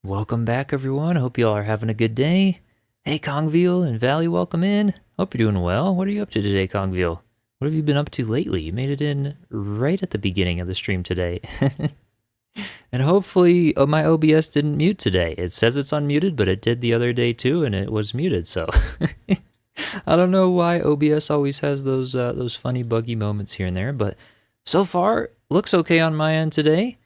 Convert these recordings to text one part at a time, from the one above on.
Welcome back, everyone. Hope you all are having a good day. Hey, Kongville and Valley, welcome in. Hope you're doing well. What are you up to today, Kongville? What have you been up to lately? You made it in right at the beginning of the stream today. And hopefully my OBS didn't mute today. It says it's unmuted, but it did the other day too, and it was muted, so... I don't know why OBS always has those funny buggy moments here and there, but so far, looks okay on my end today.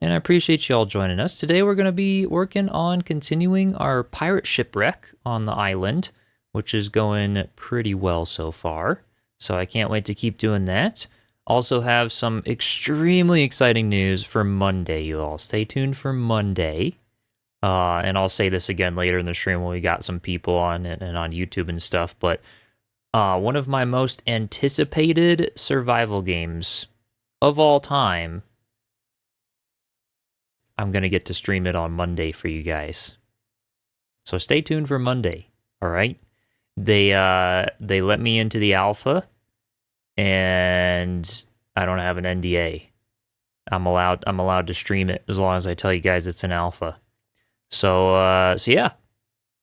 And I appreciate you all joining us. Today we're going to be working on continuing our pirate shipwreck on the island, which is going pretty well so far. So I can't wait to keep doing that. Also have some extremely exciting news for Monday, you all. Stay tuned for Monday. And I'll say this again later in the stream when we got some people on and on YouTube and stuff. But one of my most anticipated survival games of all time, I'm going to get to stream it on Monday for you guys. So stay tuned for Monday, all right? They let me into the alpha, and I don't have an NDA. I'm allowed to stream it as long as I tell you guys it's an alpha. So yeah,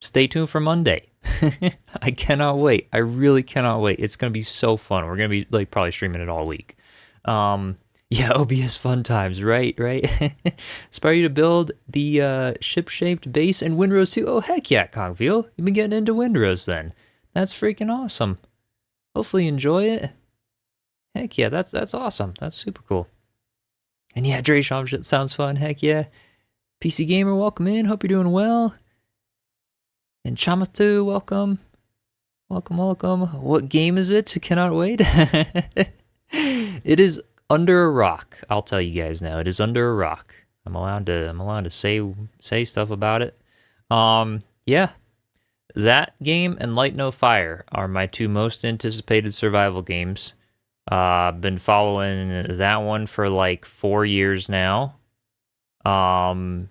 stay tuned for Monday. I cannot wait. I really cannot wait. It's going to be so fun. We're going to be probably streaming it all week. Yeah, OBS fun times, right? Inspire you to build the ship-shaped base in Windrose too? Oh, heck yeah, Kongville. You've been getting into Windrose then. That's freaking awesome. Hopefully you enjoy it. Heck yeah, that's awesome. That's super cool. And yeah, Dre Shop shit sounds fun. Heck yeah. PC Gamer, welcome in. Hope you're doing well. And Chamathu, welcome. Welcome. What game is it? Cannot wait. It is Under a Rock. I'll tell you guys now. It is Under a Rock. I'm allowed to say stuff about it. Yeah. That game and Light No Fire are my two most anticipated survival games. Been following that one for like 4 years now. And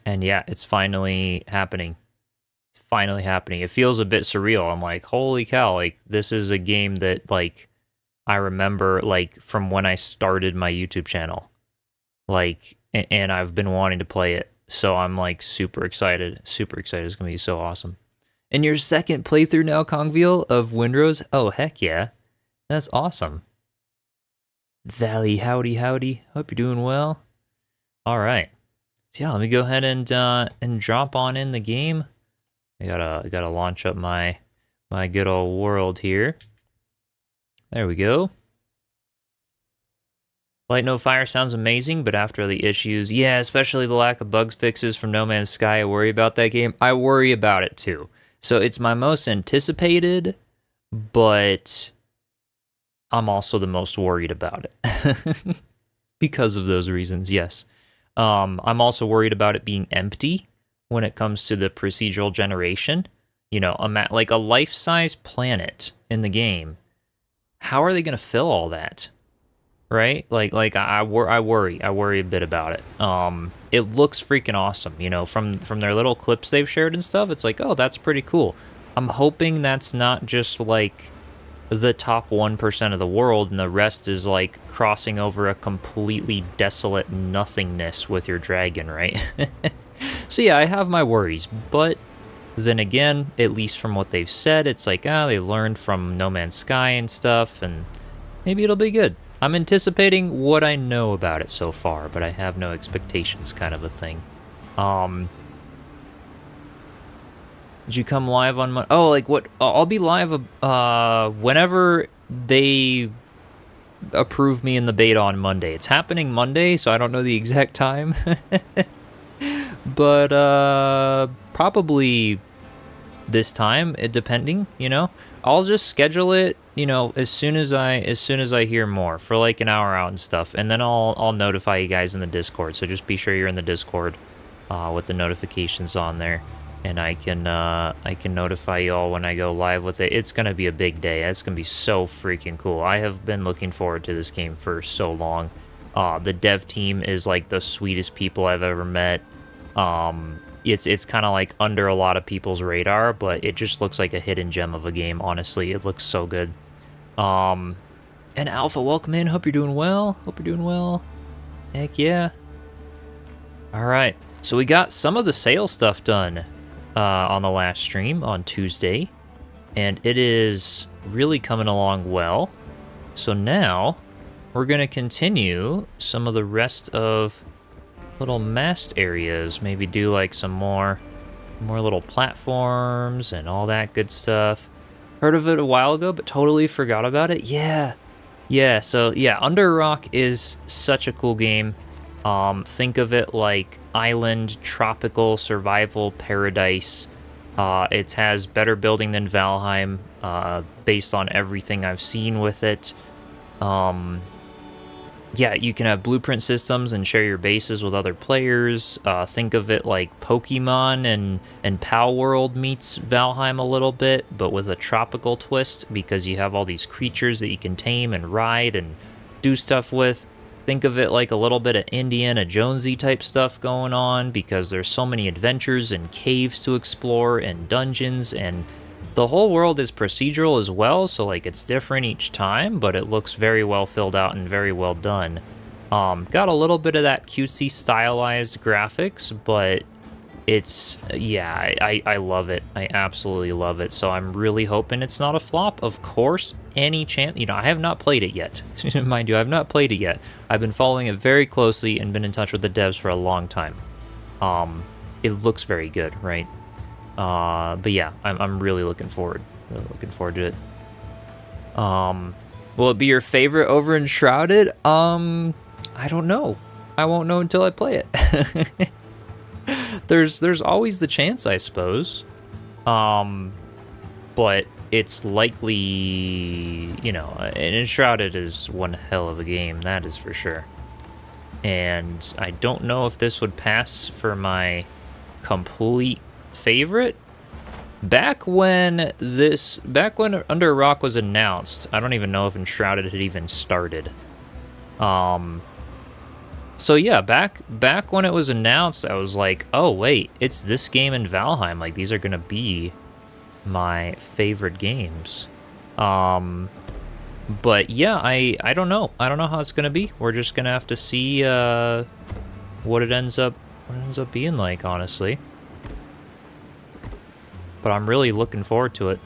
yeah, it's finally happening. It feels a bit surreal. I'm like, holy cow, like this is a game that like I remember like from when I started my YouTube channel, like, and I've been wanting to play it. So I'm like super excited. It's going to be so awesome. And your second playthrough now, Kongville, of Windrose? Oh, heck yeah. That's awesome. Valley, howdy. Hope you're doing well. All right. So yeah, let me go ahead and drop on in the game. I gotta launch up my good old world here. There we go. Light No Fire sounds amazing, but after the issues, yeah, especially the lack of bug fixes from No Man's Sky, I worry about that game. I worry about it too. So it's my most anticipated, but I'm also the most worried about it. Because of those reasons, yes. I'm also worried about it being empty when it comes to the procedural generation. You know, like a life-size planet in the game. How are they going to fill all that? Right? Like I worry a bit about it. It looks freaking awesome, you know, from their little clips they've shared and stuff. It's like, oh, that's pretty cool. I'm hoping that's not just like the top 1% of the world and the rest is like crossing over a completely desolate nothingness with your dragon, right? So yeah, I have my worries, but then again, at least from what they've said, it's like, they learned from No Man's Sky and stuff, and maybe it'll be good. I'm anticipating what I know about it so far, but I have no expectations kind of a thing. Did you come live on Monday? Oh, like what? I'll be live whenever they approve me in the beta on Monday. It's happening Monday, so I don't know the exact time. But probably this time, depending, you know. I'll just schedule it, you know, as soon as I hear more for like an hour out and stuff, and then I'll notify you guys in the Discord. So just be sure you're in the Discord with the notifications on there, and I can notify you all when I go live with it. It's gonna be a big day. It's gonna be so freaking cool. I have been looking forward to this game for so long. The dev team is like the sweetest people I've ever met. It's kind of like under a lot of people's radar, but it just looks like a hidden gem of a game, honestly. It looks so good. And Alpha, welcome in. Hope you're doing well. Heck yeah. All right, so we got some of the sale stuff done on the last stream on Tuesday, and it is really coming along well. So now we're gonna continue some of the rest of little mast areas. Maybe do like some more little platforms and all that good stuff. Heard of it a while ago, but totally forgot about it. Yeah. So yeah, Under a Rock is such a cool game. Think of it like island, tropical, survival paradise. It has better building than Valheim, based on everything I've seen with it. Yeah, you can have blueprint systems and share your bases with other players. Think of it like Pokemon and Pal World meets Valheim a little bit, but with a tropical twist, because you have all these creatures that you can tame and ride and do stuff with. Think of it like a little bit of Indiana Jonesy type stuff going on, because there's so many adventures and caves to explore and dungeons, and the whole world is procedural as well, so like it's different each time, but it looks very well filled out and very well done. Got a little bit of that cutesy stylized graphics, but it's, yeah, I love it. I absolutely love it. So I'm really hoping it's not a flop. Of course, any chance, I have not played it yet. Mind you, I have not played it yet. I've been following it very closely and been in touch with the devs for a long time. It looks very good, right? But yeah, I'm really looking forward to it. Will it be your favorite over Enshrouded? I don't know. I won't know until I play it. There's always the chance, I suppose. But it's likely, and Enshrouded is one hell of a game, that is for sure. And I don't know if this would pass for my complete favorite. Back when Under a Rock was announced, I don't even know if Enshrouded had even started. So yeah, back when it was announced, I was like, oh wait, it's this game in Valheim. Like, these are gonna be my favorite games. But yeah, I don't know. I don't know how it's gonna be. We're just gonna have to see what it ends up being like, honestly. But I'm really looking forward to it.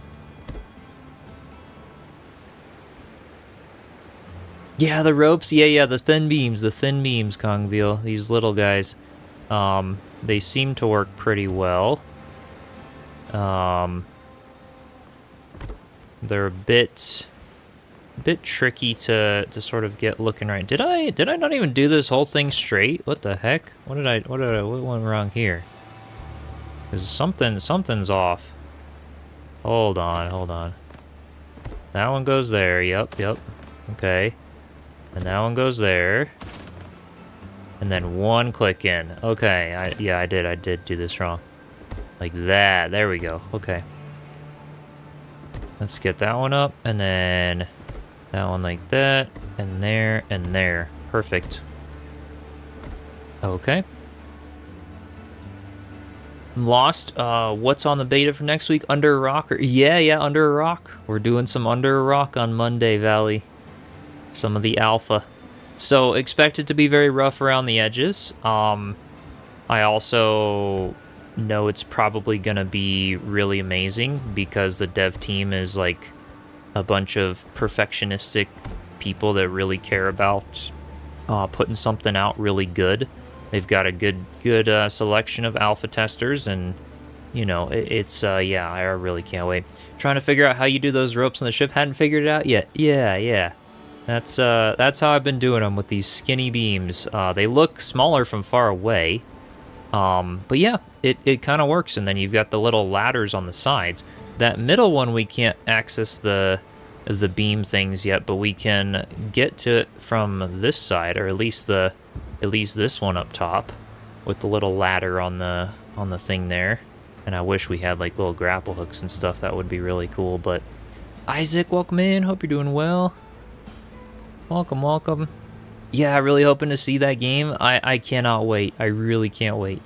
Yeah, the ropes. Yeah, the thin beams, Kongville. These little guys. They seem to work pretty well. They're a bit tricky to sort of get looking right. Did I not even do this whole thing straight? What the heck? What went wrong here? Cause something's off. Hold on. That one goes there. Yep. Okay. And that one goes there. And then one click in. Okay, I did do this wrong. Like that. There we go. Okay. Let's get that one up, and then that one like that, and there, and there. Perfect. Okay. Lost. What's on the beta for next week? Under a Rock? Yeah, Under a Rock. We're doing some Under a Rock on Monday, Valley. Some of the alpha. So expect it to be very rough around the edges. I also know it's probably gonna be really amazing because the dev team is like a bunch of perfectionistic people that really care about putting something out really good. They've got a good selection of alpha testers, and it's yeah, I really can't wait. Trying to figure out how you do those ropes on the ship. Hadn't figured it out yet. Yeah. That's how I've been doing them with these skinny beams. They look smaller from far away, but yeah, it kind of works. And then you've got the little ladders on the sides. That middle one we can't access the beam things yet, but we can get to it from this side, or at least this one up top, with the little ladder on the thing there. And I wish we had like little grapple hooks and stuff. That would be really cool. But Isaac, welcome in. Hope you're doing well. Welcome. Yeah, really hoping to see that game. I cannot wait. I really can't wait.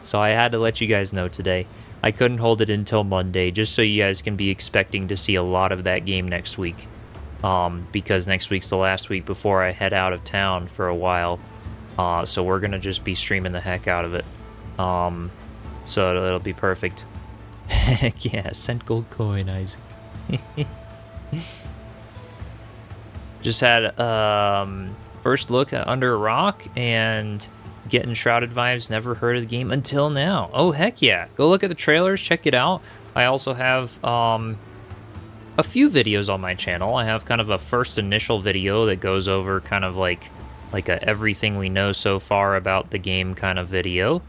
So I had to let you guys know today. I couldn't hold it until Monday, just so you guys can be expecting to see a lot of that game next week. Because next week's the last week before I head out of town for a while. So we're gonna just be streaming the heck out of it. So it'll be perfect. Heck yeah, sent gold coin, Isaac. Just had first look at Under a Rock and getting Shrouded vibes. Never heard of the game until now. Oh heck yeah, go look at the trailers, check it out. I also have a few videos on my channel. I have kind of a first initial video that goes over kind of like a everything we know so far about the game kind of video.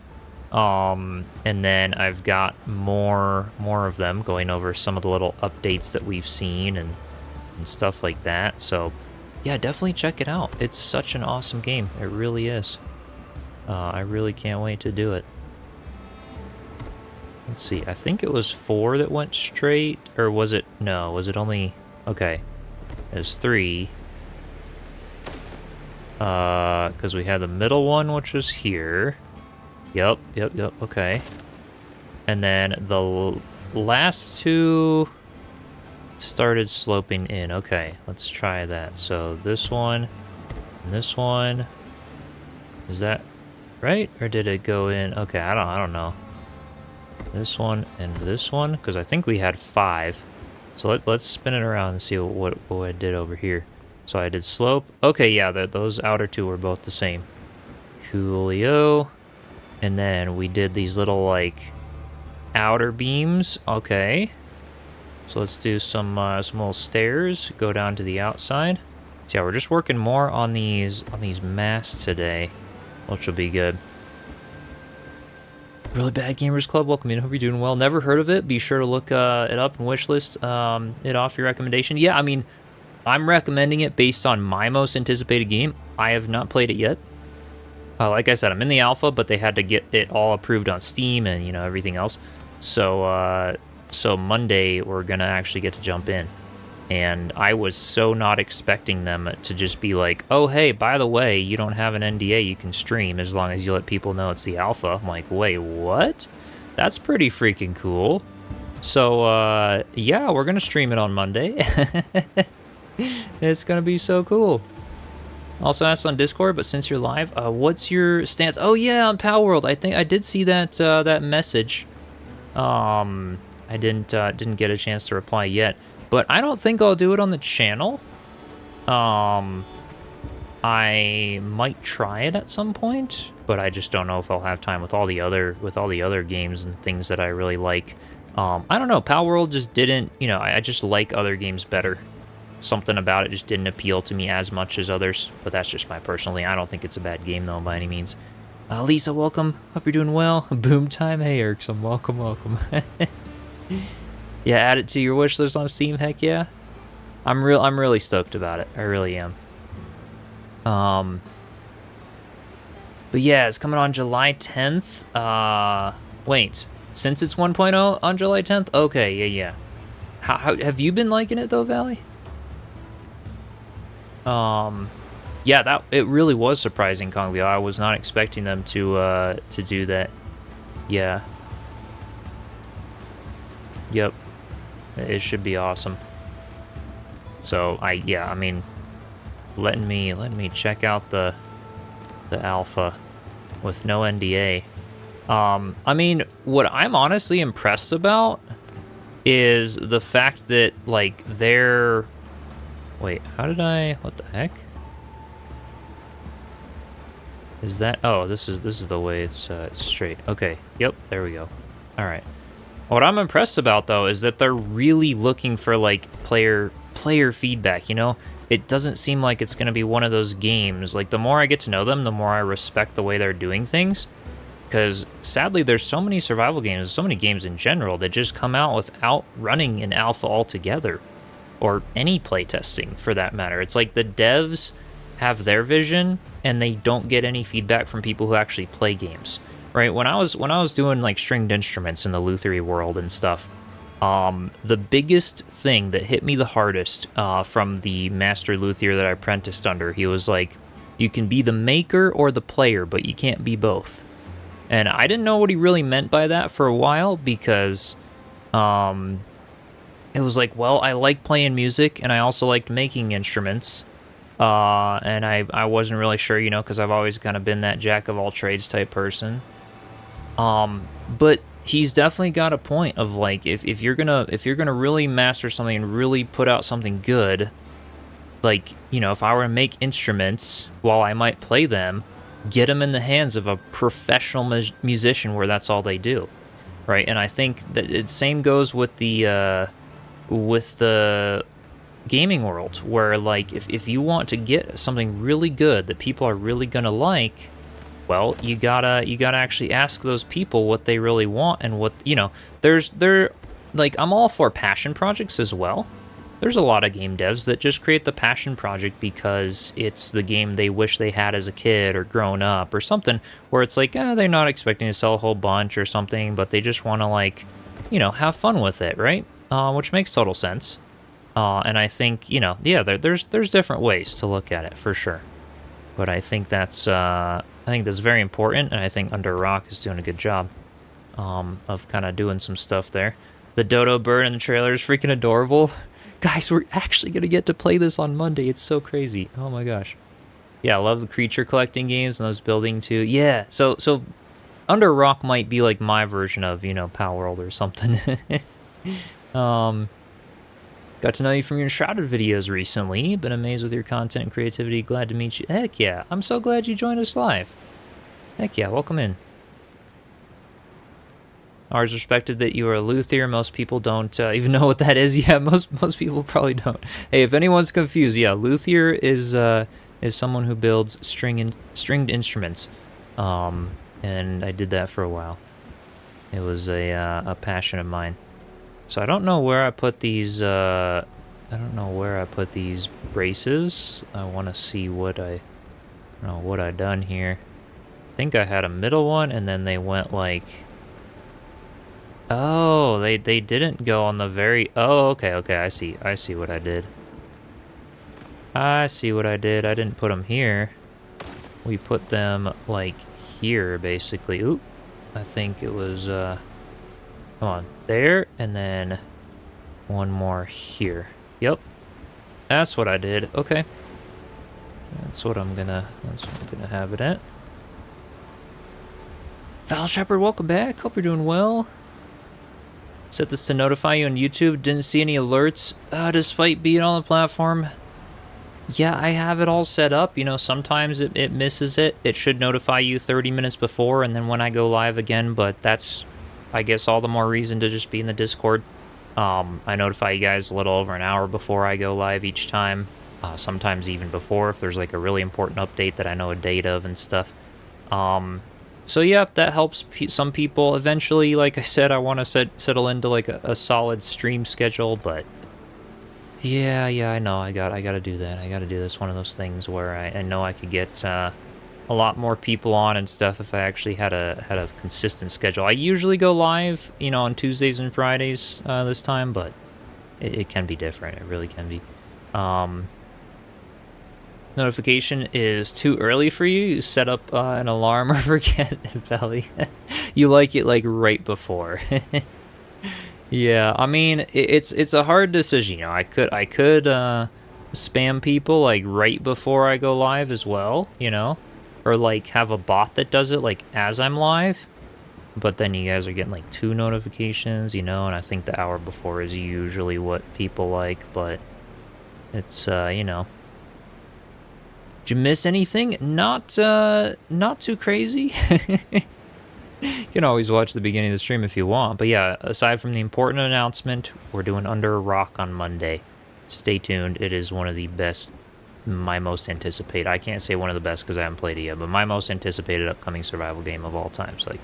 And then I've got more of them going over some of the little updates that we've seen and stuff like that. So yeah, definitely check it out. It's such an awesome game. It really is. I really can't wait to do it. Let's see. I think it was 4 that went straight, or was it? No, was it only? Okay, it was 3. Because we had the middle one, which was here. Yep. Okay. And then the last 2 started sloping in. Okay, let's try that. So this one and this one. Is that right? Or did it go in? Okay, I don't know. This one and this one, because I think we had 5. So let's spin it around and see what I did over here. So I did slope. Okay, yeah, those outer 2 were both the same. Coolio. And then we did these little, like, outer beams. Okay. So let's do some little stairs. Go down to the outside. So yeah, we're just working more on these masts today, which will be good. Really Bad Gamers Club, welcome in. Hope you're doing well. Never heard of it. Be sure to look it up and wishlist it off your recommendation. Yeah, I mean, I'm recommending it based on my most anticipated game. I have not played it yet. Like I said, I'm in the alpha, but they had to get it all approved on Steam and, you know, everything else. So, so Monday, we're going to actually get to jump in. And I was so not expecting them to just be like, oh, hey, by the way, you don't have an NDA, you can stream as long as you let people know it's the alpha. I'm like, wait, what? That's pretty freaking cool. So, yeah, we're going to stream it on Monday. It's going to be so cool. Also asked on Discord, but since you're live, what's your stance? Oh yeah, on Power World. I think I did see that that message. I didn't get a chance to reply yet, but I don't think I'll do it on the channel. I might try it at some point, but I just don't know if I'll have time with all the other games and things that I really like. I don't know. Power World just didn't. You know, I just like other games better. Something about it just didn't appeal to me as much as others, but that's just my personal thing. I don't think it's a bad game, though, by any means. Lisa, welcome. Hope you're doing well. Boom time. Hey, Erickson. Welcome. Yeah, add it to your wish list on Steam. Heck yeah. I'm really stoked about it. I really am. But yeah, it's coming on July 10th. Wait. Since it's 1.0 on July 10th? Okay, yeah. How have you been liking it, though, Valley? Yeah, that it really was surprising, Kongbyo. I was not expecting them to do that. Yeah. Yep. It should be awesome. So I mean, letting me check out the alpha with no NDA. I mean, what I'm honestly impressed about is the fact that like they're. Wait, how did I? What the heck? Is that? Oh, this is the way it's straight. Okay. Yep. There we go. All right. What I'm impressed about though is that they're really looking for like player feedback. You know, it doesn't seem like it's gonna be one of those games. Like the more I get to know them, the more I respect the way they're doing things. Because sadly, there's so many survival games, so many games in general that just come out without running an alpha altogether. Or any playtesting for that matter. It's like the devs have their vision and they don't get any feedback from people who actually play games, right? When I was doing like stringed instruments in the lutherie world and stuff, the biggest thing that hit me the hardest from the master luthier that I apprenticed under, he was like, you can be the maker or the player, but you can't be both. And I didn't know what he really meant by that for a while because it was like, well, I like playing music and I also liked making instruments. And I wasn't really sure, you know, because I've always kind of been that jack of all trades type person. But he's definitely got a point of like, if you're gonna really master something and really put out something good, like, you know, if I were to make instruments, while I might play them, get them in the hands of a professional musician where that's all they do, right? And I think that the same goes with the gaming world, where like if you want to get something really good that people are really gonna like, well, you gotta actually ask those people what they really want and what, you know, they're like, I'm all for passion projects as well. There's a lot of game devs that just create the passion project because it's the game they wish they had as a kid or growing up or something, where it's like, they're not expecting to sell a whole bunch or something, but they just want to, like, you know, have fun with it, right? Which makes total sense. And I think, you know, yeah, there's different ways to look at it for sure. But I think that's very important, and I think Under a Rock is doing a good job of kind of doing some stuff there. The dodo bird in the trailer is freaking adorable. Guys, we're actually going to get to play this on Monday. It's so crazy. Oh my gosh. Yeah, I love the creature collecting games and those building too. Yeah, so Under a Rock might be like my version of, you know, Pal World or something. Got to know you from your Enshrouded videos recently. Been amazed with your content and creativity. Glad to meet you. Heck yeah, I'm so glad you joined us live. Heck yeah, welcome in. Ours respected that you are a luthier. Most people don't even know what that is. Yeah, most people probably don't. Hey, if anyone's confused, yeah, luthier is someone who builds stringed instruments. And I did that for a while. It was a passion of mine. So I don't know where I put these. I don't know where I put these braces. I want to see what I done here. I think I had a middle one, and then they went like. Oh, they didn't go on the very... Oh, okay, I see what I did. I see what I did. I didn't put them here. We put them, like, here, basically. Oop. I think it was, come on, there, and then one more here. Yep. That's what I did. Okay. That's what I'm gonna have it at. Val Shepard, welcome back. Hope you're doing well. Set this to notify you on YouTube. Didn't see any alerts despite being on the platform. Yeah, I have it all set up. You know, sometimes it misses it. It should notify you 30 minutes before, and then when I go live again, but that's, I guess, all the more reason to just be in the Discord. I notify you guys a little over an hour before I go live each time. Sometimes even before if there's like a really important update that I know a date of and stuff. So yeah, that helps some people. Eventually, like I said, I want to settle into like a solid stream schedule, but yeah, I know I got to do that. I got to do this. One of those things where I know I could get a lot more people on and stuff if I actually had a consistent schedule. I usually go live, you know, on Tuesdays and Fridays this time, but it can be different. It really can be. Notification is too early for you. You set up an alarm or forget, Belly. You like it like right before. Yeah, I mean it's a hard decision. You know, I could spam people like right before I go live as well. You know, or like have a bot that does it like as I'm live. But then you guys are getting like 2 notifications. You know, and I think the hour before is usually what people like. But it's you know. Did you miss anything? Not too crazy. You can always watch the beginning of the stream if you want. But yeah, aside from the important announcement, we're doing Under a Rock on Monday. Stay tuned. It is one of the best, my most anticipated. I can't say one of the best because I haven't played it yet, but my most anticipated upcoming survival game of all time. So like,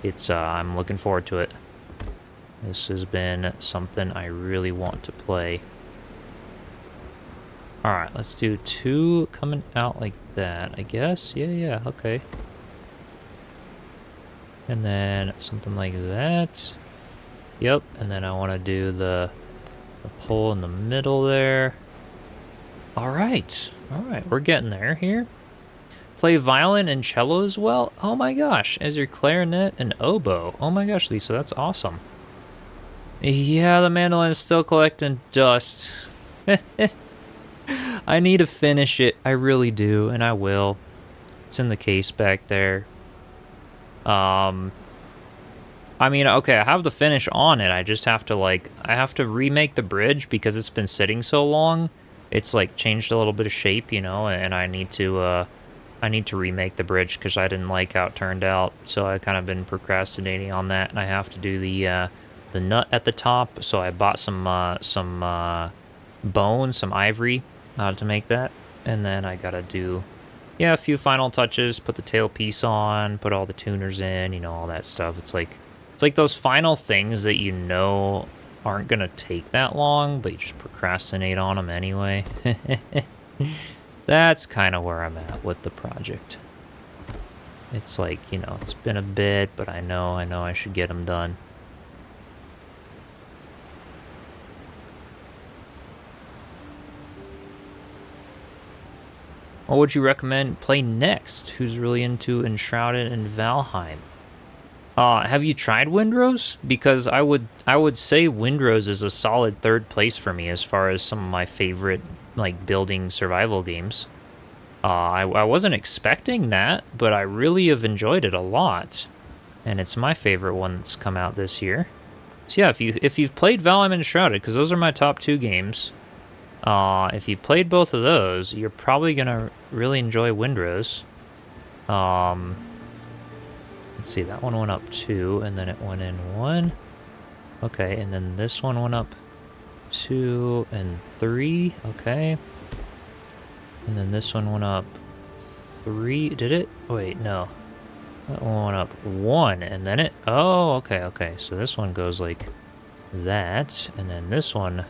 it's I'm looking forward to it. This has been something I really want to play. Alright, let's do 2 coming out like that, I guess. Yeah, okay. And then something like that. Yep, and then I want to do the pole in the middle there. Alright, we're getting there here. Play violin and cello as well? Oh my gosh, as your clarinet and oboe. Oh my gosh, Lisa, that's awesome. Yeah, the mandolin is still collecting dust. I need to finish it. I really do, and I will. It's in the case back there. I mean, okay, I have the finish on it. I just have to, like, I have to remake the bridge because it's been sitting so long. It's, like, changed a little bit of shape, you know, and I need to remake the bridge because I didn't like how it turned out. So I kind of been procrastinating on that, and I have to do the nut at the top. So I bought some bone, some ivory to make that. And then I gotta do, yeah, a few final touches, put the tailpiece on, put all the tuners in, you know, all that stuff. It's like those final things that you know aren't gonna take that long, but you just procrastinate on them anyway. That's kind of where I'm at with the project. It's like, you know, it's been a bit, but I know I should get them done. What would you recommend play next? Who's really into Enshrouded and Valheim? Have you tried Windrose? Because I would say Windrose is a solid third place for me as far as some of my favorite, like, building survival games. I wasn't expecting that, but I really have enjoyed it a lot. And it's my favorite one that's come out this year. So yeah, if you've played Valheim and Enshrouded, because those are my top two games, if you played both of those, you're probably gonna really enjoy Windrose. Let's see, that one went up 2, and then it went in 1. Okay, and then this one went up 2 and 3. Okay. And then this one went up 3. Did it? Oh, wait, no. That one went up 1, and then it... Oh, okay. So this one goes like that, and then this one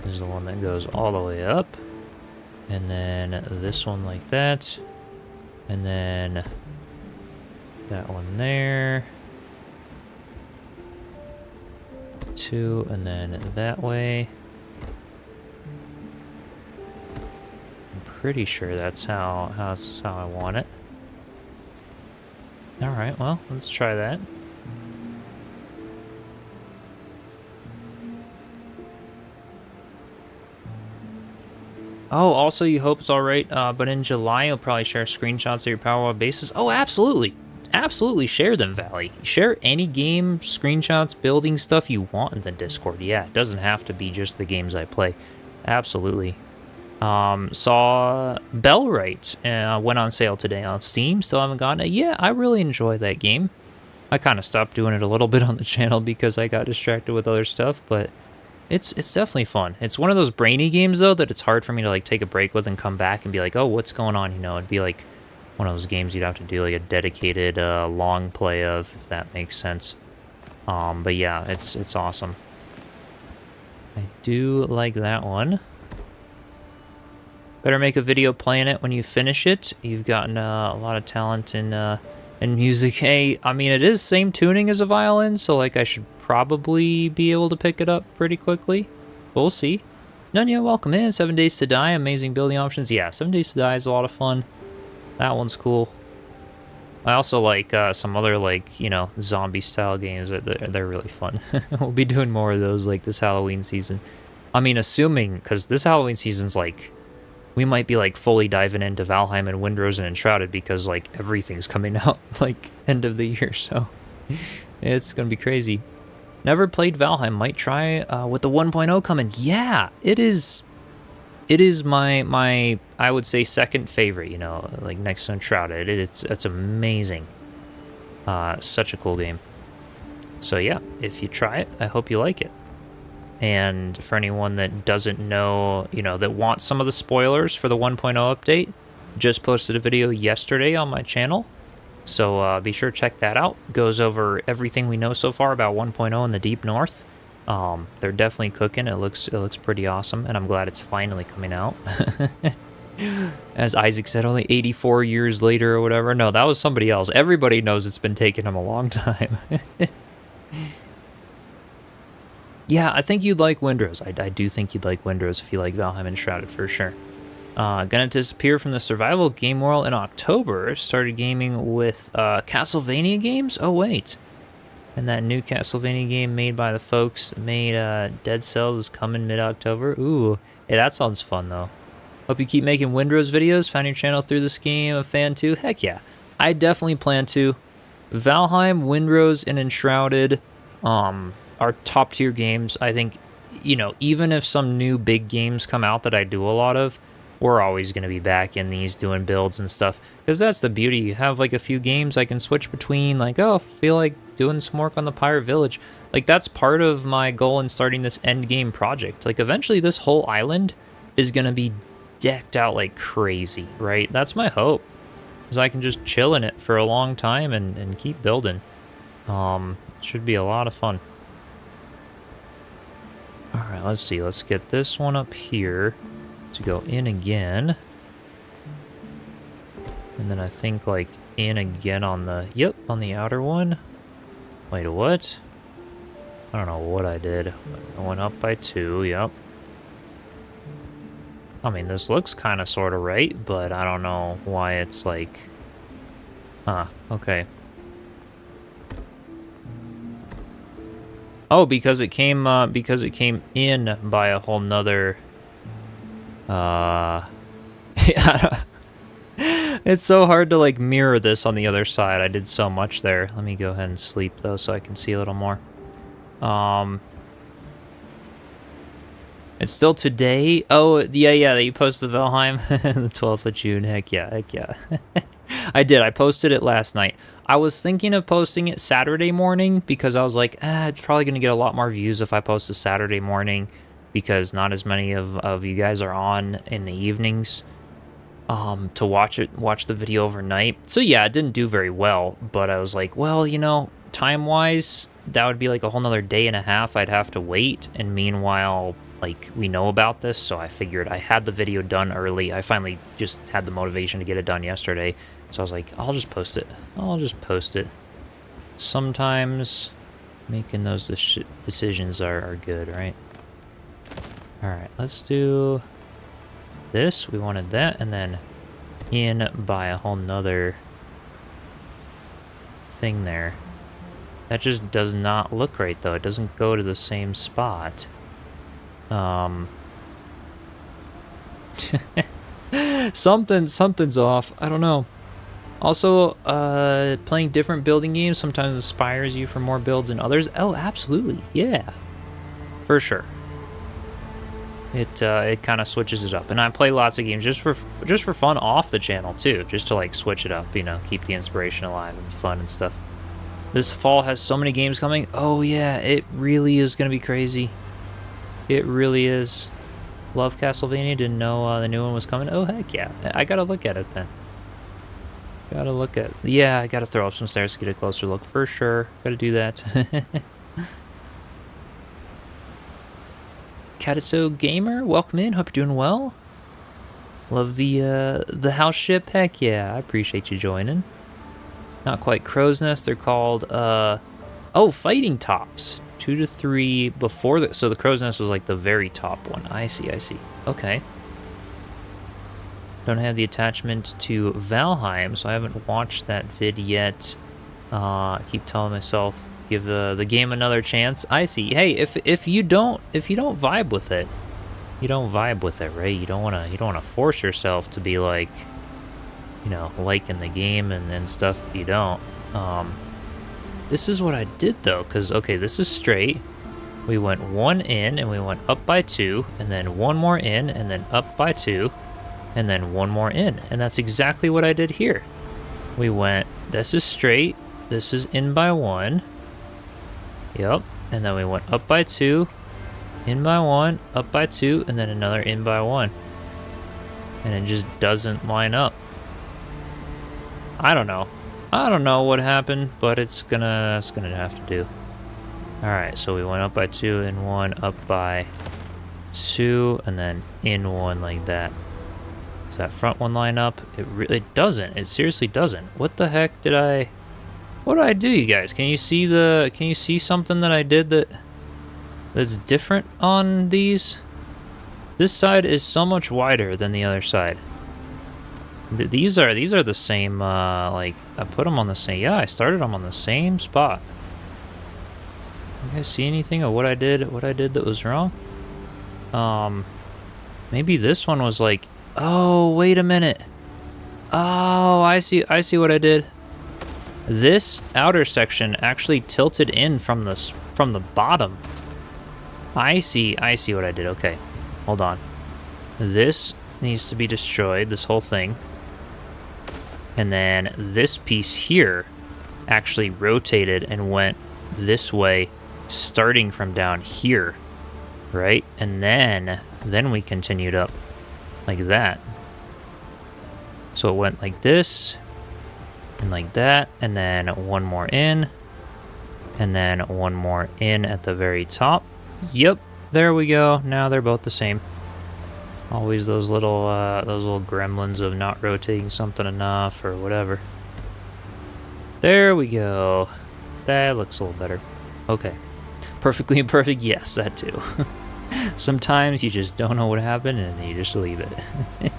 is the one that goes all the way up. And then this one like that. And then that one there. 2, and then that way. I'm pretty sure that's how I want it. Alright, well, let's try that. Oh, also, you hope it's alright, but in July, you'll probably share screenshots of your Power bases. Oh, absolutely. Absolutely share them, Valley. Share any game, screenshots, building stuff you want in the Discord. Yeah, it doesn't have to be just the games I play. Absolutely. Saw Bellwright went on sale today on Steam. Still haven't gotten it. Yeah, I really enjoy that game. I kind of stopped doing it a little bit on the channel because I got distracted with other stuff, but it's definitely fun. It's one of those brainy games, though, that it's hard for me to, like, take a break with and come back and be like, oh, what's going on? You know, it'd be like one of those games you'd have to do, like, a dedicated long play of, if that makes sense. But yeah, it's awesome. I do like that one. Better make a video playing it when you finish it. You've gotten a lot of talent in music. Hey, I mean, it is same tuning as a violin, so, like, I should probably be able to pick it up pretty quickly. We'll see. Nunya, welcome in. 7 Days to Die, amazing building options. Yeah, 7 Days to Die is a lot of fun. That one's cool. I also like some other, like, you know, zombie-style games. They're really fun. We'll be doing more of those, like, this Halloween season. I mean, assuming, because this Halloween season's, like, we might be, like, fully diving into Valheim and Windrose and Enshrouded because, like, everything's coming out, like, end of the year, so it's gonna be crazy. Never played Valheim. Might try with the 1.0 coming. Yeah, it is my I would say second favorite, you know, like next to Enshrouded. It's amazing. Such a cool game. So yeah, if you try it, I hope you like it. And for anyone that doesn't know, you know, that wants some of the spoilers for the 1.0 update, just posted a video yesterday on my channel. So be sure to check that out. Goes over everything we know so far about 1.0 in the Deep North. They're definitely cooking. It looks pretty awesome, and I'm glad it's finally coming out. As Isaac said, only 84 years later or whatever. No, that was somebody else. Everybody knows it's been taking them a long time. Yeah, I think you'd like Windrose. I do think you'd like Windrose if you like Valheim and Shrouded for sure. Gonna disappear from the survival game world in October. Started gaming with Castlevania games? Oh, wait. And that new Castlevania game made by the folks that made Dead Cells is coming mid-October. Ooh, hey, that sounds fun, though. Hope you keep making Windrose videos. Found your channel through this game. A fan too. Heck yeah. I definitely plan to. Valheim, Windrose, and Enshrouded are top tier games. I think, you know, even if some new big games come out that I do a lot of, we're always going to be back in these doing builds and stuff. Because that's the beauty. You have like a few games I can switch between. Like, oh, I feel like doing some work on the Pirate Village. Like, that's part of my goal in starting this end game project. Like, eventually this whole island is going to be decked out like crazy, right? That's my hope. Is I can just chill in it for a long time and keep building. Should be a lot of fun. Alright, let's see. Let's get this one up here to go in again. And then I think, like, in again on the... Yep, on the outer one. Wait, what? I don't know what I did. I went up by 2, yep. I mean, this looks kind of sort of right, but I don't know why it's like... Huh, okay. Oh, because it came in by a whole nother... It's so hard to, like, mirror this on the other side. I did so much there. Let me go ahead and sleep, though, so I can see a little more. It's still today. Oh, yeah, that you posted the Valheim. The 12th of June. Heck yeah. I did. I posted it last night. I was thinking of posting it Saturday morning because I was like, it's probably going to get a lot more views if I post a Saturday morning because not as many of you guys are on in the evenings to watch the video overnight. So yeah, it didn't do very well, but I was like, well, you know, time-wise, that would be like a whole nother day and a half I'd have to wait, and meanwhile... like, we know about this, so I figured I had the video done early. I finally just had the motivation to get it done yesterday, so I was like, I'll just post it. Sometimes making those decisions are good, right? Alright, let's do this. We wanted that, and then in by a whole nother thing there. That just does not look right, though. It doesn't go to the same spot. Something's off. I don't know. Also, playing different building games sometimes inspires you for more builds than others. Oh, absolutely. Yeah. For sure. It kind of switches it up. And I play lots of games just for fun off the channel too, just to like switch it up, you know, keep the inspiration alive and the fun and stuff. This fall has so many games coming. Oh yeah, it really is going to be crazy. It really is. Love Castlevania. Didn't know the new one was coming. Oh, heck yeah. I gotta look at it then. Yeah, I gotta throw up some stairs to get a closer look for sure. Gotta do that. Katitso Gamer, welcome in. Hope you're doing well. Love the house ship. Heck yeah. I appreciate you joining. Not quite Crow's Nest. They're called, oh, Fighting Tops. 2 to 3 before the... So the Crow's Nest was like the very top one. I see. Okay. Don't have the attachment to Valheim, so I haven't watched that vid yet. I keep telling myself, give the game another chance. I see. Hey, if you don't vibe with it, you don't vibe with it, right? You don't wanna force yourself to be like, you know, liking the game and stuff if you don't. This is what I did, though, because, okay, this is straight. We went 1 in, and we went up by 2, and then 1 more in, and then up by 2, and then 1 more in. And that's exactly what I did here. We went, this is straight, this is in by 1. Yep. And then we went up by 2, in by 1, up by 2, and then another in by 1. And it just doesn't line up. I don't know what happened, but it's gonna have to do. Alright, so we went up by 2, in 1, up by 2, and then in 1 like that. Does that front one line up? It doesn't. It seriously doesn't. What the heck what did I do, you guys? Can you see something that I did that's different on these? This side is so much wider than the other side. These are the same, like, I put them on the same, yeah, I started them on the same spot. You guys see anything of what I did that was wrong? Maybe this one was like, Oh, wait a minute. Oh, I see what I did. This outer section actually tilted in from the bottom. I see what I did. Okay, hold on. This needs to be destroyed, this whole thing. And then this piece here actually rotated and went this way, starting from down here, right? And then we continued up like that. So it went like this, and like that, and then one more in, and then one more in at the very top. Yep, there we go. Now they're both the same. Always those little gremlins of not rotating something enough or whatever. There we go. That looks a little better. Okay. Perfectly imperfect? Yes, that too. Sometimes you just don't know what happened and you just leave it.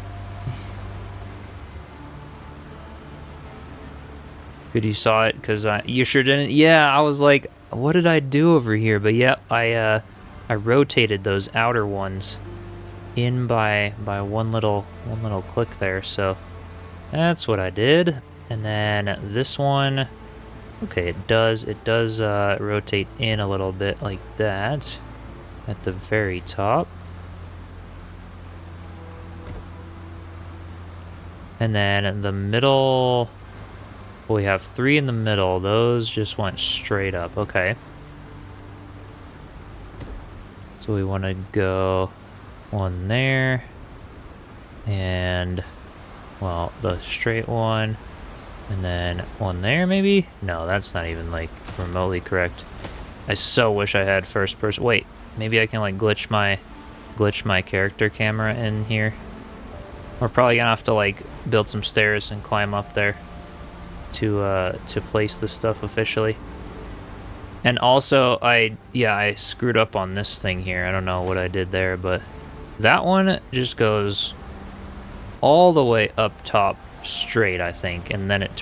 Good you saw it, because you sure didn't? Yeah, I was like, what did I do over here? But yeah, I rotated those outer ones in by one little click there, so that's what I did. And then this one, okay, it does rotate in a little bit like that at the very top. And then in the middle, we have 3 in the middle. Those just went straight up. Okay. So we want to go one there. And, well, the straight one. And then one there, maybe? No, that's not even, like, remotely correct. I so wish I had first person. Wait, maybe I can, like, glitch my character camera in here. We're probably gonna have to, like, build some stairs and climb up there to place the stuff officially. And also, I screwed up on this thing here. I don't know what I did there, but that one just goes all the way up top straight, I think, and then it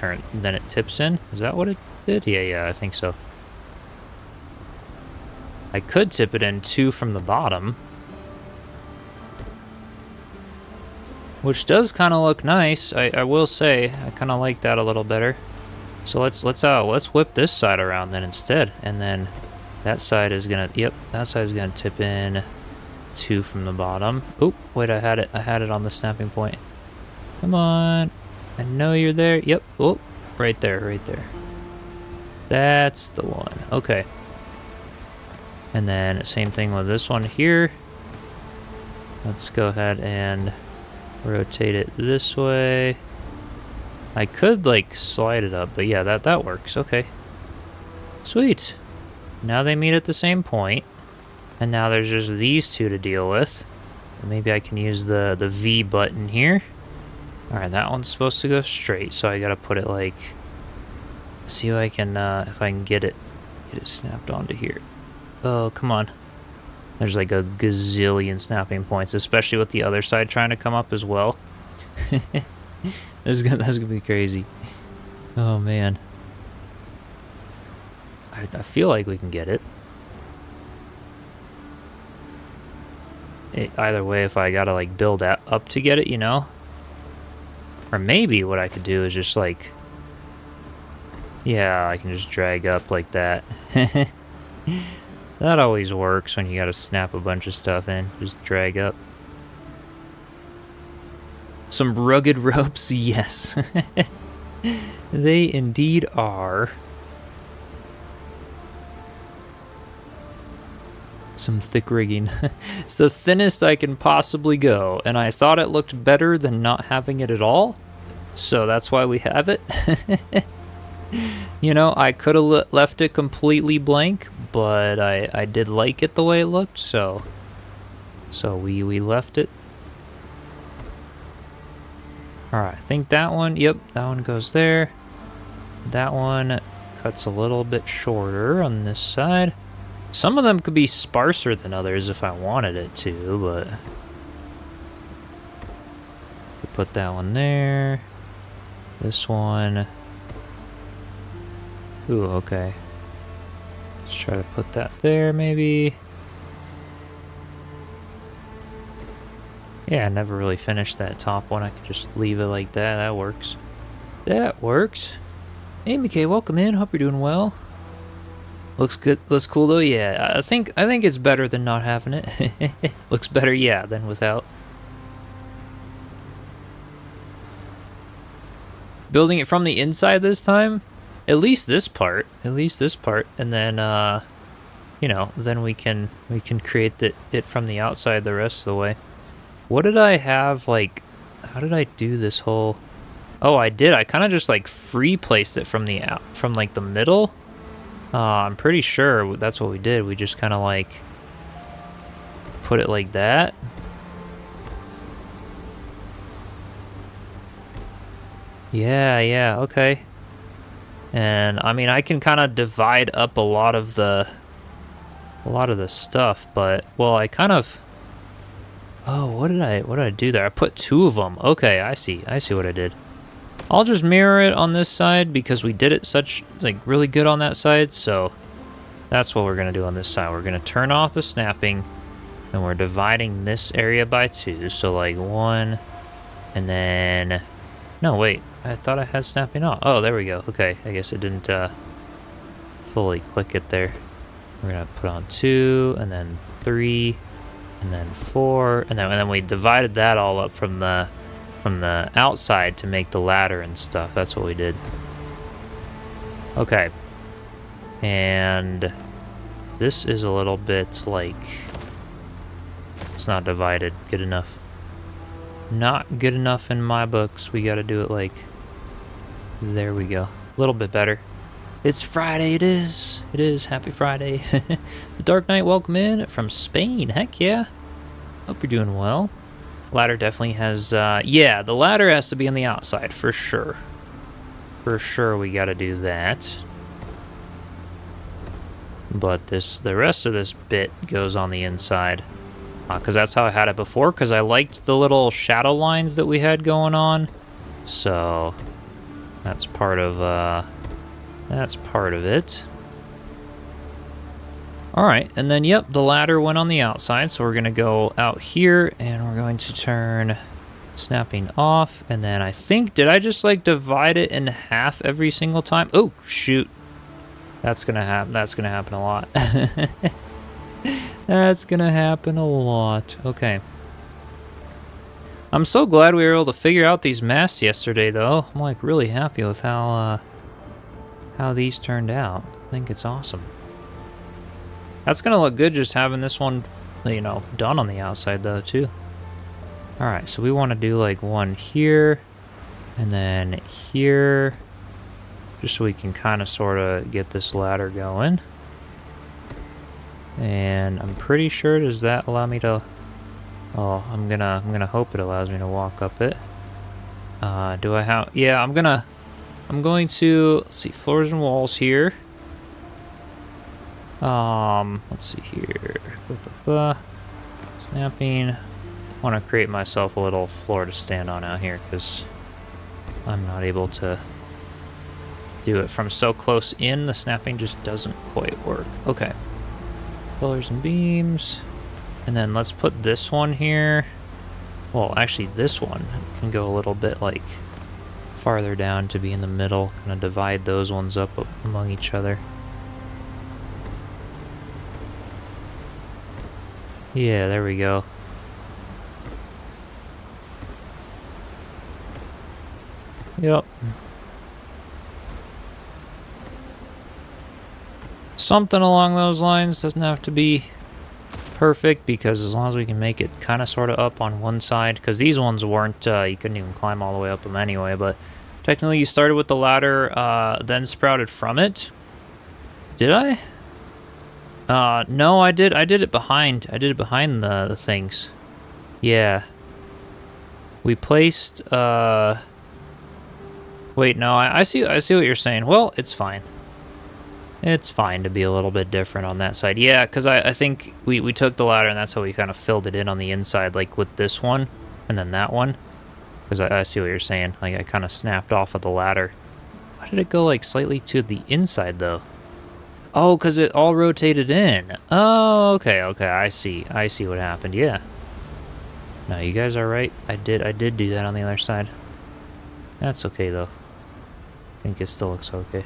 tips in. Is that what it did? Yeah, I think so. I could tip it in 2 from the bottom, which does kind of look nice. I will say I kind of like that a little better. So let's whip this side around then instead, and then that side is gonna tip in 2 from the bottom. Oop, wait, I had it on the snapping point. Come on, I know you're there. Yep. Oh, right there. That's the one. Okay. And then same thing with this one here. Let's go ahead and rotate it this way. I could, like, slide it up, but yeah, that works. Okay. Sweet. Now they meet at the same point, and now there's just these 2 to deal with. Maybe I can use the V button here. Alright, that one's supposed to go straight, so I gotta put it, like, see if I can get it snapped onto here. Oh, come on. There's like a gazillion snapping points, especially with the other side trying to come up as well. That's gonna be crazy. Oh man. I feel like we can get it. Either way, if I gotta, like, build up to get it, you know? Or maybe what I could do is just, like, yeah, I can just drag up like that. That always works when you gotta snap a bunch of stuff in. Just drag up. Some rugged ropes, yes. They indeed are. Some thick rigging. It's the thinnest I can possibly go, and I thought it looked better than not having it at all, so that's why we have it. You know, I could have left it completely blank, but I did like it the way it looked, so we left it. Alright, I think that one, yep, that one goes there. That one cuts a little bit shorter on this side. Some of them could be sparser than others if I wanted it to, but put that one there. This one. Ooh, okay. Let's try to put that there, maybe. Yeah, I never really finished that top one. I could just leave it like that. That works. That works. Hey, McKay, welcome in. Hope you're doing well. Looks good. Looks cool though. Yeah, I think it's better than not having it. Looks better, yeah, than without. Building it from the inside this time. At least this part. At least this part, and then you know, then we can create it from the outside the rest of the way. What did I have, like, how did I do this whole... Oh, I did. I kind of just, like, free placed it from like, the middle. I'm pretty sure that's what we did. We just kind of, like, put it like that. Yeah, okay. And, I mean, I can kind of divide up a lot of the stuff, but, well, I kind of... Oh, what did I do there? I put 2 of them. Okay, I see what I did. I'll just mirror it on this side because we did it like really good on that side, so that's what we're gonna do on this side. We're gonna turn off the snapping, and we're dividing this area by 2. So like 1, and then, no, wait, I thought I had snapping off. Oh, there we go. Okay, I guess it didn't fully click it there. We're gonna put on 2, and then 3, and then 4, and then we divided that all up from the outside to make the ladder and stuff. That's what we did. Okay. And this is a little bit like, it's not divided good enough. Not good enough in my books. We gotta do it like, there we go. A little bit better. It's Friday, it is. It is. Happy Friday. The Dark Knight, welcome in from Spain. Heck yeah. Hope you're doing well. Ladder definitely has, yeah, the ladder has to be on the outside, for sure. For sure we gotta do that. But the rest of this bit goes on the inside. Because that's how I had it before, because I liked the little shadow lines that we had going on. So, that's part of it. Alright, and then, yep, the ladder went on the outside, so we're going to go out here, and we're going to turn snapping off, and then I think, did I just, like, divide it in half every single time? Oh, shoot. That's going to happen a lot. That's going to happen a lot. Okay. I'm so glad we were able to figure out these masts yesterday, though. I'm, like, really happy with how these turned out. I think it's awesome. That's gonna look good just having this one, you know, done on the outside though too. Alright, so we want to do like one here, and then here, just so we can kind of sort of get this ladder going. And I'm pretty sure, does that allow me to... Oh, I'm gonna hope it allows me to walk up it. Do I have... Yeah, I'm going to, let's see, floors and walls here. Let's see here. Snapping. I want to create myself a little floor to stand on out here because I'm not able to do it from so close in. The snapping just doesn't quite work. Okay. Pillars and beams. And then let's put this one here. Well, actually this one can go a little bit like farther down to be in the middle. Kind of divide those ones up among each other. Yeah, there we go. Yep. Something along those lines. Doesn't have to be perfect, because as long as we can make it kind of sort of up on one side, because these ones weren't, you couldn't even climb all the way up them anyway, but technically you started with the ladder, then sprouted from it. Did I? No, I did it behind the things. Yeah. We placed, wait, no, I see what you're saying. Well, it's fine. It's fine to be a little bit different on that side. Yeah, because I think we took the ladder, and that's how we kind of filled it in on the inside, like with this one, and then that one. Because I see what you're saying. Like, I kind of snapped off of the ladder. Why did it go, like, slightly to the inside, though? Oh, because it all rotated in. Oh, okay, I see what happened, yeah. No, you guys are right. I did do that on the other side. That's okay though. I think it still looks okay.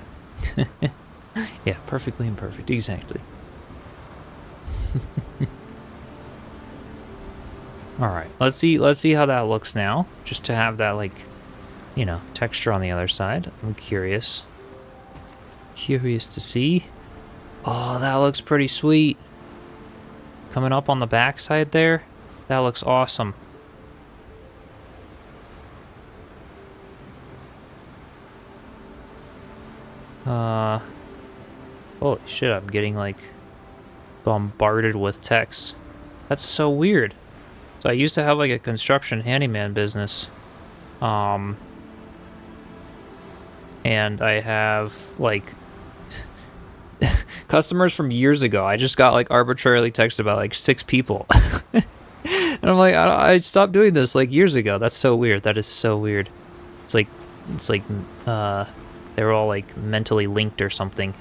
Yeah, perfectly imperfect, exactly. All right, let's see how that looks now. Just to have that, like, you know, texture on the other side. I'm curious. Curious to see. Oh, that looks pretty sweet. Coming up on the backside there, that looks awesome. Holy shit, I'm getting, like, bombarded with texts. That's so weird. So I used to have, like, a construction handyman business. And I have, like, customers from years ago. I just got, like, arbitrarily texted about, like, 6 people. And I'm like, I stopped doing this, like, years ago. That's so weird. That is so weird. It's like, they were all, like, mentally linked or something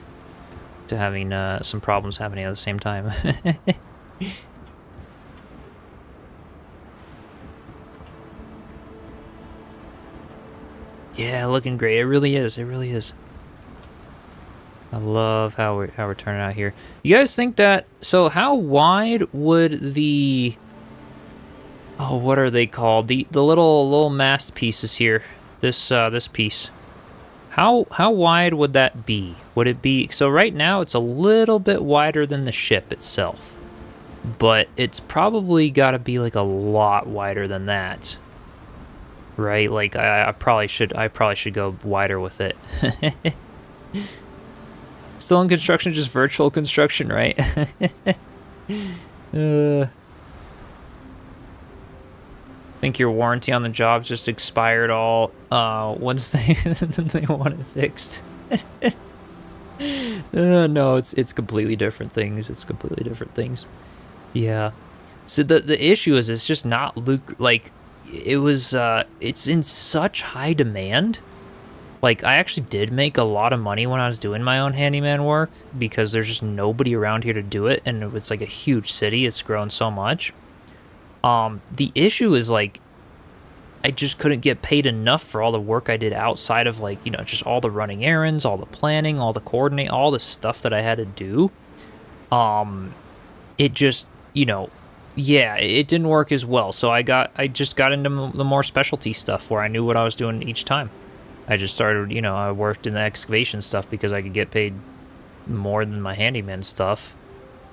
to having, some problems happening at the same time. Yeah, looking great. It really is. It really is. I love how we're turning out here. You guys think that? So how wide would the? Oh, what are they called? The little mast pieces here. This piece. How wide would that be? Would it be? So right now it's a little bit wider than the ship itself, but it's probably got to be like a lot wider than that. Right? Like I probably should go wider with it. Still in construction, just virtual construction, right? Think your warranty on the job's just expired all once they want it fixed. No, it's completely different things. It's completely different things. Yeah. So the issue is it's just not like it was it's in such high demand. Like, I actually did make a lot of money when I was doing my own handyman work because there's just nobody around here to do it, and it's like a huge city. It's grown so much. The issue is, like, I just couldn't get paid enough for all the work I did outside of, like, you know, just all the running errands, all the planning, all the coordinating, all the stuff that I had to do. It just, you know, yeah, it didn't work as well. So I just got into the more specialty stuff where I knew what I was doing each time. I just started, you know, I worked in the excavation stuff because I could get paid more than my handyman stuff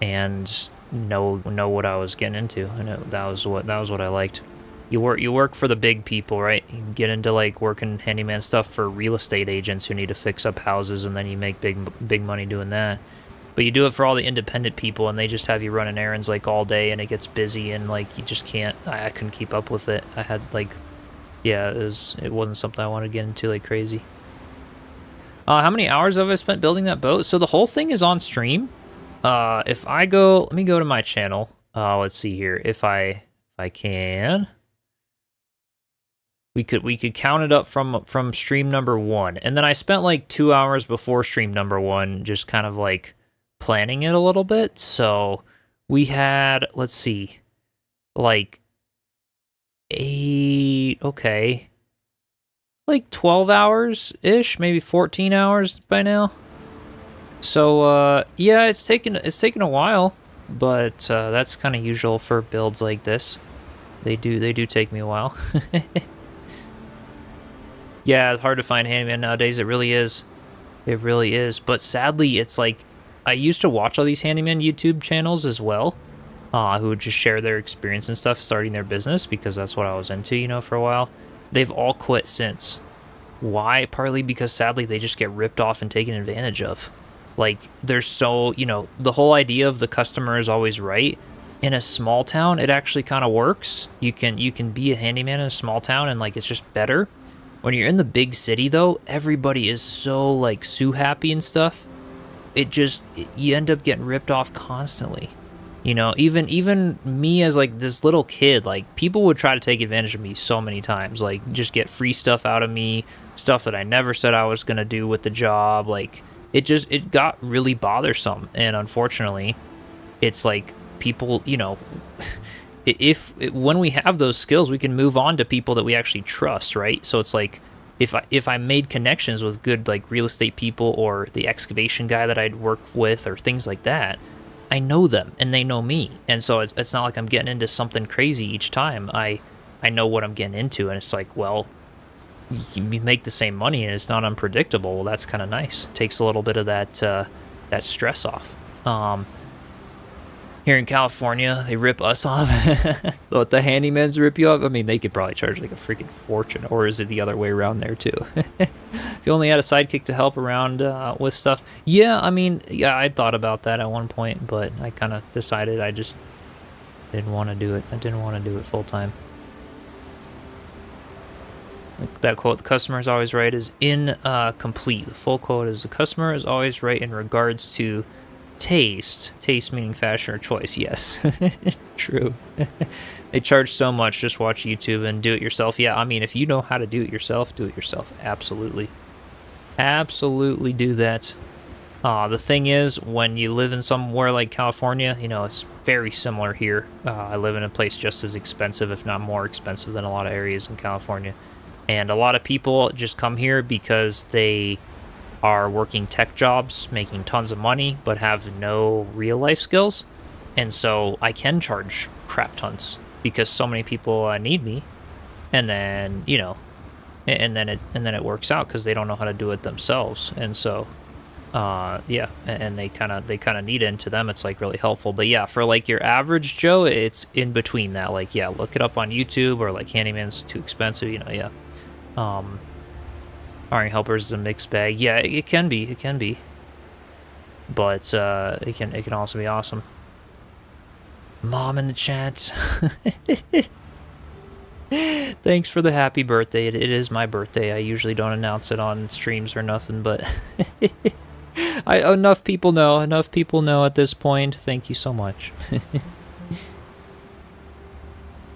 and know what I was getting into. I know that was what I liked. You work for the big people, right? You get into, like, working handyman stuff for real estate agents who need to fix up houses, and then you make big money doing that. But you do it for all the independent people, and they just have you running errands, like, all day, and it gets busy, and, like, you just can't. I couldn't keep up with it. I had, like, yeah, it wasn't something I wanted to get into like crazy. How many hours have I spent building that boat? So the whole thing is on stream. If I go, let me go to my channel. Let's see here. If I can, we could count it up from stream number 1, and then I spent like 2 hours before stream number 1, just kind of like planning it a little bit. So we had, let's see, like 8, okay, like 12 hours ish, maybe 14 hours by now. So yeah, it's taken a while, but that's kind of usual for builds like this. They do take me a while. Yeah, it's hard to find handyman nowadays. It really is. It really is. But sadly, it's like I used to watch all these handyman YouTube channels as well, who would just share their experience and stuff starting their business, because that's what I was into, you know, for a while. They've all quit since. Why? Partly because sadly they just get ripped off and taken advantage of. Like, they're so, you know, the whole idea of the customer is always right. In a small town, it actually kind of works. You can be a handyman in a small town, and like it's just better. When you're in the big city, though, everybody is so like sue happy and stuff. You end up getting ripped off constantly. You know, even me as like this little kid, like people would try to take advantage of me so many times, like just get free stuff out of me, stuff that I never said I was gonna do with the job. Like it got really bothersome, and unfortunately, it's like people, you know, when we have those skills, we can move on to people that we actually trust, right? So it's like, if I made connections with good like real estate people or the excavation guy that I'd work with or things like that, I know them and they know me, and so it's not like I'm getting into something crazy each time. I know what I'm getting into, and it's like, well, you make the same money and it's not unpredictable. Well, that's kind of nice. Takes a little bit of that that stress off. Here in California, they rip us off. Let the handymans rip you off. I mean, they could probably charge like a freaking fortune, or is it the other way around there too? If you only had a sidekick to help around with stuff, yeah. I mean, yeah, I thought about that at one point, but I kind of decided I just didn't want to do it. I didn't want to do it full time. Like that quote, "The customer is always right," is incomplete. The full quote is, "The customer is always right in regards to taste." Taste meaning fashion or choice. Yes, true. They charge so much. Just watch YouTube and do it yourself. Yeah, I mean, if you know how to do it yourself, do it yourself. Absolutely. Absolutely do that. The thing is, when you live in somewhere like California, you know, it's very similar here. I live in a place just as expensive, if not more expensive than a lot of areas in California. And a lot of people just come here because they are working tech jobs, making tons of money, but have no real life skills. And so I can charge crap tons because so many people need me. And then, you know, and then it works out because they don't know how to do it themselves. And so, yeah, and they kind of need it. And to them, it's like really helpful. But yeah, for like your average Joe, it's in between that. Like, yeah, look it up on YouTube, or like handyman's too expensive, you know, yeah. Hiring helpers is a mixed bag. Yeah, it can be. It can be. But it can also be awesome. Mom in the chat. Thanks for the happy birthday. It is my birthday. I usually don't announce it on streams or nothing, but enough people know. Enough people know at this point. Thank you so much.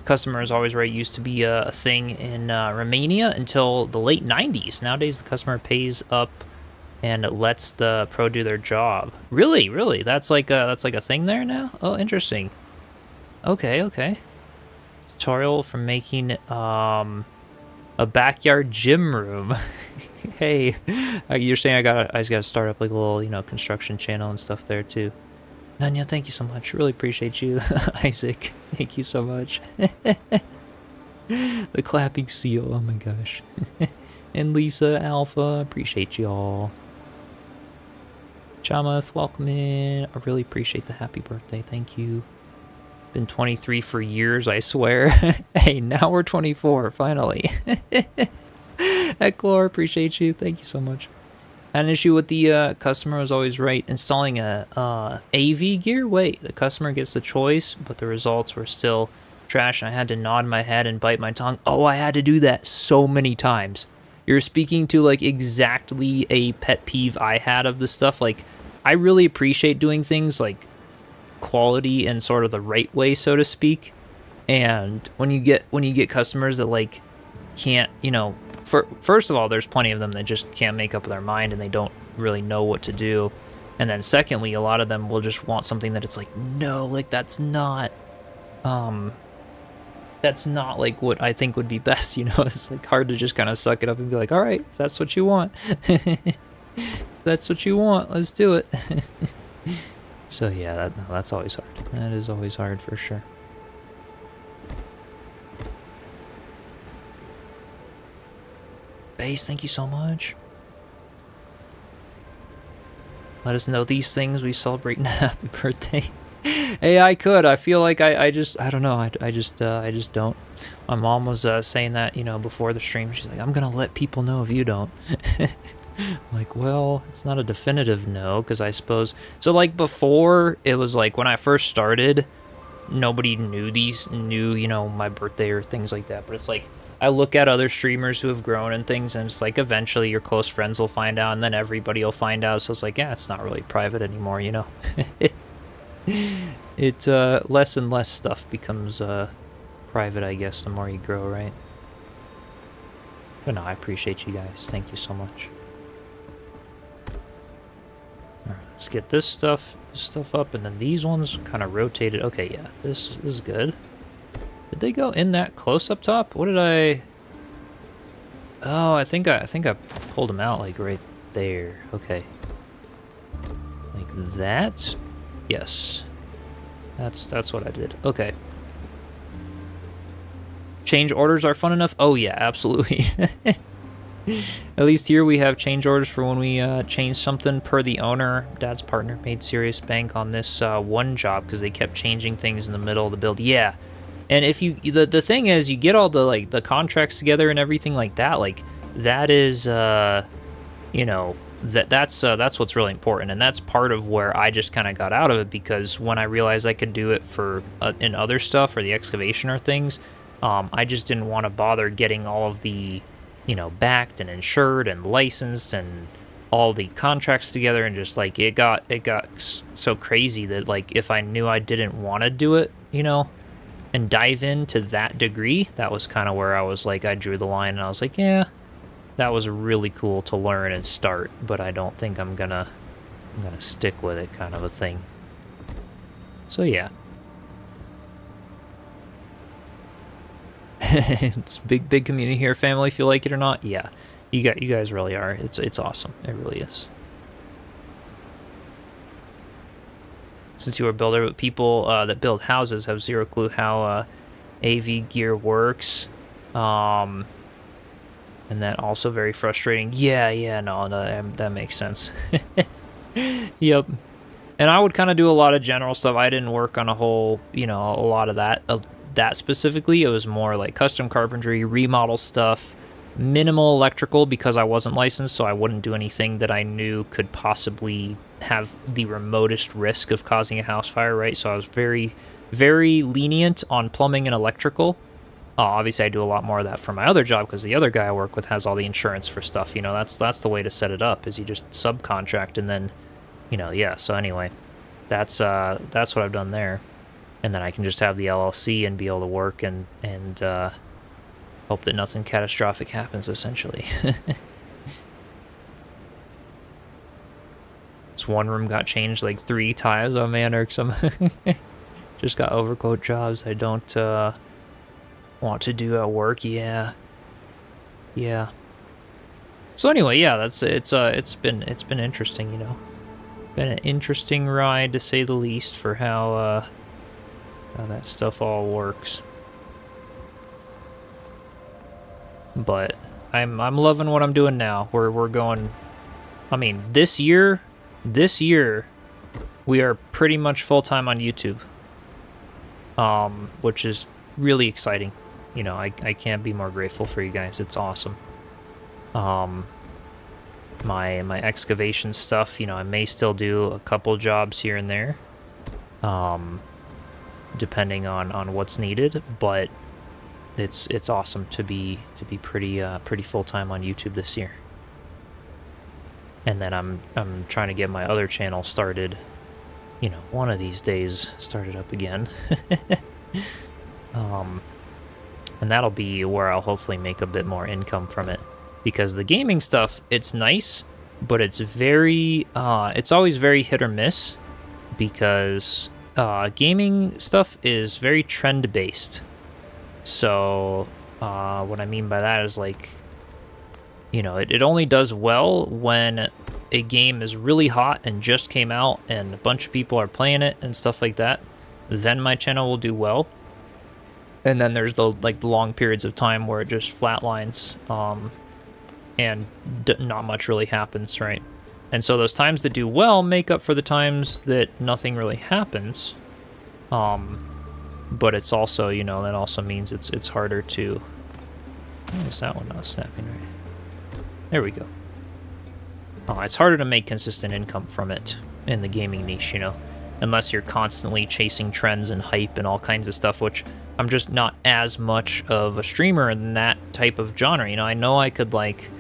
Customer is always right used to be a thing in Romania until the late 90s. Nowadays, the customer pays up and lets the pro do their job. Really? That's like a thing there now? Oh, interesting. Okay. Tutorial for making a backyard gym room. Hey, you're saying I just gotta start up like a little, you know, construction channel and stuff there too. Nanya, thank you so much. Really appreciate you. Isaac, thank you so much. The clapping seal, oh my gosh. And Lisa, Alpha, appreciate you all. Chamath, welcome in. I really appreciate the happy birthday, thank you. Been 23 for years, I swear. Hey, now we're 24, finally. Eklor, appreciate you. Thank you so much. Had an issue with the customer was always right installing a AV gear. Wait, the customer gets the choice, but the results were still trash. And I had to nod my head and bite my tongue. Oh, I had to do that so many times. You're speaking to like exactly a pet peeve I had of this stuff. Like, I really appreciate doing things like quality and sort of the right way, so to speak. And when you get customers that like can't, you know, first of all, there's plenty of them that just can't make up their mind and they don't really know what to do. And then secondly, a lot of them will just want something that it's like, no, like that's not like what I think would be best, you know. It's like hard to just kind of suck it up and be like, all right, if that's what you want. If that's what you want, let's do it. So yeah, that's always hard. That is always hard for sure. Base, thank you so much. Let us know these things. We celebrate and happy birthday. Hey, I could. I feel like I don't know. I just don't. My mom was saying that, you know, before the stream. She's like, I'm gonna let people know if you don't. I'm like, well, it's not a definitive no, because I suppose so. Like before, it was like when I first started, nobody knew, you know, my birthday or things like that. But it's like, I look at other streamers who have grown and things, and it's like eventually your close friends will find out, and then everybody will find out. So it's like, yeah, it's not really private anymore, you know. It less and less stuff becomes private, I guess, the more you grow, right? But no, I appreciate you guys. Thank you so much. All right, let's get this stuff up, and then these ones kind of rotated. Okay, yeah, this is good. Did they go in that close up top? What did I... Oh, I think I pulled them out like right there. Okay. Like that? Yes. That's what I did. Okay. Change orders are fun enough? Oh yeah, absolutely. At least here we have change orders for when we change something per the owner. Dad's partner made serious bank on this one job because they kept changing things in the middle of the build. Yeah. And if you, the thing is, you get all the, like, the contracts together and everything like that, like, that is, you know, that's what's really important. And that's part of where I just kind of got out of it, because when I realized I could do it for, in other stuff, or the excavation or things, I just didn't want to bother getting all of the, you know, backed and insured and licensed and all the contracts together, and just, like, it got so crazy that, like, if I knew I didn't want to do it, you know, and dive in to that degree, that was kind of where I was like, I drew the line, and I was like, yeah, that was really cool to learn and start, but I don't think I'm gonna stick with it, kind of a thing. So yeah. It's big community here, family, if you like it or not. Yeah, you guys really are. It's awesome. It really is. Since you are a builder, but people that build houses have zero clue how AV gear works. And that also very frustrating. Yeah, no, that makes sense. Yep. And I would kind of do a lot of general stuff. I didn't work on a whole, you know, a lot of that specifically. It was more like custom carpentry, remodel stuff, minimal electrical, because I wasn't licensed, so I wouldn't do anything that I knew could possibly have the remotest risk of causing a house fire, right? So I was very, very lenient on plumbing and electrical. Obviously, I do a lot more of that for my other job, because the other guy I work with has all the insurance for stuff. You know, that's the way to set it up, is you just subcontract, and then, you know, yeah. So anyway, that's what I've done there, and then I can just have the LLC and be able to work and hope that nothing catastrophic happens, essentially. This one room got changed like 3 times. Oh man, irksome. Just got overquote jobs I don't want to do at work. Yeah. So anyway, yeah, it's been interesting, you know. Been an interesting ride, to say the least, for how that stuff all works. But I'm loving what I'm doing now. We're going, I mean, this year we are pretty much full-time on YouTube. Which is really exciting. You know, I can't be more grateful for you guys. It's awesome. My excavation stuff, you know, I may still do a couple jobs here and there, depending on what's needed, but it's awesome to be pretty full-time on YouTube this year. And then I'm trying to get my other channel started, you know, one of these days, started up again. And that'll be where I'll hopefully make a bit more income from it, because the gaming stuff, it's nice, but it's very it's always very hit or miss, because gaming stuff is very trend based. So what I mean by that is, like, you know, it only does well when a game is really hot and just came out and a bunch of people are playing it and stuff like that. Then my channel will do well. And then there's the long periods of time where it just flatlines, and not much really happens, right? And so those times that do well make up for the times that nothing really happens. But it's also, you know, that also means it's harder to... Why is that one not snapping right? There we go. It's harder to make consistent income from it in the gaming niche, you know, unless you're constantly chasing trends and hype and all kinds of stuff, which I'm just not as much of a streamer in that type of genre. You know I could, like,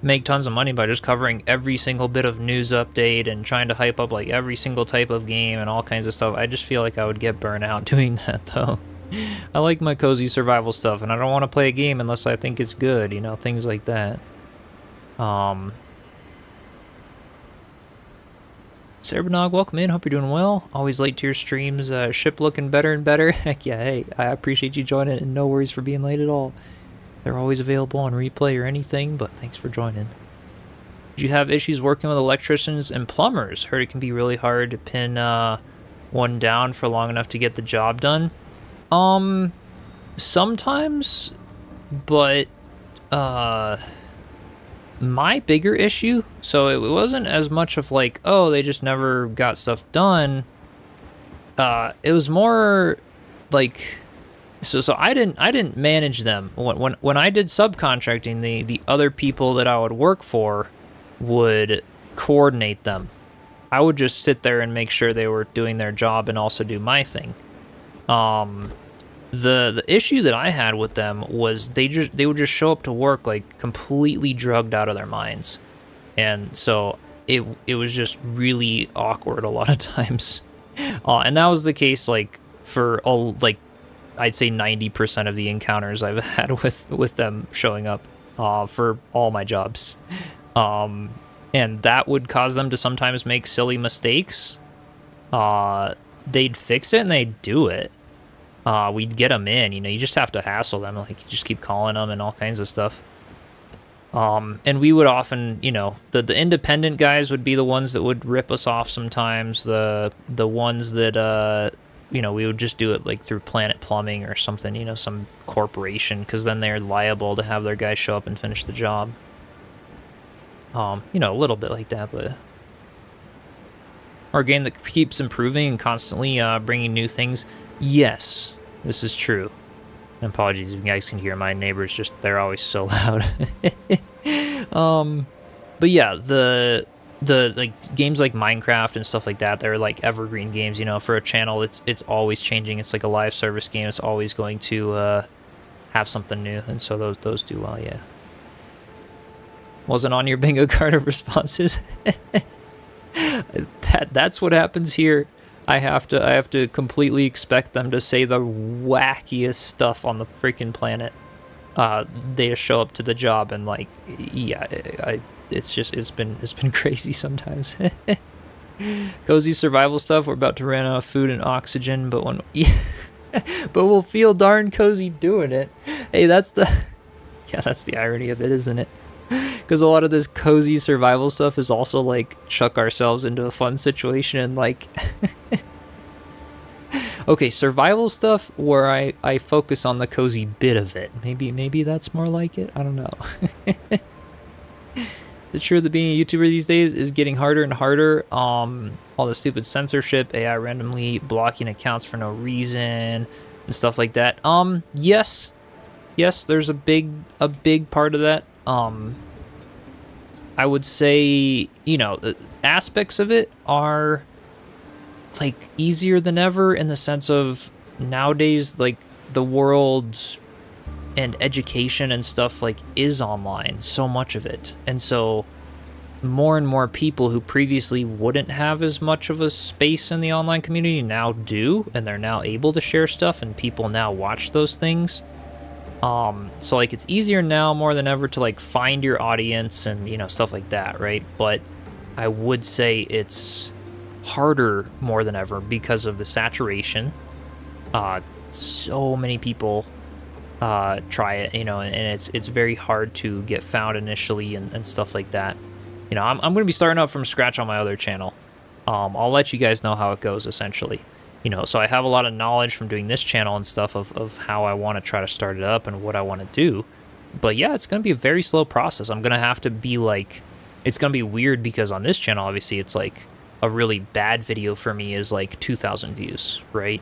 make tons of money by just covering every single bit of news update and trying to hype up, like, every single type of game and all kinds of stuff. I just feel like I would get burnt out doing that, though. I like my cozy survival stuff, and I don't want to play a game unless I think it's good, you know, things like Cerbanog, welcome in. Hope you're doing well. Always late to your streams. Ship looking better and better. Heck yeah, hey, I appreciate you joining, and no worries for being late at all. They're always available on replay or anything, but thanks for joining. Did you have issues working with electricians and plumbers? Heard it can be really hard to pin one down for long enough to get the job done. Sometimes, but my bigger issue, so it wasn't as much of like, oh, they just never got stuff done. It was more like, so I didn't manage them. When I did subcontracting, the other people that I would work for would coordinate them. I would just sit there and make sure they were doing their job and also do my thing. The issue that I had with them was they would just show up to work like completely drugged out of their minds, and so it was just really awkward a lot of times. And that was the case like for all, like I'd say 90% of the encounters I've had with them showing up for all my jobs, and that would cause them to sometimes make silly mistakes. They'd fix it and they'd do it. We'd get them in, you know, you just have to hassle them, like, you just keep calling them and all kinds of stuff. And we would often, you know, the independent guys would be the ones that would rip us off sometimes, the ones that, you know, we would just do it, like, through Planet Plumbing or something, you know, some corporation, because then they're liable to have their guys show up and finish the job. You know, a little bit like that, but... Our game that keeps improving and constantly bringing new things. Yes, this is true. And apologies if you guys can hear my neighbors, just they're always so loud. But yeah, the like games like Minecraft and stuff like that, they're like evergreen games, you know, for a channel. It's always changing. It's like a live service game. It's always going to have something new, and so those do well. Yeah. Wasn't on your bingo card of responses. That's what happens here. I have to completely expect them to say the wackiest stuff on the freaking planet. They just show up to the job and like, yeah, it's been crazy sometimes. Cozy survival stuff. We're about to run out of food and oxygen, but but we'll feel darn cozy doing it. Hey, that's the irony of it, isn't it? Because a lot of this cozy survival stuff is also like chuck ourselves into a fun situation and like okay, survival stuff where I focus on the cozy bit of it. Maybe that's more like it. I don't know. It's true that being a YouTuber these days is getting harder and harder. All the stupid censorship, AI randomly blocking accounts for no reason and stuff like that. Yes, there's a big part of that. I would say, you know, aspects of it are like easier than ever in the sense of nowadays, like the world and education and stuff like is online, so much of it. And so more and more people who previously wouldn't have as much of a space in the online community now do, and they're now able to share stuff, and people now watch those things. So like it's easier now more than ever to like find your audience and, you know, stuff like that, right? But I would say it's harder more than ever because of the saturation. So many people try it, you know, and it's very hard to get found initially and stuff like that. You know, I'm going to be starting out from scratch on my other channel. I'll let you guys know how it goes essentially. You know, so I have a lot of knowledge from doing this channel and stuff of how I want to try to start it up and what I want to do. But yeah, it's going to be a very slow process. I'm going to have to be like, it's going to be weird because on this channel, obviously, it's like a really bad video for me is like 2,000 views, right?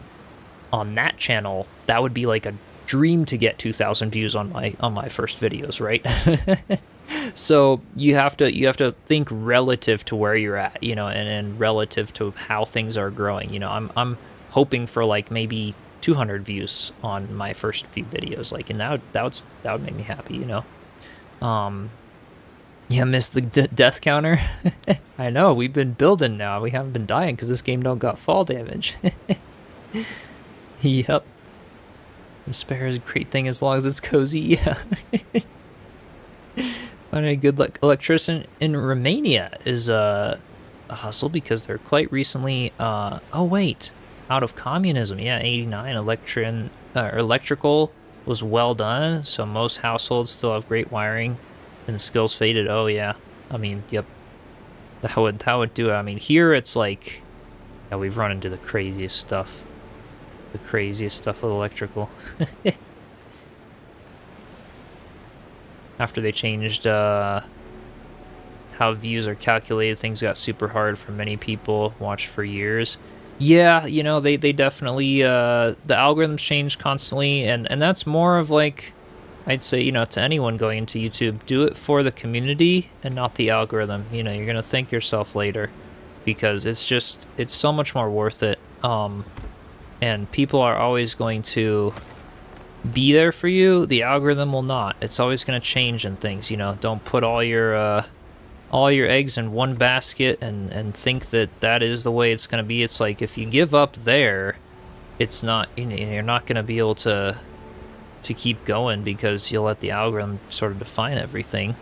On that channel, that would be like a dream to get 2,000 views on my first videos, right? So you have to think relative to where you're at, you know, and relative to how things are growing. You know, I'm hoping for like maybe 200 views on my first few videos, like, and that would make me happy, you know. Yeah, missed the death counter. I know, we've been building now. We haven't been dying because this game don't got fall damage. Yep. Despair is a great thing as long as it's cozy. Yeah. Finding a good electrician in Romania is a hustle because they're quite recently, oh wait, out of communism. Yeah, 89 electrical was well done, so most households still have great wiring and the skills faded. Oh yeah, I mean, yep, that would do it. I mean, here it's like, yeah, we've run into the craziest stuff with electrical. After they changed how views are calculated, things got super hard for many people. Watched for years. Yeah, you know, they definitely the algorithms change constantly, and that's more of like, I'd say, you know, to anyone going into YouTube, do it for the community and not the algorithm. You know, you're gonna thank yourself later because it's so much more worth it. And people are always going to be there for you. The algorithm will not. It's always gonna change and things. You know, don't put all your eggs in one basket and think that that is the way it's going to be. It's like if you give up there, it's not, you're not going to be able to keep going because you'll let the algorithm sort of define everything.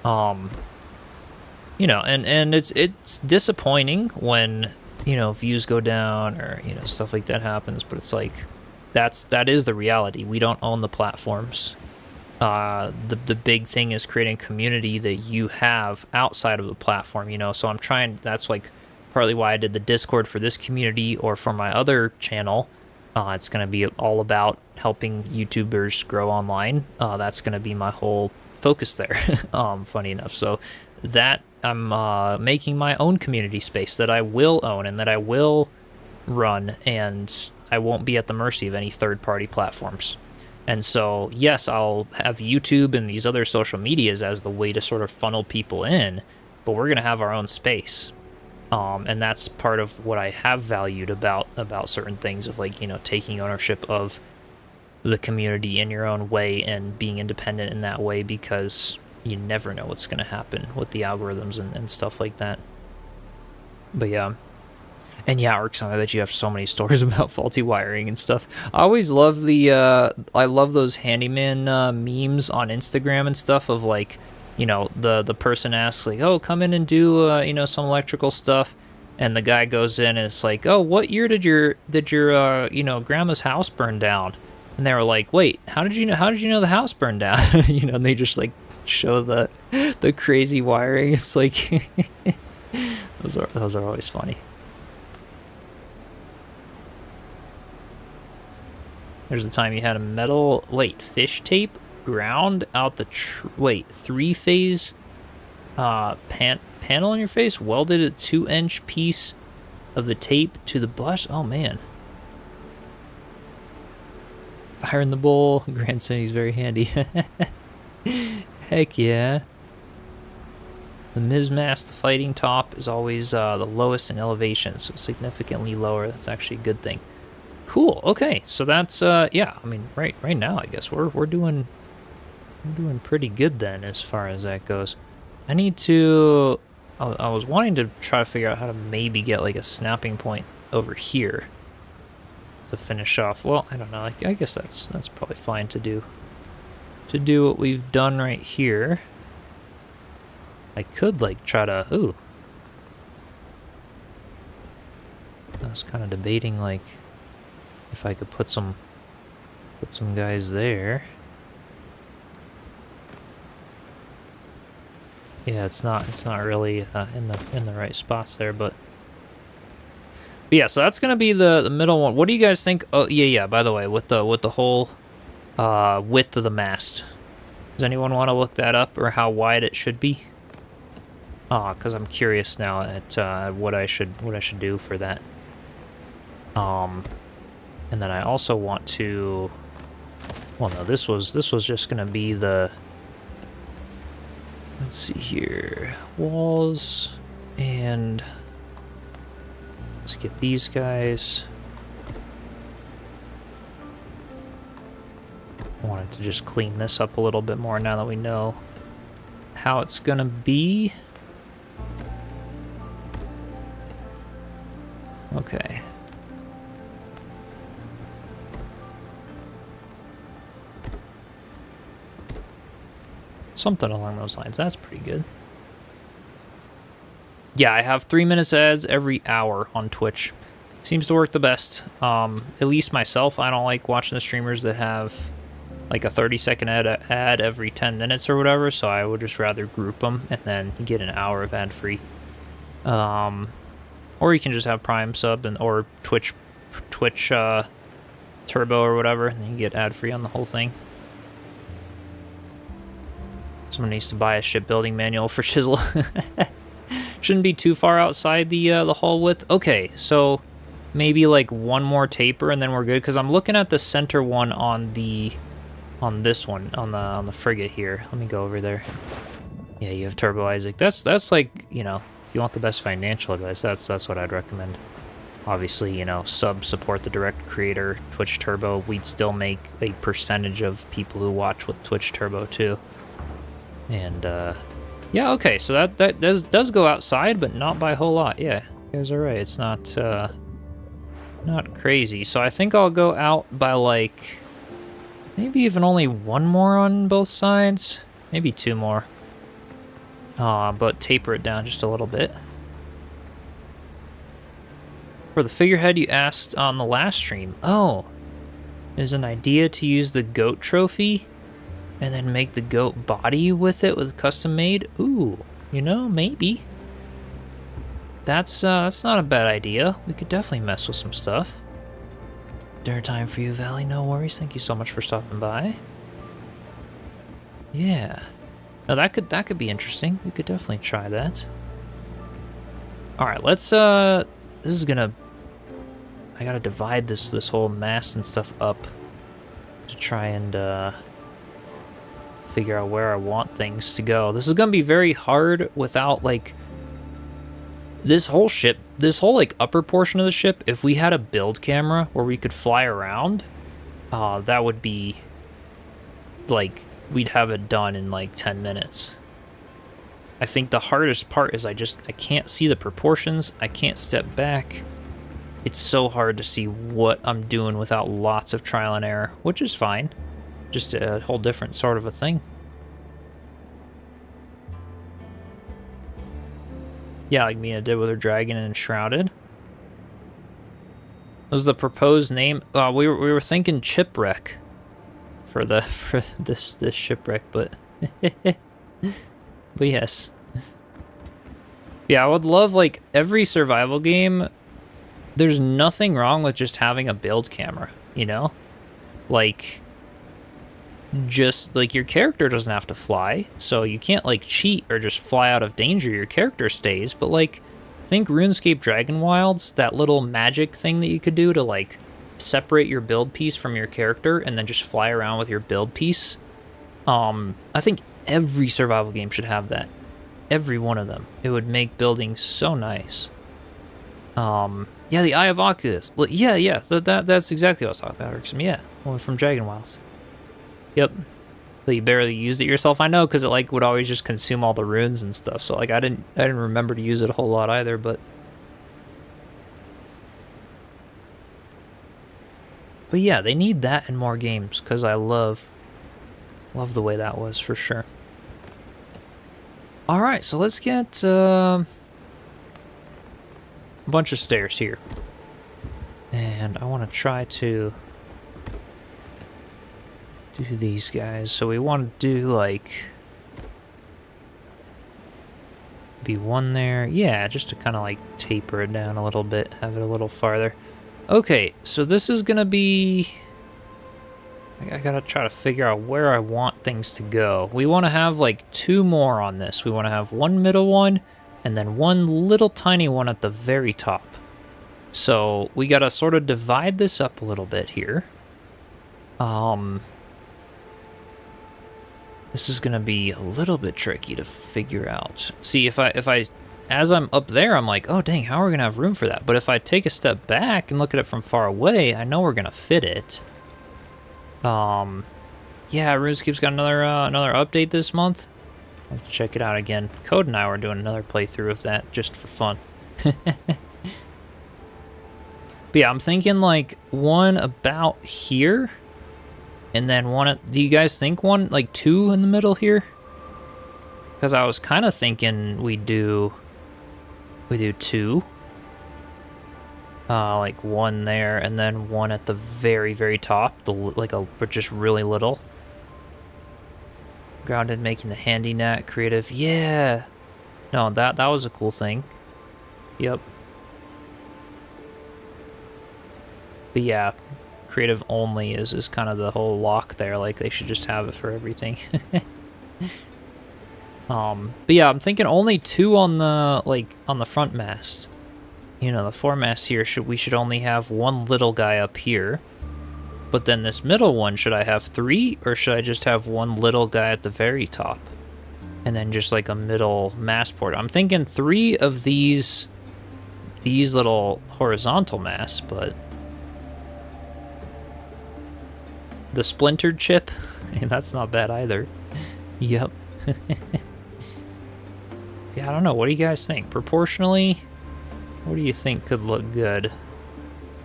You know, and it's disappointing when, you know, views go down or, you know, stuff like that happens, but it's like that is the reality. We don't own the platforms. The big thing is creating community that you have outside of the platform, you know, so I'm trying, that's like partly why I did the Discord for this community, or for my other channel, it's going to be all about helping YouTubers grow online. That's going to be my whole focus there, funny enough. So that I'm making my own community space that I will own and that I will run, and I won't be at the mercy of any third-party platforms. And so, yes, I'll have YouTube and these other social medias as the way to sort of funnel people in, but we're going to have our own space. And that's part of what I have valued about certain things, of like, you know, taking ownership of the community in your own way and being independent in that way, because you never know what's going to happen with the algorithms and stuff like that. But yeah. And yeah, Arxon, I bet you have so many stories about faulty wiring and stuff. I always love I love those handyman memes on Instagram and stuff of like, you know, the person asks like, oh, come in and do, you know, some electrical stuff. And the guy goes in and it's like, oh, what year did your you know, grandma's house burn down? And they were like, wait, how did you know the house burned down? You know, and they just like show the crazy wiring. It's like, those are always funny. There's the time you had a metal, fish tape ground out the, three-phase panel in your face, welded a 2-inch piece of the tape to the bus. Oh, man. Fire in the bowl. Grandson, he's very handy. Heck yeah. The mizmast, the fighting top, is always the lowest in elevation, so significantly lower. That's actually a good thing. Cool. Okay, so that's yeah. I mean, right now, I guess we're doing pretty good then as far as that goes. I need to. I was wanting to try to figure out how to maybe get like a snapping point over here to finish off. Well, I don't know. I guess that's probably fine to do. To do what we've done right here. I could like try to. Ooh. I was kind of debating like, if I could put some guys there. Yeah, it's not really in the right spots there, but yeah. So that's gonna be the middle one. What do you guys think? Oh yeah. By the way, with the whole width of the mast, does anyone want to look that up, or how wide it should be? Because I'm curious now at what I should do for that. And then I also want to, well, no, this was just gonna be the, let's see here, walls, and let's get these guys. I wanted to just clean this up a little bit more now that we know how it's gonna be. Okay. Something along those lines. That's pretty good. Yeah, I have 3 minutes ads every hour on Twitch. Seems to work the best. At least myself, I don't like watching the streamers that have like a 30-second ad every 10 minutes or whatever, so I would just rather group them and then get an hour of ad free. Or you can just have Prime sub or Twitch Turbo or whatever, and then you get ad free on the whole thing. Someone needs to buy a shipbuilding manual for Chisel. Shouldn't be too far outside the hull width. Okay, so maybe like one more taper and then we're good. Because I'm looking at the center one on this one on the frigate here. Let me go over there. Yeah, you have Turbo Isaac. That's like, you know, if you want the best financial advice, that's what I'd recommend. Obviously, you know, support the direct creator Twitch Turbo. We'd still make a percentage of people who watch with Twitch Turbo too. And yeah, okay, so that does go outside, but not by a whole lot. Yeah, you guys are right. It's not crazy. So I think I'll go out by like maybe even only one more on both sides, maybe two more. But taper it down just a little bit. For the figurehead you asked on the last stream, oh, is an idea to use the goat trophy and then make the goat body with it with custom made? Ooh, you know, maybe. That's not a bad idea. We could definitely mess with some stuff. Dinner time for you, Valley. No worries. Thank you so much for stopping by. Yeah. No, that could be interesting. We could definitely try that. All right, let's this is gonna. I gotta divide this whole mast and stuff up to try and figure out where I want things to go. This is gonna be very hard without like this whole like upper portion of the ship. If we had a build camera where we could fly around, that would be like we'd have it done in like 10 minutes. I think the hardest part is I can't see the proportions. I can't step back. It's so hard to see what I'm doing without lots of trial and error, which is fine. Just a whole different sort of a thing. Yeah, like Mina did with her dragon and Shrouded. Was the proposed name? We were thinking Shipwreck for this shipwreck, but but yes. Yeah, I would love like every survival game. There's nothing wrong with just having a build camera, you know? Like, just, like, your character doesn't have to fly, so you can't, like, cheat or just fly out of danger. Your character stays, but, like, think RuneScape Dragon Wilds, that little magic thing that you could do to, like, separate your build piece from your character and then just fly around with your build piece. I think every survival game should have that. Every one of them. It would make building so nice. Yeah, the Eye of Oculus. Yeah, that's exactly what I was talking about, Ericson. Yeah, one from Dragon Wilds. Yep. So you barely used it yourself. I know, because it like would always just consume all the runes and stuff. So like I didn't remember to use it a whole lot either. But yeah, they need that in more games because I love the way that was for sure. All right, so let's get a bunch of stairs here, and I want to try to do these guys. So we want to do like be one there, yeah, just to kind of like taper it down a little bit, have it a little farther. Okay, so this is gonna be, I gotta try to figure out where I want things to go. We want to have like two more on this. We want to have one middle one and then one little tiny one at the very top. So we gotta sort of divide this up a little bit here. This is gonna be a little bit tricky to figure out. See, if I as I'm up there, I'm like, oh dang, how are we gonna have room for that? But if I take a step back and look at it from far away, I know we're gonna fit it. Yeah, RuneScape's got another update this month. I'll have to check it out again. Code and I were doing another playthrough of that just for fun. But yeah, I'm thinking like one about here, and then one at, do you guys think one, like two in the middle here? Because I was kind of thinking we'd do We do 2. Like 1 there, and then 1 at the very, very top, but just really little. Grounded, making the handy net, creative, yeah. No, that was a cool thing. Yep. But yeah, creative only is kind of the whole lock there. Like they should just have it for everything. But yeah, I'm thinking only 2 on the front mast. You know, the foremast here, we should only have 1 little guy up here. But then this middle one, should I have 3, or should I just have 1 little guy at the very top? And then just like a middle mast port. I'm thinking 3 of these little horizontal masts, but the splintered chip, that's not bad either. Yep. Yeah, I don't know. What do you guys think? Proportionally, what do you think could look good?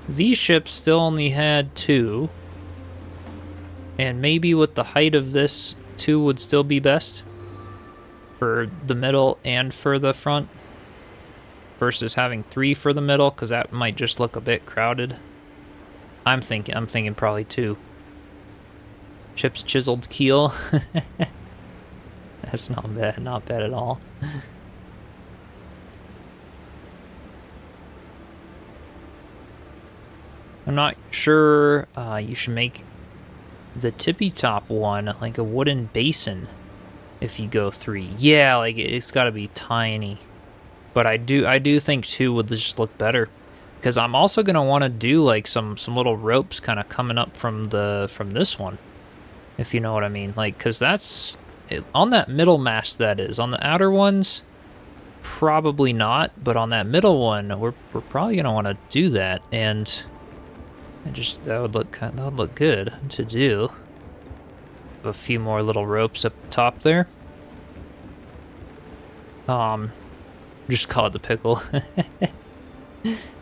These ships still only had 2. And maybe with the height of this, 2 would still be best for the middle and for the front versus having 3 for the middle, because that might just look a bit crowded. I'm thinking probably 2. Chip's chiseled keel. That's not bad at all. I'm not sure. You should make the tippy top one like a wooden basin if you go 3. Yeah, like it's got to be tiny. But I do think 2 would just look better, because I'm also gonna want to do like some little ropes kind of coming up from this one, if you know what I mean. Like, because that's on that middle mast. That is on the outer ones. Probably not, but on that middle one, we're probably gonna want to do that, and that would look good to do. A few more little ropes up top there. Just call it the pickle.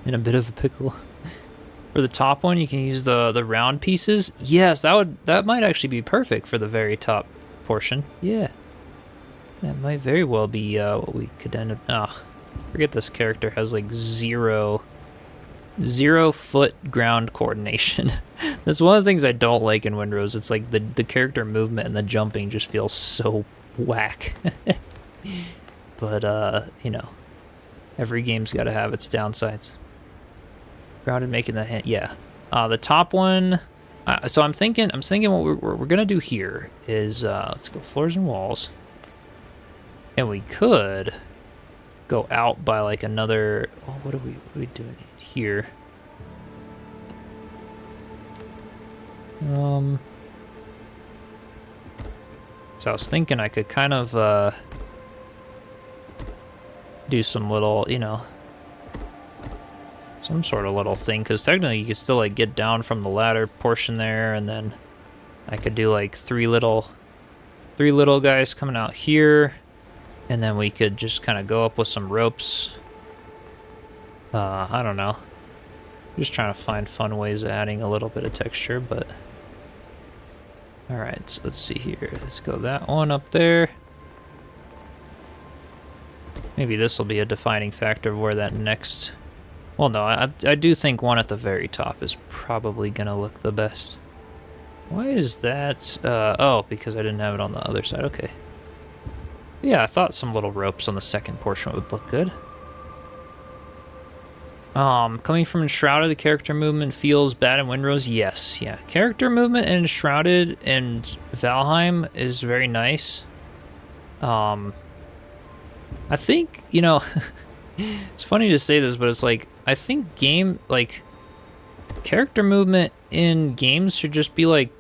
In a bit of a pickle. For the top one, you can use the round pieces. Yes, that might actually be perfect for the very top portion. Yeah. That might very well be what we could end up... forget this character has like 0 foot ground coordination. That's one of the things I don't like in Windrose. It's like the character movement and the jumping just feels so whack. But, you know, every game's got to have its downsides. Grounded, making the hand, yeah. The top one, so I'm thinking what we're going to do here is, let's go floors and walls. And we could go out by like another, oh, what are we doing here? So I was thinking I could kind of do some little, you know, some sort of little thing, because technically you could still like get down from the ladder portion there, and then I could do like three little guys coming out here, and then we could just kind of go up with some ropes. I don't know. Just trying to find fun ways of adding a little bit of texture, but... Alright, so let's see here. Let's go that one up there. Maybe this will be a defining factor of where that next... Well, no, I do think one at the very top is probably going to look the best. Why is that? Oh, because I didn't have it on the other side. Okay. Yeah, I thought some little ropes on the second portion would look good. Coming from Enshrouded, the character movement feels bad in Windrose. Yes, yeah. Character movement in Enshrouded and Valheim is very nice. I think, you know, it's funny to say this, but it's like, I think character movement in games should just be like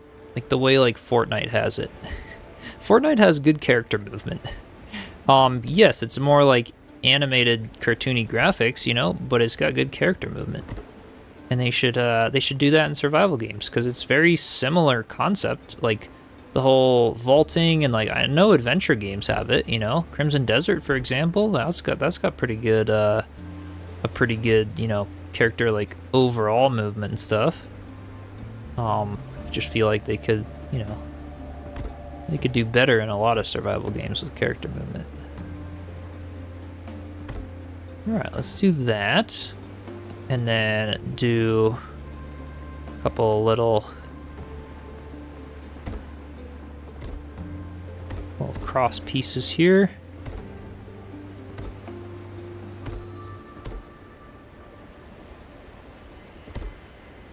the way like Fortnite has it. Fortnite has good character movement. Yes, it's more like animated cartoony graphics, you know, but it's got good character movement. And they should do that in survival games, because it's very similar concept, like the whole vaulting, and like I know adventure games have it, you know. Crimson Desert, for example, that's got pretty good a pretty good, you know, character like overall movement and stuff. I just feel like they could, you know, they could do better in a lot of survival games with character movement. Alright, let's do that. And then do a couple little cross pieces here.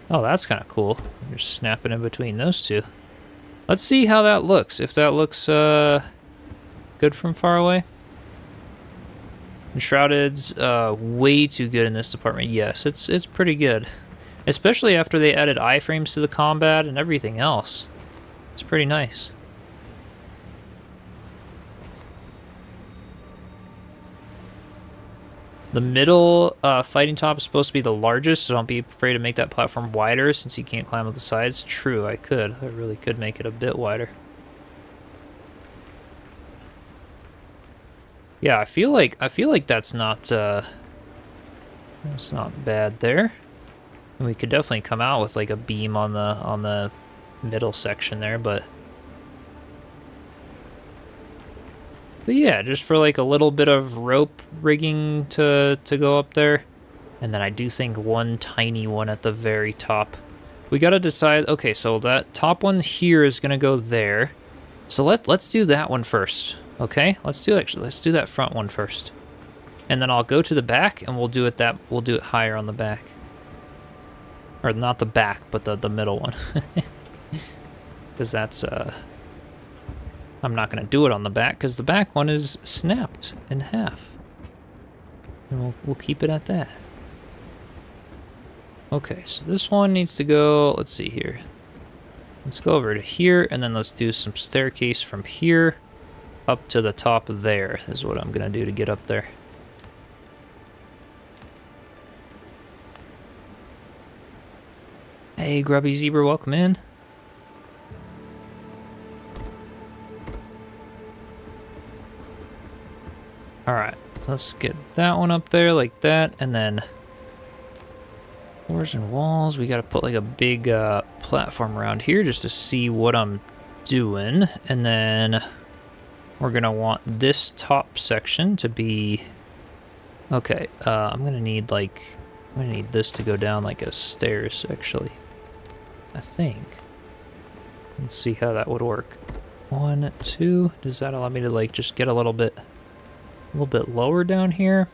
Oh, that's kind of cool. Just snapping in between those two. Let's see how that looks. If that looks good from far away. Enshrouded's way too good in this department. Yes, it's pretty good. Especially after they added iframes to the combat and everything else. It's pretty nice. The middle fighting top is supposed to be the largest, so don't be afraid to make that platform wider since you can't climb up the sides. True, I could. I really could make it a bit wider. Yeah, I feel like that's not bad there. And we could definitely come out with like a beam on the middle section there, but yeah, just for like a little bit of rope rigging to go up there. And then I do think one tiny one at the very top. We gotta decide, okay, so that top one here is gonna go there. So let's do that one first. Okay, let's do that front one first. And then I'll go to the back and we'll do it higher on the back. Or not the back, but the middle one. Because that's I'm not gonna do it on the back because the back one is snapped in half. And we'll keep it at that. Okay, so this one needs to go, let's see here. Let's go over to here and then let's do some staircase from here up to the top there is what I'm gonna do to get up there. Hey, Grubby Zebra, welcome in. Alright, let's get that one up there like that, and then floors and walls. We gotta put like a big platform around here just to see what I'm doing, and then we're gonna want this top section to be... Okay, I'm gonna need this to go down like a stairs, actually. I think. Let's see how that would work. 1, 2. Does that allow me to like just get a little bit lower down here?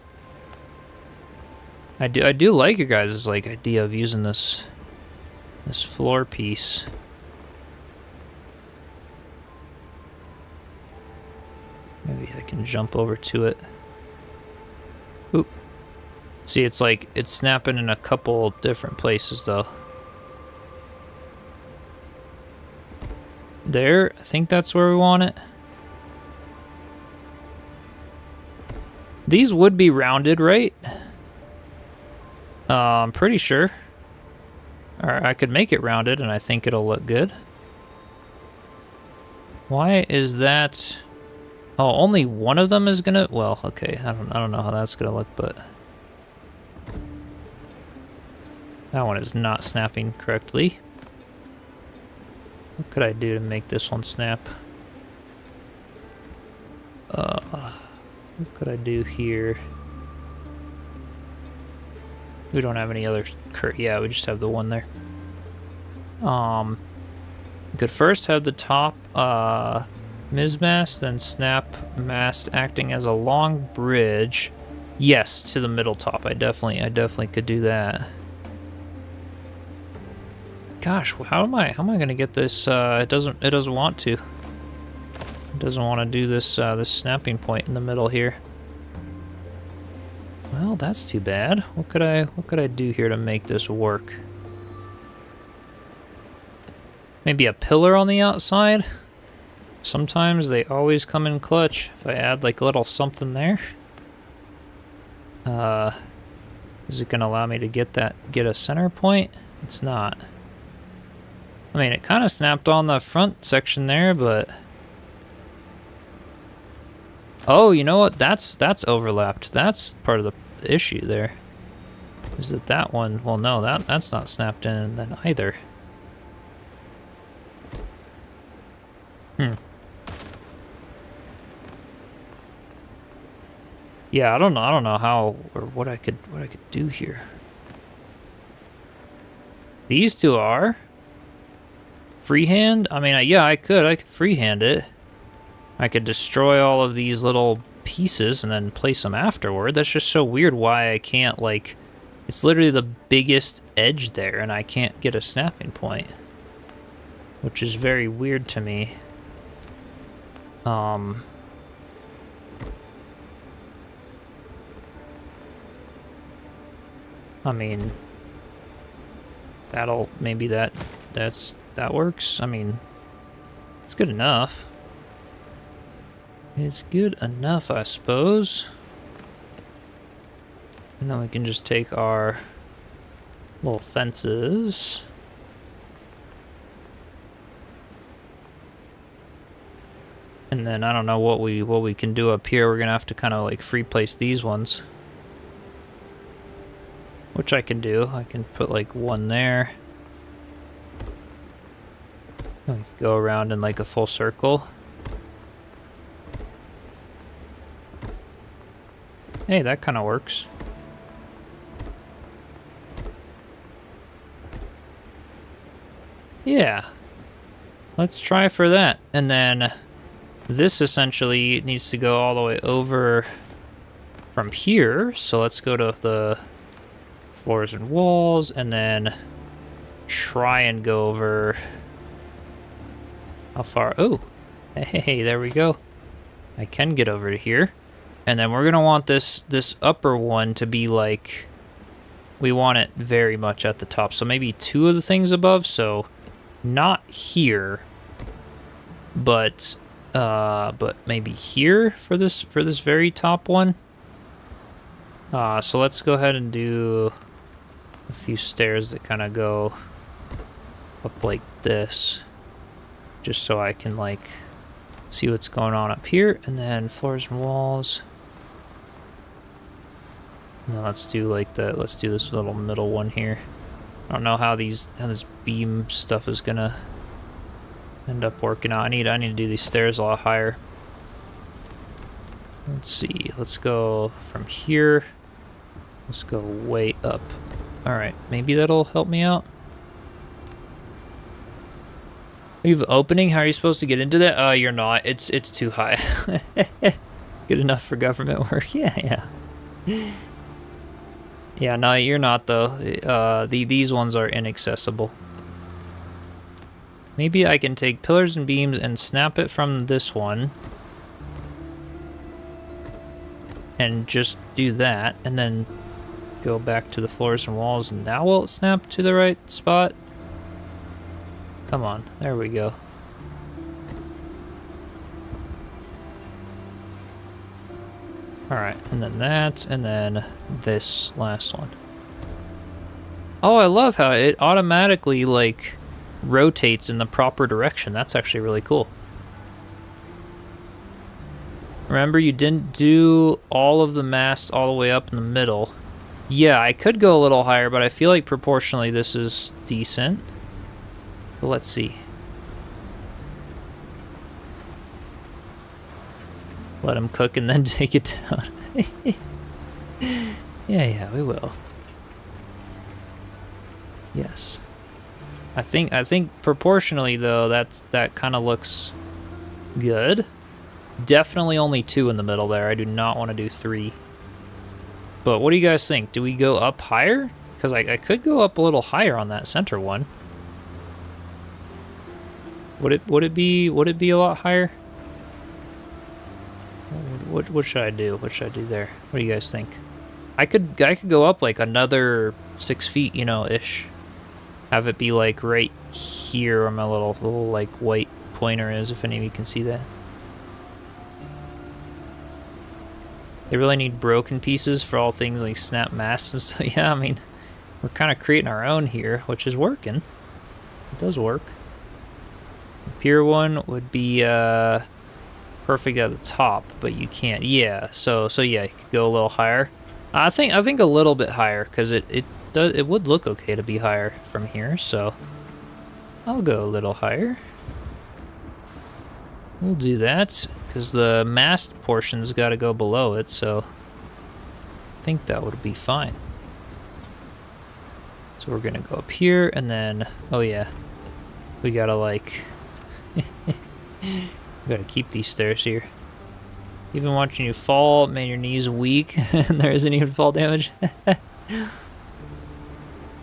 I do like your guys' like idea of using this floor piece. Maybe I can jump over to it. Oop. See, it's snapping in a couple different places though. There, I think that's where we want it. These would be rounded, right? I'm pretty sure. Alright, I could make it rounded and I think it'll look good. Why is that? Oh, only one of them is gonna... Well, okay, I don't know how that's gonna look, but... That one is not snapping correctly. What could I do to make this one snap? What could I do here? We don't have any other... Yeah, we just have the one there. We could first have the top mast, then snap mast acting as a long bridge. Yes, to the middle top. I definitely could do that. Gosh, how am I gonna get this? It doesn't want to. It doesn't want to do this this snapping point in the middle here. Well, that's too bad. What could I do here to make this work? Maybe a pillar on the outside? Sometimes they always come in clutch. If I add like a little something there. Is it gonna allow me to get a center point? It's not. I mean, it kind of snapped on the front section there, but... Oh, you know what? That's overlapped. That's part of the issue there. Is that one... Well, no, that's not snapped in then either. Yeah, I don't know how or what I could do here. These two are freehand. I mean, yeah, I could freehand it. I could destroy all of these little pieces and then place them afterward. That's just so weird why I can't, like, it's literally the biggest edge there and I can't get a snapping point, which is very weird to me. I mean, maybe that works. I mean, it's good enough. It's good enough, I suppose. And then we can just take our little fences. And then I don't know what we can do up here. We're gonna have to kind of like free place these ones. Which I can do. I can put like one there. And we can go around in like a full circle. Hey, that kind of works. Yeah. Let's try for that. And then this essentially needs to go all the way over from here. So let's go to the floors and walls and then try and go over. How far? Oh, hey, there we go. I can get over to here. And then we're gonna want this upper one to be like, we want it very much at the top. So maybe two of the things above. So not here, but maybe here for this very top one. So let's go ahead and do a few stairs that kind of go up like this, just so I can like see what's going on up here. And then floors and walls. And then let's do like let's do this little middle one here. I don't know how this beam stuff is gonna end up working out. I need to do these stairs a lot higher. Let's see. Let's go from here. Let's go way up. All right, maybe that'll help me out. You have an opening? How are you supposed to get into that? You're not. It's too high. Good enough for government work. Yeah. Yeah, no, you're not though. These ones are inaccessible. Maybe I can take pillars and beams and snap it from this one. And just do that, and then go back to the floors and walls, and now will it snap to the right spot? Come on, there we go. Alright, and then that, and then this last one. Oh, I love how it automatically, like, rotates in the proper direction. That's actually really cool. Remember, you didn't do all of the masts all the way up in the middle. Yeah, I could go a little higher, but I feel like proportionally this is decent. But let's see. Let him cook and then take it down. Yeah, we will. Yes. I think proportionally though, that kind of looks good. Definitely only 2 in the middle there. I do not want to do 3. But what do you guys think? Do we go up higher? Because I could go up a little higher on that center one. Would it be a lot higher? What should I do? What should I do there? What do you guys think? I could go up like another 6 feet, you know, ish. Have it be like right here where my little like white pointer is, if any of you can see that. They really need broken pieces for all things like snap masts and so yeah, I mean, we're kind of creating our own here, which is working. It does work. The pier one would be perfect at the top, but you can't. Yeah, so yeah, you could go a little higher. I think a little bit higher because it would look okay to be higher from here. So I'll go a little higher. We'll do that because the mast portion's got to go below it. So think that would be fine. So we're gonna go up here and then, oh yeah, we gotta like, we gotta keep these stairs here. Even watching you fall made your knees weak and there isn't even fall damage.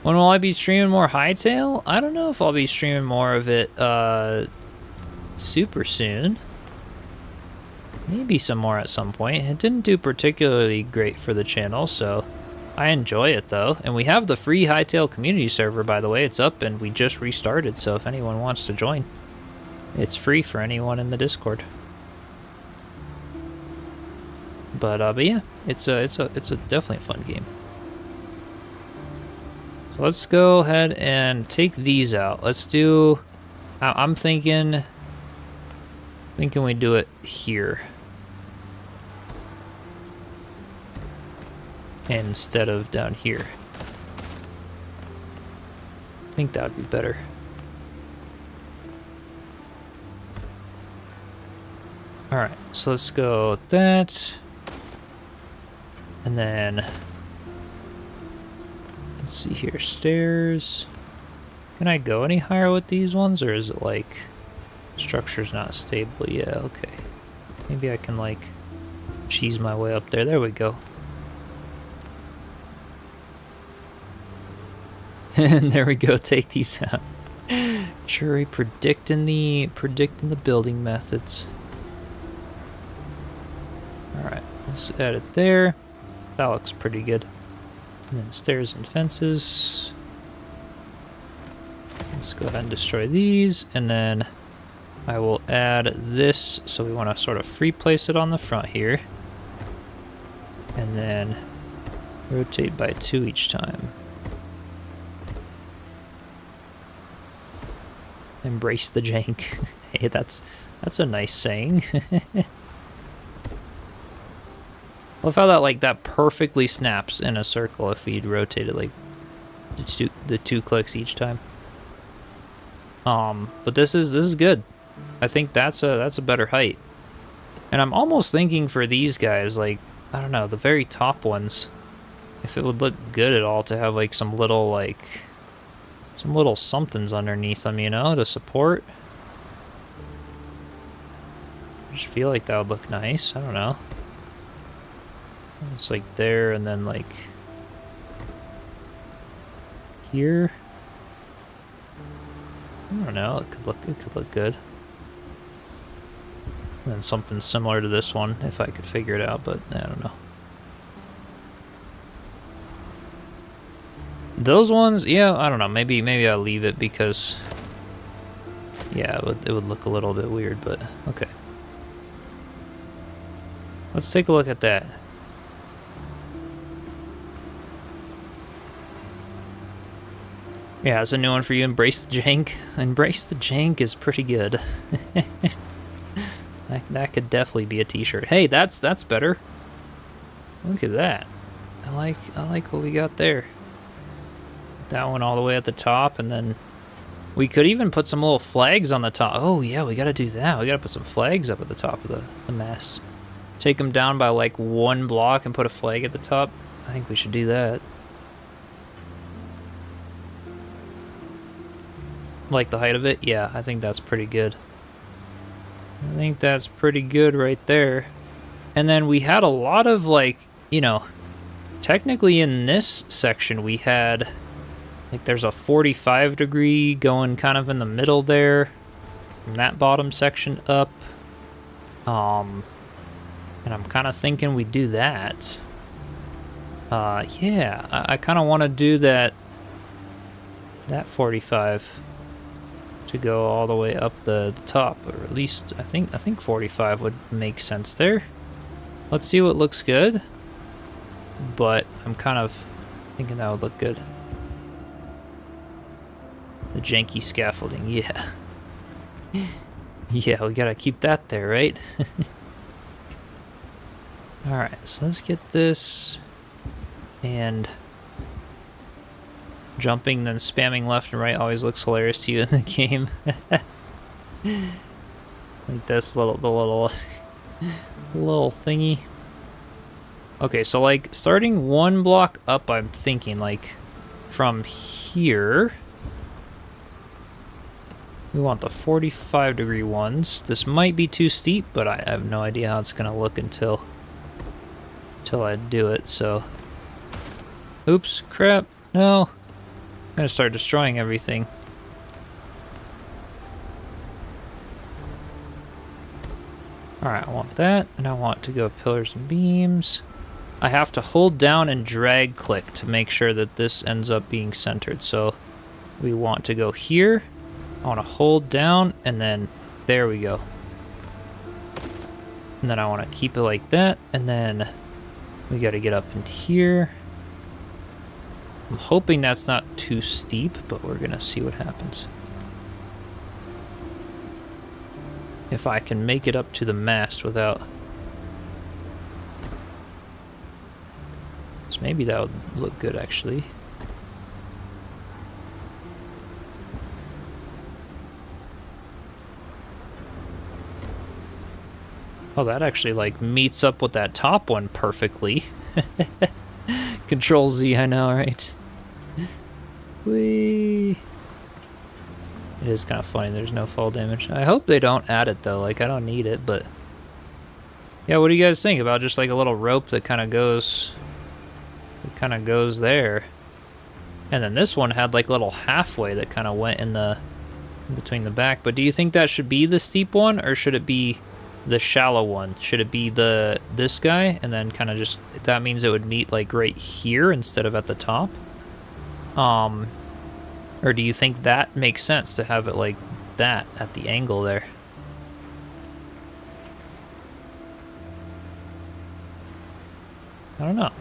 When will I be streaming more Hightail? I don't know if I'll be streaming more of it super soon. Maybe some more at some point. It didn't do particularly great for the channel, so I enjoy it though. And we have the free Hightail community server, by the way. It's up and we just restarted, so if anyone wants to join, it's free for anyone in the Discord. But yeah, it's definitely a fun game. So let's go ahead and take these out. Let's do, I'm thinking we do it here instead of down here. I think that would be better. All right, so let's go with that. And then, let's see here, stairs. Can I go any higher with these ones, or is it like, structure's not stable? Yeah, okay. Maybe I can like, cheese my way up there. There we go. And there we go, take these out. Jury predicting the building methods. Alright, let's add it there. That looks pretty good. And then stairs and fences. Let's go ahead and destroy these, and then I will add this, so we want to sort of free place it on the front here. And then rotate by 2 each time. Embrace the jank. Hey, that's a nice saying. Love how that perfectly snaps in a circle if we'd rotate it like the two clicks each time. But this is good. I think that's a better height. And I'm almost thinking for these guys, like, I don't know, the very top ones, if it would look good at all to have like some little somethings underneath them, you know, to support. I just feel like that would look nice. I don't know. It's like there and then like here. I don't know, it could look good. And then something similar to this one if I could figure it out, but I don't know. Those ones, yeah, I don't know. Maybe I'll leave it because yeah, it would look a little bit weird, but okay. Let's take a look at that. Yeah, it's a new one for you. Embrace the jank. Embrace the jank is pretty good. That could definitely be a t-shirt. Hey, that's better. Look at that. I like what we got there. That one all the way at the top, and then we could even put some little flags on the top. Oh yeah, we gotta do that. We gotta put some flags up at the top of the mess. Take them down by like 1 block and put a flag at the top. I think we should do that. Like the height of it? Yeah, I think that's pretty good. I think that's pretty good right there. And then we had a lot of like, you know, technically in this section we had, like there's a 45 degree going kind of in the middle there. From that bottom section up. And I'm kind of thinking we do that. Yeah, I kind of want to do that 45 to go all the way up the top, or at least I think 45 would make sense there. Let's see what looks good, but I'm kind of thinking that would look good. The janky scaffolding, yeah. Yeah, we gotta keep that there, right? Alright, so let's get this, and jumping then spamming left and right always looks hilarious to you in the game. Like this little thingy. Okay, so like starting one block up, I'm thinking like from here. We want the 45-degree ones. This might be too steep, but I have no idea how it's gonna look until I do it, so. Oops, crap, no. I'm gonna start destroying everything. Alright, I want that, and I want to go pillars and beams. I have to hold down and drag click to make sure that this ends up being centered. So we want to go here. I want to hold down, and then there we go. And then I want to keep it like that, and then we got to get up in here. I'm hoping that's not too steep, but we're going to see what happens. If I can make it up to the mast without... So maybe that would look good, actually. Oh, that actually, like, meets up with that top one perfectly. Control Z, I know, right? Whee! It is kind of funny, there's no fall damage. I hope they don't add it, though. Like, I don't need it, but... Yeah, what do you guys think about just, like, a little rope that kind of goes... It kind of goes there. And then this one had, like, a little halfway that kind of went in the... in between the back. But do you think that should be the steep one, or should it be the shallow one? Should it be this guy, and then kind of just... That means it would meet, like, right here instead of at the top? Or do you think that makes sense to have it like that at the angle there? I don't know.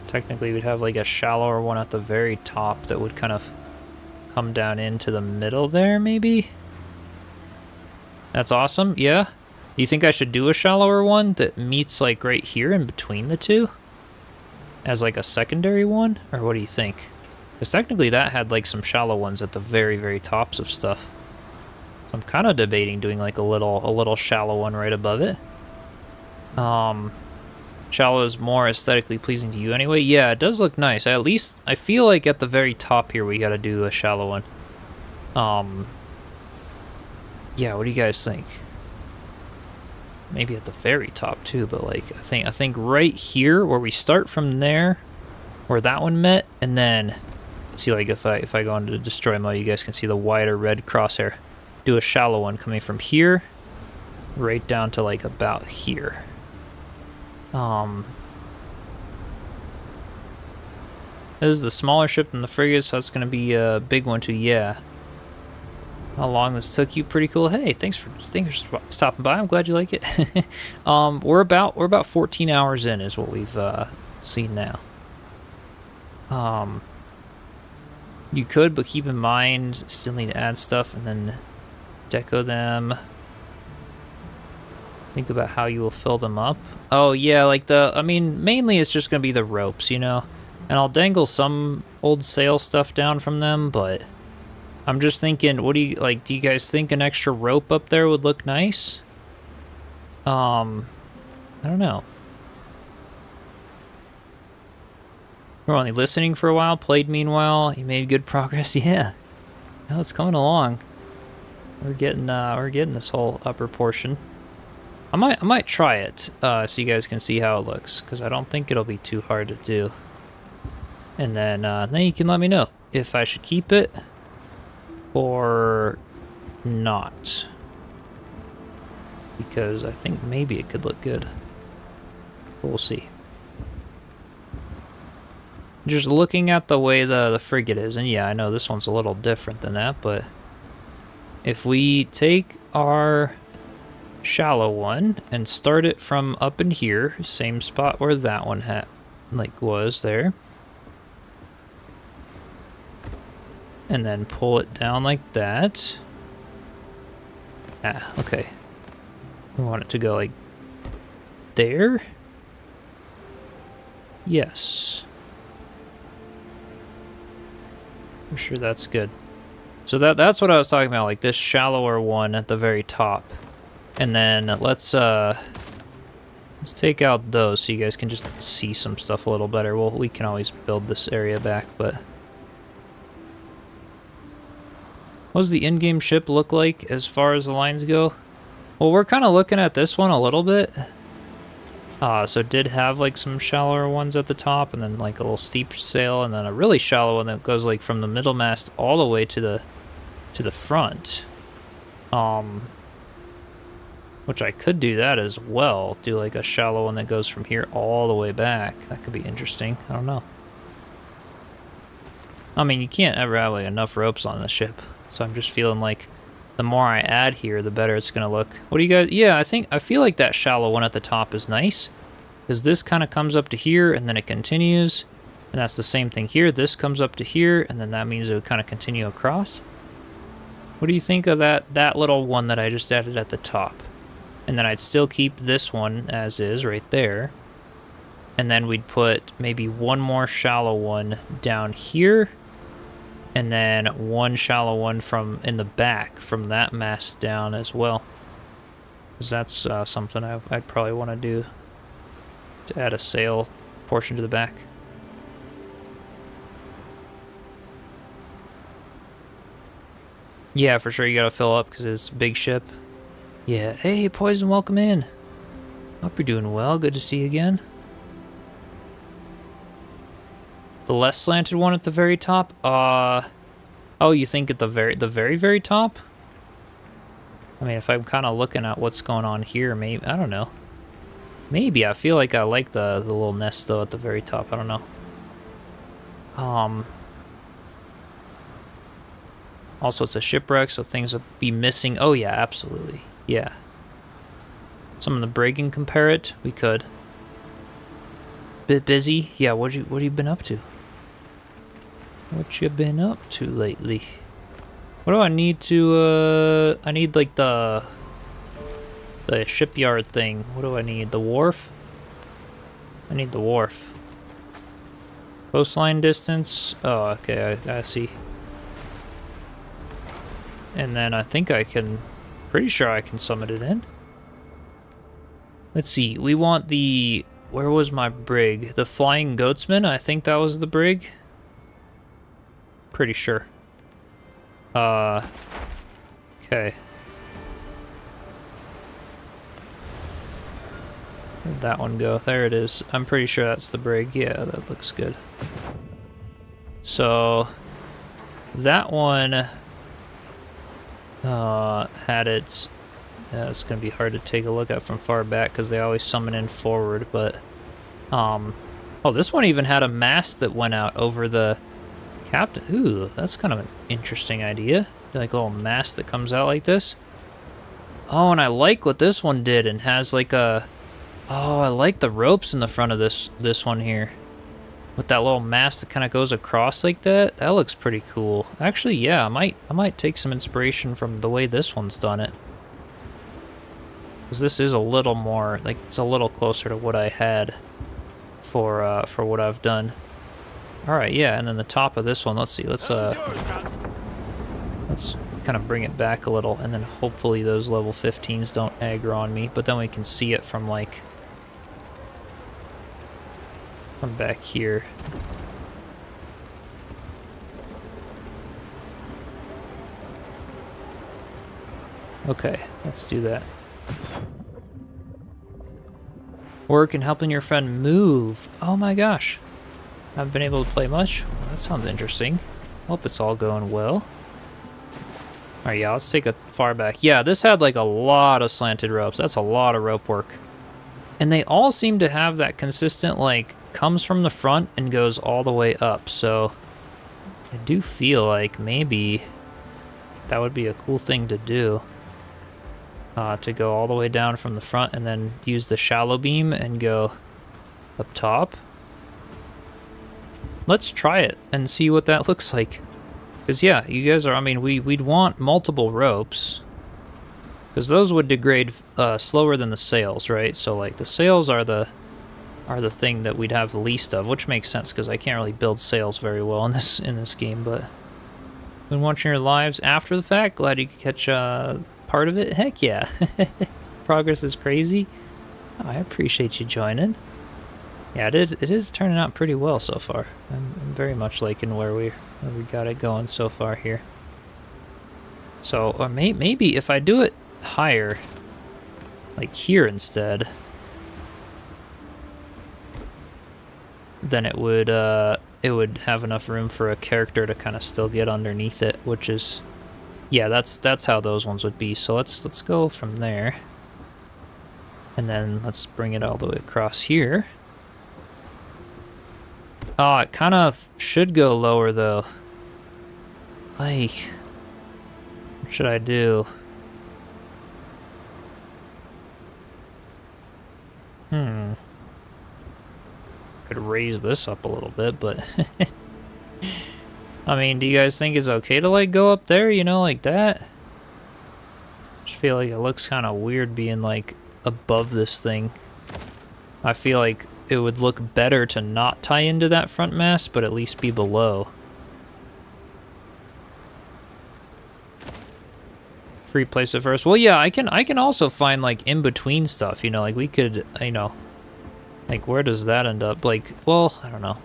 Technically, we'd have like a shallower one at the very top that would kind of come down into the middle there, maybe? That's awesome, yeah? Do you think I should do a shallower one that meets like right here in between the two? As like a secondary one? Or what do you think? Because technically that had like some shallow ones at the very, very tops of stuff. So I'm kind of debating doing like a little shallow one right above it. Shallow is more aesthetically pleasing to you anyway. Yeah, it does look nice. I feel like at the very top here we gotta do a shallow one. Yeah, what do you guys think? Maybe at the very top too, but like I think right here where we start from there, where that one met, and then see like if I go into destroy mode, you guys can see the wider red crosshair. Do a shallow one coming from here right down to like about here. This is the smaller ship than the frigate, so that's gonna be a big one too. Yeah. How long this took you? Pretty cool. Hey, thanks for stopping by. I'm glad you like it. We're about 14 hours in is what we've seen now. You could, but keep in mind, still need to add stuff and then deco them. Think about how you will fill them up. Oh yeah, like mainly it's just gonna be the ropes, you know, and I'll dangle some old sail stuff down from them, but. I'm just thinking, what do you, like, do you guys think an extra rope up there would look nice? I don't know. We're only listening for a while, played meanwhile, you made good progress, yeah. Well, it's coming along. We're getting this whole upper portion. I might try it, so you guys can see how it looks, because I don't think it'll be too hard to do. And then you can let me know if I should keep it. Or not, because I think maybe it could look good, but we'll see. Just looking at the way the frigate is, and yeah, I know this one's a little different than that, but if we take our shallow one and start it from up in here, same spot where that one was there, and then pull it down like that. Ah, okay. We want it to go like there. Yes. I'm sure that's good. So that's what I was talking about, like this shallower one at the very top. And then let's Let's take out those so you guys can just see some stuff a little better. Well, we can always build this area back, but... What does the in-game ship look like as far as the lines go? Well, we're kind of looking at this one a little bit. So it did have like some shallower ones at the top, and then like a little steep sail, and then a really shallow one that goes like from the middle mast all the way to the front. Which I could do that as well. Do like a shallow one that goes from here all the way back. That could be interesting. I don't know. I mean, you can't ever have like enough ropes on the ship. So I'm just feeling like the more I add here, the better it's gonna look. What do you guys? Yeah, I feel like that shallow one at the top is nice, because this kind of comes up to here and then it continues, and that's the same thing here. This comes up to here, and then that means it would kind of continue across. What do you think of that little one that I just added at the top? And then I'd still keep this one as is right there. And then we'd put maybe one more shallow one down here. And then one shallow one from in the back from that mast down as well. Because that's something I'd probably want to do. To add a sail portion to the back. Yeah, for sure you gotta fill up because it's a big ship. Yeah, hey Poison, welcome in. Hope you're doing well, good to see you again. The less slanted one at the very top? Oh, you think at the very top? I mean, if I'm kind of looking at what's going on here, maybe, I don't know. Maybe, I feel like I like the little nest though at the very top, I don't know. Also, it's a shipwreck, so things will be missing. Oh yeah, absolutely. Yeah. Some of the brig can compare it. We could. Bit busy. Yeah. What have you been up to? What you been up to lately? What do I need to? I need like the shipyard thing. What do I need? The wharf. I need the wharf. Coastline distance. Oh, okay. I see. And then I think I can. Pretty sure I can summon it in. Let's see. We want the... Where was my brig? The Flying Goatsman? I think that was the brig. Pretty sure. Okay. Where'd that one go? There it is. I'm pretty sure that's the brig. Yeah, that looks good. So... That one... had its... it's gonna be hard to take a look at from far back because they always summon in forward, but... Oh, this one even had a mast that went out over the captain. Ooh, that's kind of an interesting idea. Like a little mast that comes out like this. Oh, and I like what this one did and has like a... Oh, I like the ropes in the front of this one here. With that little mast that kind of goes across like that. That looks pretty cool. Actually, yeah, I might take some inspiration from the way this one's done it. Because this is a little more, like, it's a little closer to what I had for what I've done. Alright, yeah, and then the top of this one, let's see, let's kind of bring it back a little, and then hopefully those level 15s don't aggro on me, but then we can see it from, like, from back here. Okay, let's do that. Work and helping your friend move. Oh my gosh. Haven't been able to play much. Well, that sounds interesting. Hope it's all going well. Alright, yeah, let's take a far back. Yeah, this had like a lot of slanted ropes. That's a lot of rope work. And they all seem to have that consistent, like, comes from the front and goes all the way up. So I do feel like maybe that would be a cool thing to do. To go all the way down from the front and then use the shallow beam and go up top. Let's try it and see what that looks like. Because yeah, you guys are, I mean, we'd want multiple ropes. Because those would degrade slower than the sails, right? So like the sails are the thing that we'd have the least of, which makes sense because I can't really build sails very well in this game. But been watching your lives after the fact. Glad you could catch part of it. Heck yeah, progress is crazy. I appreciate you joining. Yeah, it is turning out pretty well so far. I'm very much liking where we got it going so far here. So, or maybe if I do it higher, like here instead, then it would have enough room for a character to kind of still get underneath it, which is, yeah, that's how those ones would be. So let's go from there, and then let's bring it all the way across here. Oh, it kind of should go lower though. Like, what should I do? Could raise this up a little bit, but I mean, do you guys think it's okay to like go up there, you know, like that? Just feel like it looks kind of weird being like above this thing. I feel like it would look better to not tie into that front mast, but at least be below. Free place at first. Well, yeah, I can also find like in between stuff, you know, like we could, you know, like where does that end up? Like, well, I don't know.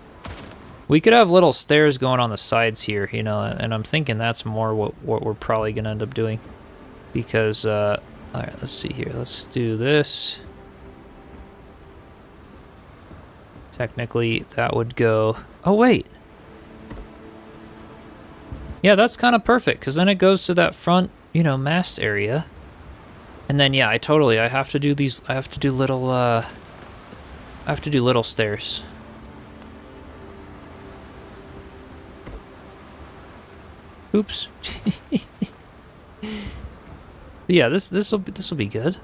We could have little stairs going on the sides here, you know, and I'm thinking that's more what we're probably gonna end up doing, because all right, let's see here. Let's do this. Technically, that would go. Oh wait. Yeah, that's kind of perfect, because then it goes to that front, you know, mast area. And then, yeah, I have to do these, I have to do little stairs. Oops. Yeah, this'll be good.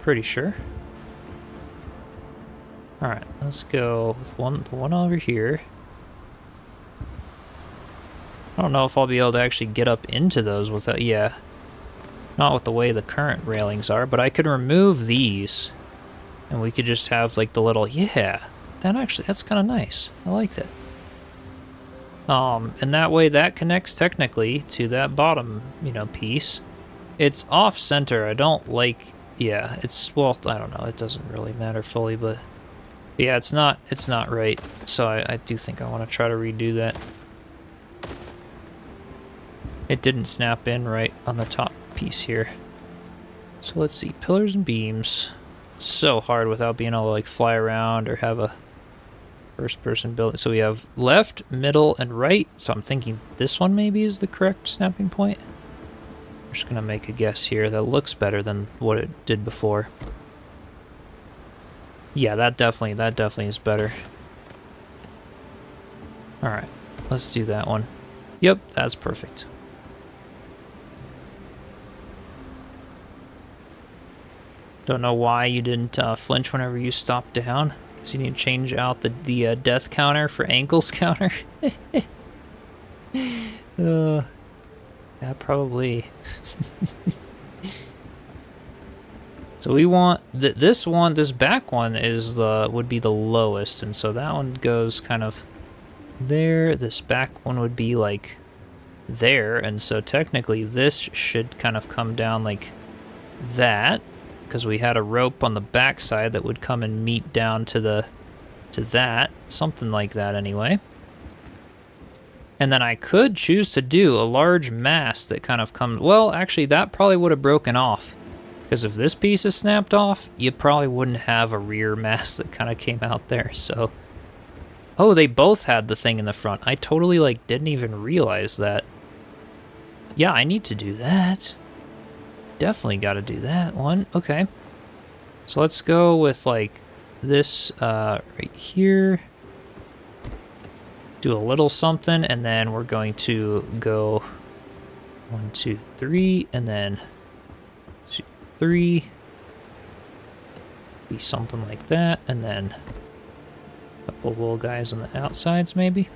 Pretty sure. All right, let's go with the one over here. I don't know if I'll be able to actually get up into those without, yeah, not with the way the current railings are, but I could remove these, and we could just have like the little, yeah, that's kind of nice. I like that. And that way that connects technically to that bottom, you know, piece. It's off center. I don't like, yeah, it's, well, I don't know. It doesn't really matter fully, but yeah, it's not right. So I do think I want to try to redo that. It didn't snap in right on the top piece here. So let's see, pillars and beams. It's so hard without being able to like fly around or have a first person building. So we have left, middle, and right. So I'm thinking this one maybe is the correct snapping point. I'm just gonna make a guess here. That looks better than what it did before. Yeah, that definitely is better. All right, let's do that one. Yep, that's perfect. Don't know why you didn't flinch whenever you stopped down. Because you need to change out the death counter for ankles counter. Yeah, probably. So we want this back one is would be the lowest, and so that one goes kind of there. This back one would be like there, and so technically this should kind of come down like that, because we had a rope on the back side that would come and meet down to that, something like that anyway. And then I could choose to do a large mast that kind of comes, well, actually that probably would have broken off, because if this piece is snapped off, you probably wouldn't have a rear mast that kind of came out there. So, oh, they both had the thing in the front. I totally like didn't even realize that. Yeah, I need to do that. Definitely got to do that one. Okay. So let's go with like this right here. Do a little something, and then we're going to go 1, 2, 3, and then 2, 3. Be something like that, and then a couple little guys on the outsides maybe.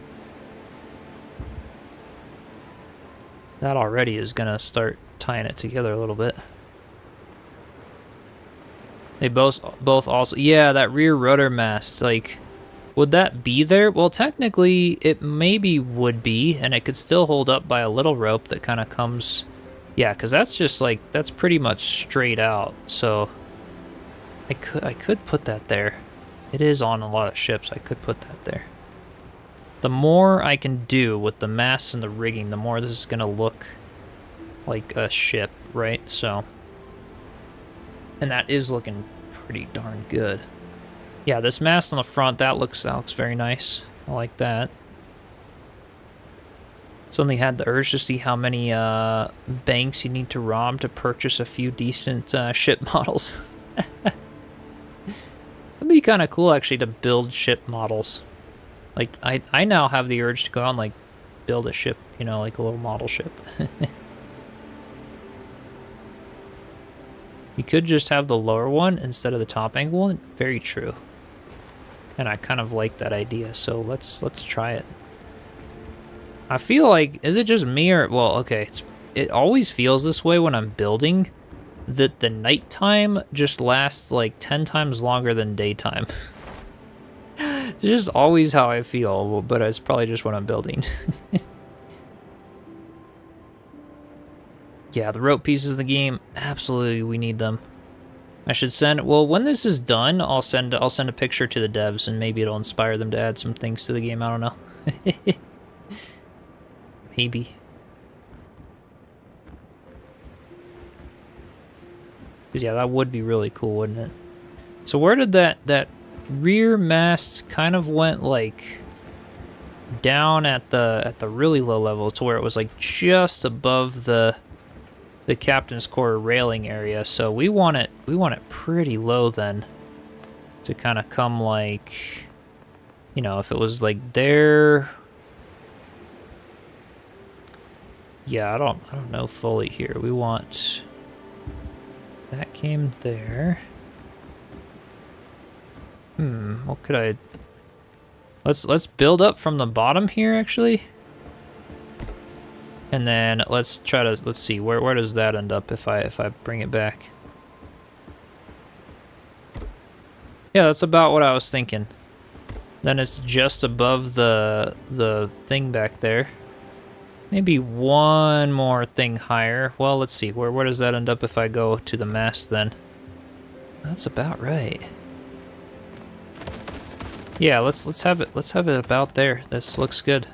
That already is gonna start tying it together a little bit. They both also, yeah, that rear rudder mast, like, would that be there? Well, technically it maybe would be, and it could still hold up by a little rope that kind of comes, yeah, because that's just like, that's pretty much straight out. So I could put that there. It is on a lot of ships. I could put that there. The more I can do with the masts and the rigging, the more this is gonna look like a ship, right? So, and that is looking pretty darn good. Yeah, this mast on the front, that looks very nice. I like that. Suddenly had the urge to see how many banks you need to rob to purchase a few decent ship models. It'd be kind of cool, actually, to build ship models. Like, I now have the urge to go out and, like, build a ship, you know, like a little model ship. You could just have the lower one instead of the top angle one. Very true. And I kind of like that idea, so let's try it. I feel like, is it just me or, well, okay, it always feels this way when I'm building, that the nighttime just lasts like 10 times longer than daytime. It's just always how I feel, but it's probably just when I'm building. Yeah, the rope pieces of the game, absolutely, we need them. I should send, well, when this is done, I'll send a picture to the devs, and maybe it'll inspire them to add some things to the game, I don't know. Maybe. Because, yeah, that would be really cool, wouldn't it? So where did that rear mast kind of went, like, down at the really low level to where it was, like, just above the captain's quarter railing area, so we want it pretty low then, to kind of come like, you know, if it was like there. Yeah, I don't know fully here. We want, if that came there. What could I? Let's build up from the bottom here actually. And then let's see, where does that end up if I bring it back? Yeah, that's about what I was thinking. Then it's just above the thing back there. Maybe one more thing higher. Well, let's see, where does that end up if I go to the mast then? That's about right. Yeah, let's have it about there. This looks good.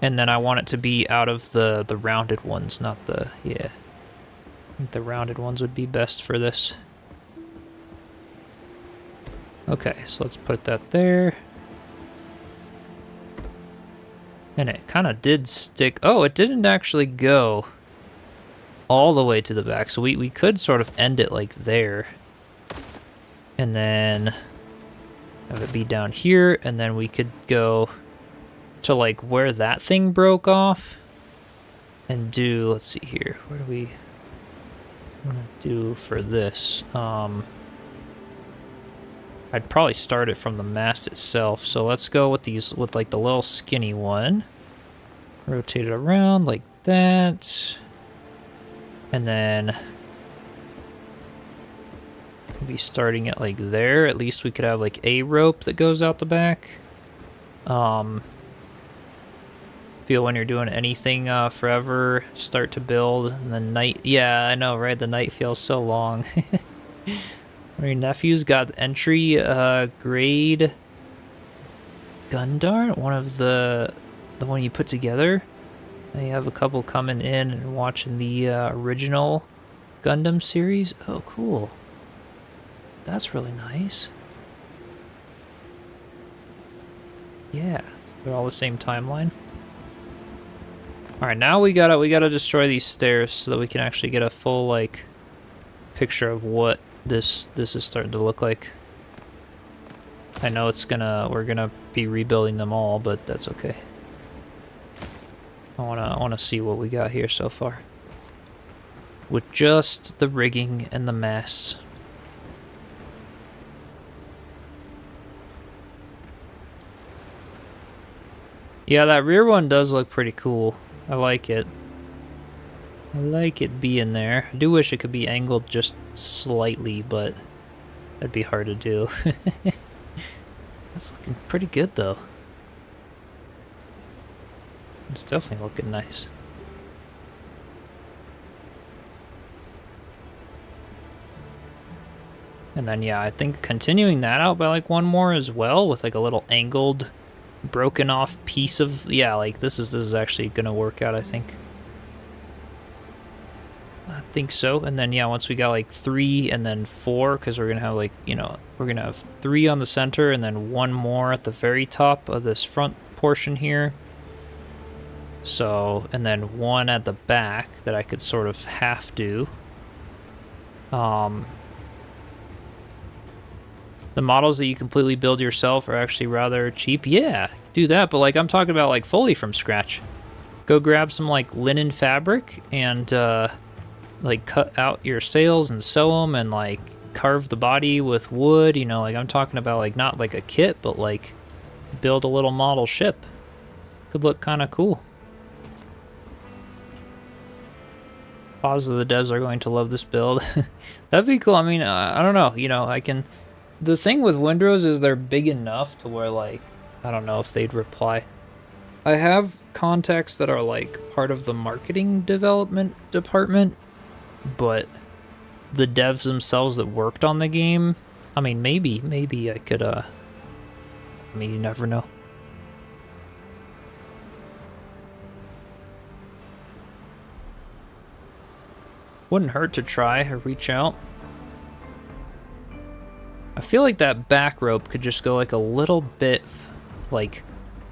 And then I want it to be out of the rounded ones, not the, yeah. I think the rounded ones would be best for this. Okay, so let's put that there. And it kind of did stick. Oh, it didn't actually go all the way to the back. So we could sort of end it like there. And then have it be down here. And then we could go to like where that thing broke off and do, let's see here, where do we want to do for this? I'd probably start it from the mast itself, so let's go with these, with like the little skinny one, rotate it around like that, and then maybe starting it like there. At least we could have like a rope that goes out the back. Feel when you're doing anything forever, start to build, and then night. Yeah, I know, right? The night feels so long. Your nephew's got entry grade Gundar, one of the one you put together. And you have a couple coming in and watching the original Gundam series. Oh, cool. That's really nice. Yeah, they're all the same timeline. All right, now we gotta destroy these stairs so that we can actually get a full like picture of what this is starting to look like. I know we're gonna be rebuilding them all, but that's okay. I wanna see what we got here so far with just the rigging and the masts. Yeah, that rear one does look pretty cool. I like it. I like it being there. I do wish it could be angled just slightly, but that'd be hard to do. That's looking pretty good, though. It's definitely looking nice. And then, yeah, I think continuing that out by like one more as well with like a little angled, broken off piece of, yeah, like this is actually gonna work out, I think. I think so. And then, yeah, once we got like 3 and then 4, because we're gonna have like, you know, we're gonna have 3 on the center and then 1 more at the very top of this front portion here. So, and then 1 at the back that I could sort of half do. The models that you completely build yourself are actually rather cheap. Yeah, do that, but like I'm talking about like fully from scratch. Go grab some like linen fabric and like cut out your sails and sew them and like carve the body with wood, you know, like I'm talking about like not like a kit, but like build a little model ship. Could look kind of cool. Positive the devs are going to love this build. That'd be cool. I mean, I don't know, you know, I can... The thing with Windrose is they're big enough to where, like, I don't know if they'd reply. I have contacts that are, like, part of the marketing development department, but the devs themselves that worked on the game, I mean, maybe I could, I mean, you never know. Wouldn't hurt to try or reach out. I feel like that back rope could just go like a little bit, like,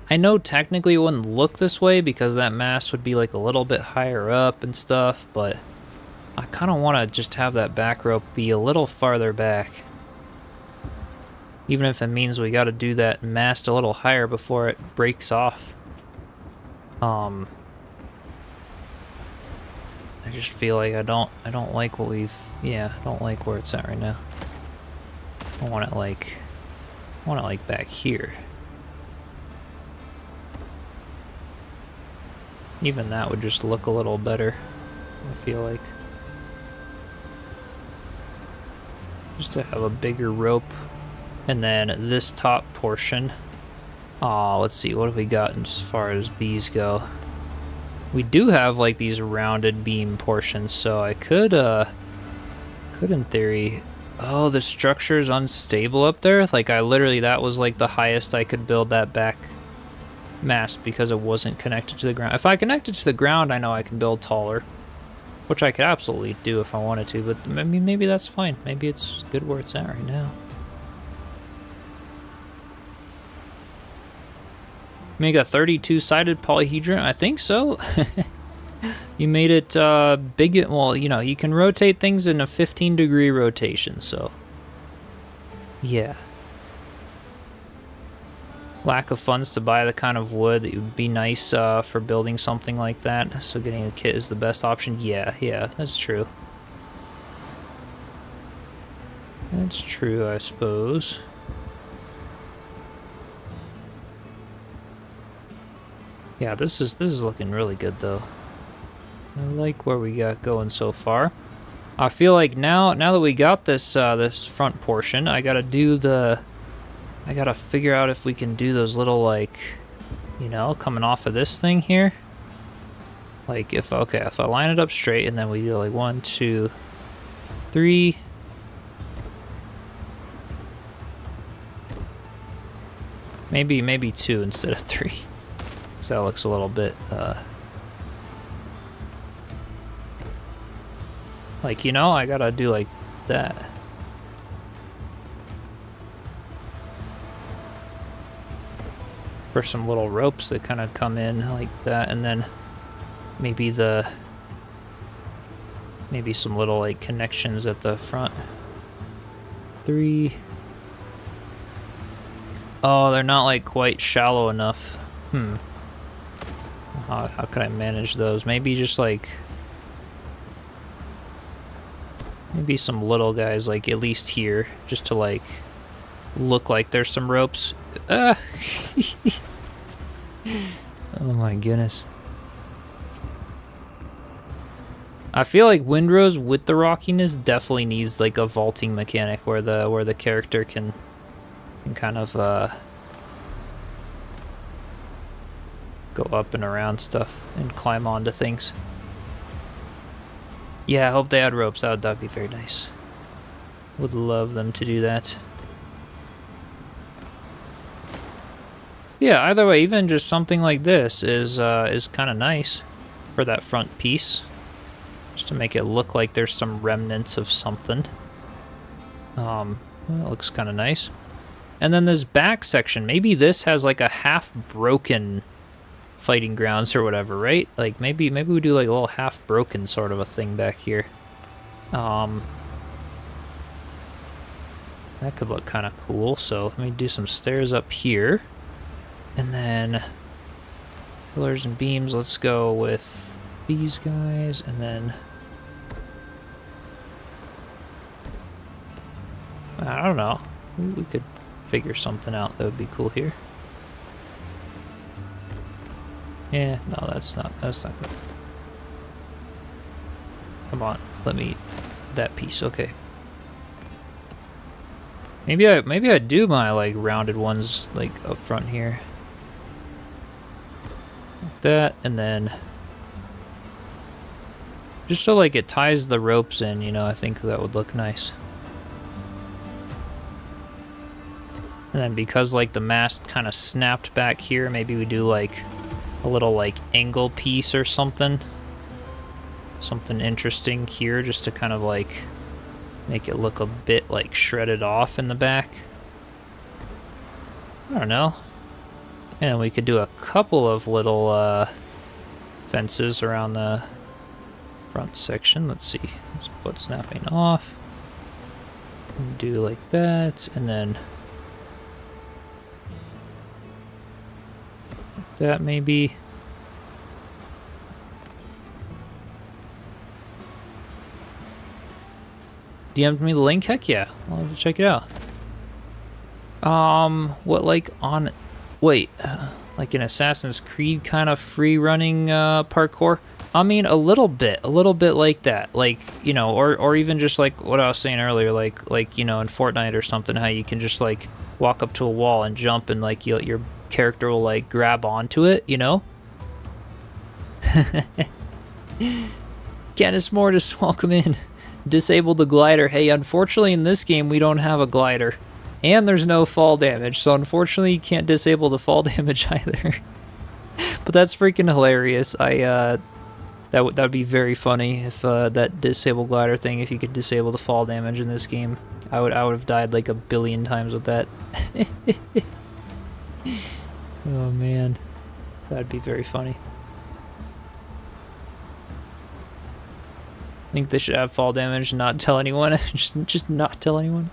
I know technically it wouldn't look this way because that mast would be like a little bit higher up and stuff, but I kind of want to just have that back rope be a little farther back. Even if it means we got to do that mast a little higher before it breaks off. I just feel like I don't like what we've, yeah, I don't like where it's at right now. I want it like back here. Even that would just look a little better, I feel like. Just to have a bigger rope. And then this top portion. Let's see, what have we got as far as these go? We do have like these rounded beam portions, so I could in theory... Oh, the structure is unstable up there? Like, I literally, that was like the highest I could build that back mast because it wasn't connected to the ground. If I connect it to the ground, I know I can build taller, which I could absolutely do if I wanted to, but I mean, maybe that's fine. Maybe it's good where it's at right now. Make a 32-sided polyhedron? I think so. You made it big. Well, you know, you can rotate things in a 15-degree rotation, so yeah. Lack of funds to buy the kind of wood that would be nice for building something like that, so getting a kit is the best option. Yeah, that's true. That's true, I suppose. Yeah, this is looking really good though. I like where we got going so far. I feel like now that we got this this front portion, I gotta figure out if we can do those little, like, you know, coming off of this thing here. Like if I line it up straight and then we do like 1, 2, 3. Maybe 2 instead of 3. So that looks a little bit, like, you know, I gotta do like that. For some little ropes that kind of come in like that, and then maybe some little like connections at the front. 3. Oh, they're not like quite shallow enough. How could I manage those? Maybe just like... Maybe some little guys, like, at least here, just to, like, look like there's some ropes. Oh my goodness. I feel like Windrose with the rockiness definitely needs, like, a vaulting mechanic where the character can kind of, go up and around stuff and climb onto things. Yeah, I hope they had ropes. That'd be very nice. Would love them to do that. Yeah, either way, even just something like this is kind of nice for that front piece. Just to make it look like there's some remnants of something. Well, it looks kind of nice. And then this back section, maybe this has like a half-broken fighting grounds or whatever, right? Like maybe we do like a little half-broken sort of a thing back here. That could look kind of cool. So let me do some stairs up here. And then pillars and beams, let's go with these guys, and then I don't know. We could figure something out that would be cool here. Yeah, no, that's not good. Come on, let me that piece. Okay. Maybe I do my like rounded ones like up front here. Like that, and then just so like it ties the ropes in, you know, I think that would look nice. And then because like the mast kind of snapped back here, maybe we do like a little like angle piece or something. Something interesting here just to kind of like make it look a bit like shredded off in the back. I don't know. And we could do a couple of little fences around the front section. Let's see. Let's put snapping off. Do like that, and then like that maybe. DM'd me the link? Heck yeah. I'll have to check it out. What, like on... Wait, like an Assassin's Creed kind of free-running parkour? I mean, a little bit like that. Like, you know, or even just like what I was saying earlier, like you know, in Fortnite or something, how you can just like walk up to a wall and jump and like your character will like grab onto it, you know? Candace Mortis, welcome in. Disable the glider. Hey, unfortunately in this game we don't have a glider. And there's no fall damage, so unfortunately you can't disable the fall damage either. But that's freaking hilarious. That would be very funny if that disable glider thing, if you could disable the fall damage in this game. I would have died like a billion times with that. Oh man. That'd be very funny. I think they should have fall damage and not tell anyone. just not tell anyone.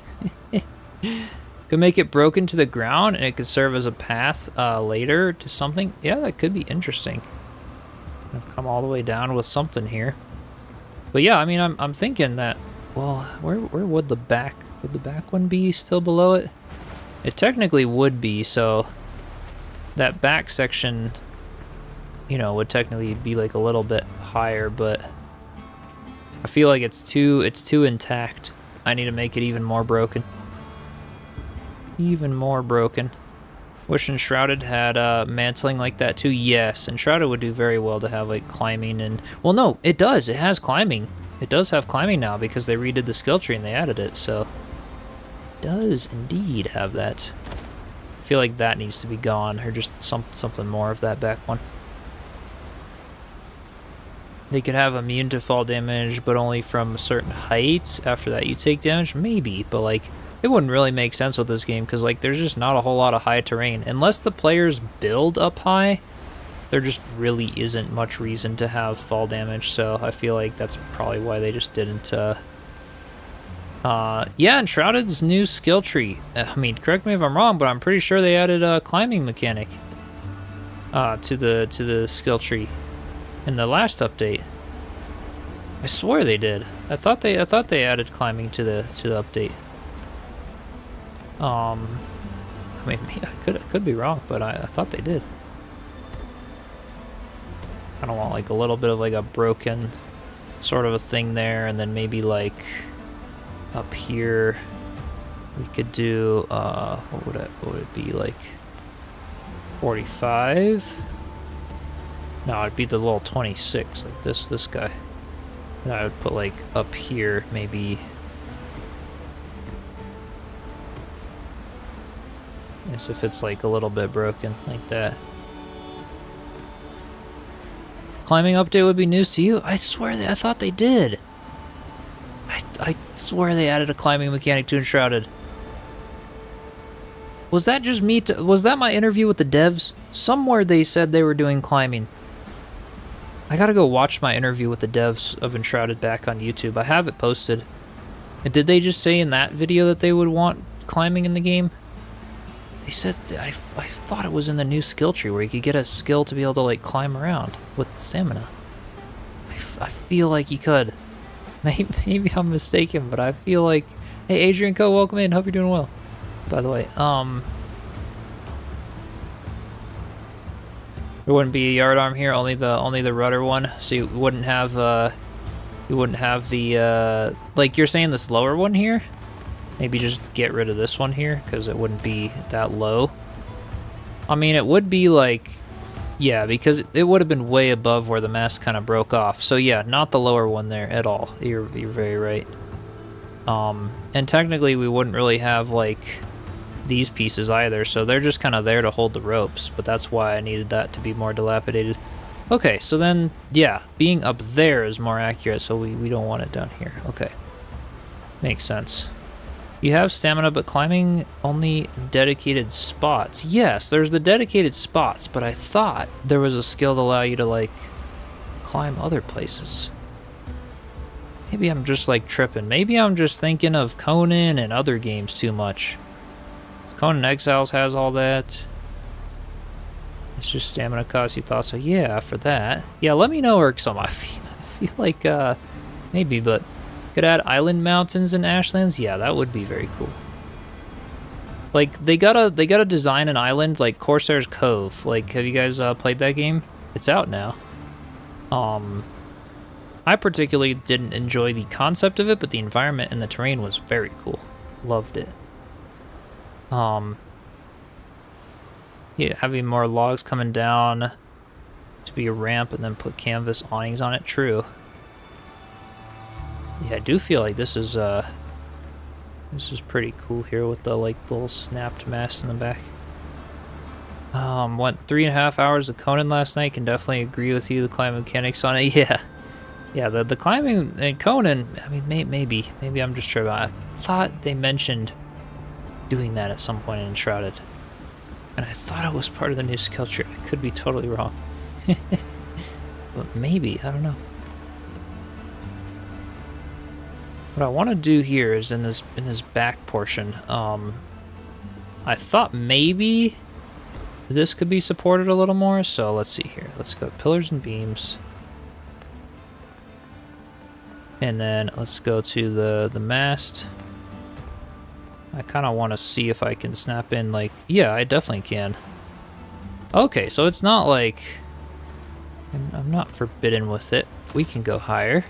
Could make it broken to the ground and it could serve as a path later to something. Yeah, that could be interesting. I've come all the way down with something here. But yeah, I mean, I'm thinking that, well, where would the back one be still below it? It technically would be, so that back section, you know, would technically be like a little bit higher, but I feel like it's too intact. I need to make it even more broken. Even more broken. Wish Enshrouded had mantling like that too. Yes, Enshrouded would do very well to have like climbing and... Well, no, it does. It has climbing. It does have climbing now because they redid the skill tree and they added it, so... It does indeed have that. I feel like that needs to be gone, or just something more of that back one. They could have immune to fall damage, but only from certain heights. After that you take damage? Maybe, but like... It wouldn't really make sense with this game because like there's just not a whole lot of high terrain. Unless the players build up high, there just really isn't much reason to have fall damage, so I feel like that's probably why they just didn't yeah, Enshrouded's new skill tree. I mean, correct me if I'm wrong, but I'm pretty sure they added a climbing mechanic to the skill tree in the last update. I swear they did. I thought they added climbing to the update. I mean, I could be wrong, but I thought they did. I don't want like a little bit of like a broken sort of a thing there, and then maybe like up here we could do what would it be, like 45? No, it'd be the little 26, like this guy. And I would put like up here maybe as if it's like a little bit broken like that. Climbing update would be news to you? I swear I thought they did. I swear they added a climbing mechanic to Enshrouded. Was that just me? Was that my interview with the devs? Somewhere they said they were doing climbing. I gotta go watch my interview with the devs of Enshrouded back on YouTube. I have it posted. And did they just say in that video that they would want climbing in the game? They said, I thought it was in the new skill tree where you could get a skill to be able to like climb around with stamina. I feel like you could. Maybe I'm mistaken, but I feel like... Hey, Adrian Co, welcome in. Hope you're doing well. By the way, there wouldn't be a yard arm here, only the rudder one. So you wouldn't have the like you're saying this lower one here. Maybe just get rid of this one here because it wouldn't be that low. I mean, it would be like, yeah, because it would have been way above where the mast kind of broke off. So yeah, not the lower one there at all. You're very right. And technically we wouldn't really have like these pieces either, so they're just kind of there to hold the ropes, but that's why I needed that to be more dilapidated. Okay, so then, yeah, being up there is more accurate, so we don't want it down here. Okay. Makes sense. You have stamina, but climbing only dedicated spots. Yes, there's the dedicated spots, but I thought there was a skill to allow you to, like, climb other places. Maybe I'm just, like, tripping. Maybe I'm just thinking of Conan and other games too much. Conan Exiles has all that. It's just stamina cost, you thought so. Yeah, for that. Yeah, let me know, Urksum. I feel like, maybe, but could add island mountains in Ashlands? Yeah, that would be very cool. Like, they gotta design an island like Corsair's Cove. Like, have you guys played that game? It's out now. I particularly didn't enjoy the concept of it, but the environment and the terrain was very cool. Loved it. Yeah, having more logs coming down to be a ramp and then put canvas awnings on it. True. Yeah, I do feel like this is pretty cool here with the like little snapped mast in the back. Went 3.5 hours of Conan last night. Can definitely agree with you. The climbing mechanics on it. Yeah, the climbing and Conan. I mean, maybe I'm just tripping. I thought they mentioned doing that at some point in Enshrouded, and I thought it was part of the new skill tree. I could be totally wrong. But maybe, I don't know. What I want to do here is in this back portion, I thought maybe this could be supported a little more, so let's see here. Let's go pillars and beams. And then let's go to the mast. I kind of want to see if I can snap in, like, yeah, I definitely can. Okay, so it's not like, I'm not forbidden with it. We can go higher.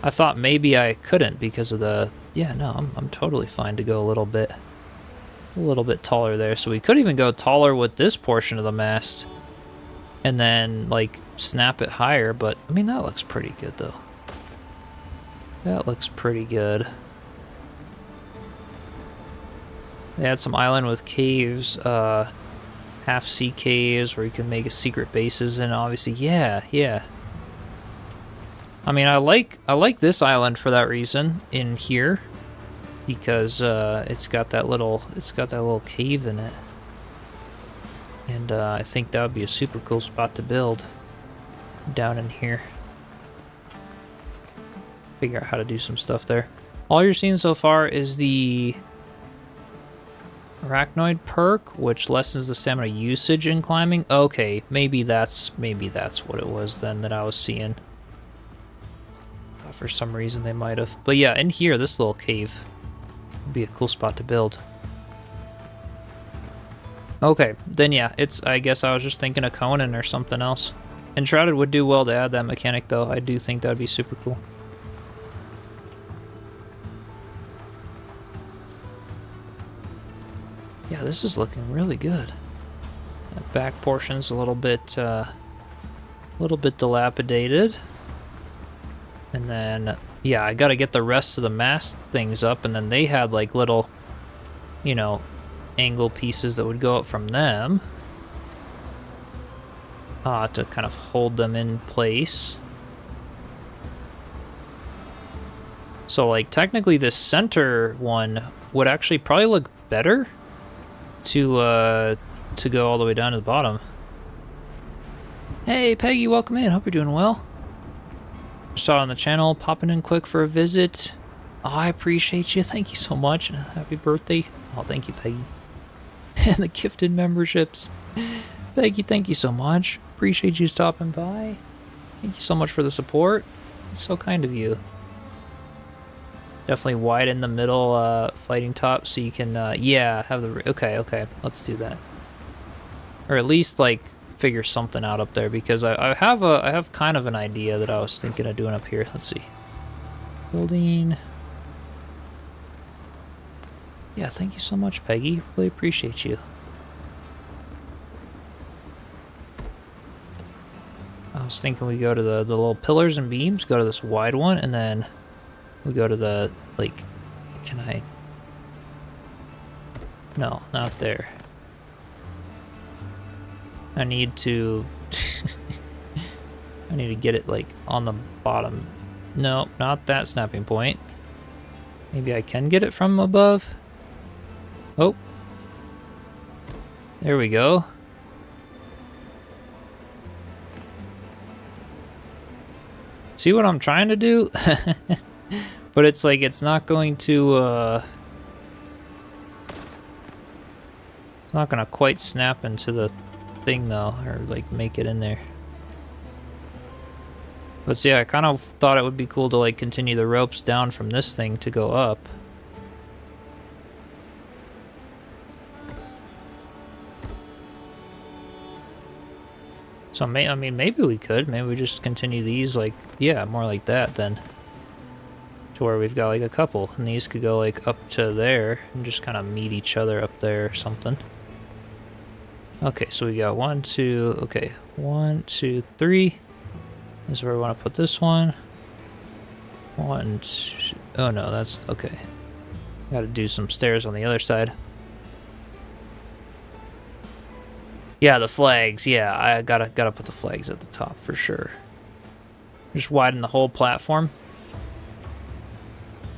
I thought maybe I couldn't because of the, yeah, no, I'm totally fine to go a little bit taller there. So we could even go taller with this portion of the mast and then, like, snap it higher. But, I mean, that looks pretty good, though. That looks pretty good. They had some island with caves, half-sea caves where you can make a secret bases, and obviously, yeah. I mean, I like this island for that reason in here, because it's got that little cave in it, and I think that would be a super cool spot to build down in here. Figure out how to do some stuff there. All you're seeing so far is the Arachnoid perk, which lessens the stamina usage in climbing. Okay, maybe that's what it was then that I was seeing. Thought for some reason they might have. But yeah, in here, this little cave would be a cool spot to build. Okay, then yeah, I guess I was just thinking of Conan or something else. Enshrouded would do well to add that mechanic though. I do think that would be super cool. Yeah, this is looking really good. That back portion's a little bit dilapidated. And then, yeah, I gotta get the rest of the mast things up, and then they had like little, you know, angle pieces that would go up from them to kind of hold them in place. So, like, technically this center one would actually probably look better to go all the way down to the bottom. Hey, Peggy, welcome in. Hope you're doing well. Saw on the channel, popping in quick for a visit. Oh, I appreciate you. Thank you so much. And happy birthday. Oh, thank you, Peggy. And the gifted memberships. Peggy, thank you so much. Appreciate you stopping by. Thank you so much for the support. It's so kind of you. Definitely widen the middle fighting top so you can, yeah, have the... Okay, let's do that. Or at least, like, figure something out up there, because I have kind of an idea that I was thinking of doing up here. Let's see. Building... Yeah, thank you so much, Peggy. Really appreciate you. I was thinking we go to the little pillars and beams, go to this wide one, and then we go to the, like, can I... No, not there. I need to... I need to get it, like, on the bottom. No, not that snapping point. Maybe I can get it from above? Oh. There we go. See what I'm trying to do? But it's like, it's not going to, it's not gonna quite snap into the thing though, or like make it in there. But see, I kind of thought it would be cool to like continue the ropes down from this thing to go up. So, I mean, maybe we could. Maybe we just continue these, like, yeah, more like that then. To where we've got, like, a couple. And these could go, like, up to there and just kind of meet each other up there or something. Okay, so we got 1, 2, okay. 1, 2, 3. This is where we want to put this one. 1, 2, oh no, that's, okay. Gotta do some stairs on the other side. Yeah, the flags. Yeah, I gotta put the flags at the top for sure. Just widen the whole platform.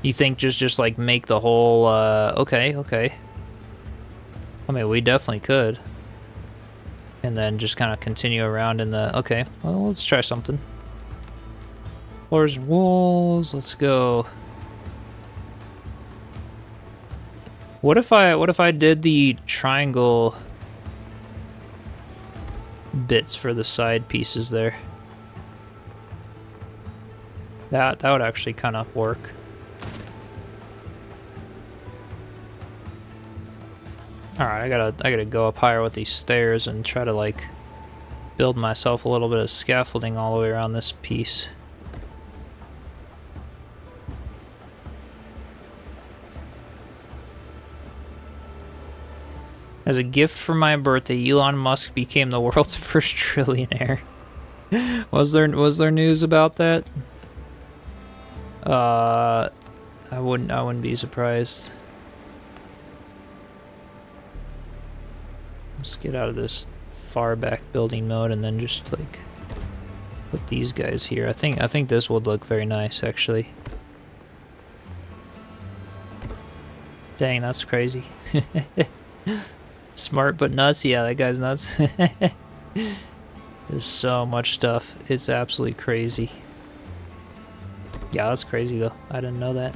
You think just like make the whole? Okay. I mean, we definitely could. And then just kind of continue around in the. Okay, well, let's try something. Floors and walls. Let's go. What if I did the triangle bits for the side pieces there? That would actually kind of work. All right, I gotta go up higher with these stairs and try to like build myself a little bit of scaffolding all the way around this piece. As a gift for my birthday, Elon Musk became the world's first trillionaire. Was there news about that? I wouldn't be surprised. Let's get out of this far back building mode and then just like put these guys here. I think this would look very nice actually. Dang, that's crazy. Smart but nuts. Yeah, that guy's nuts. There's so much stuff. It's absolutely crazy. Yeah, that's crazy though. I didn't know that.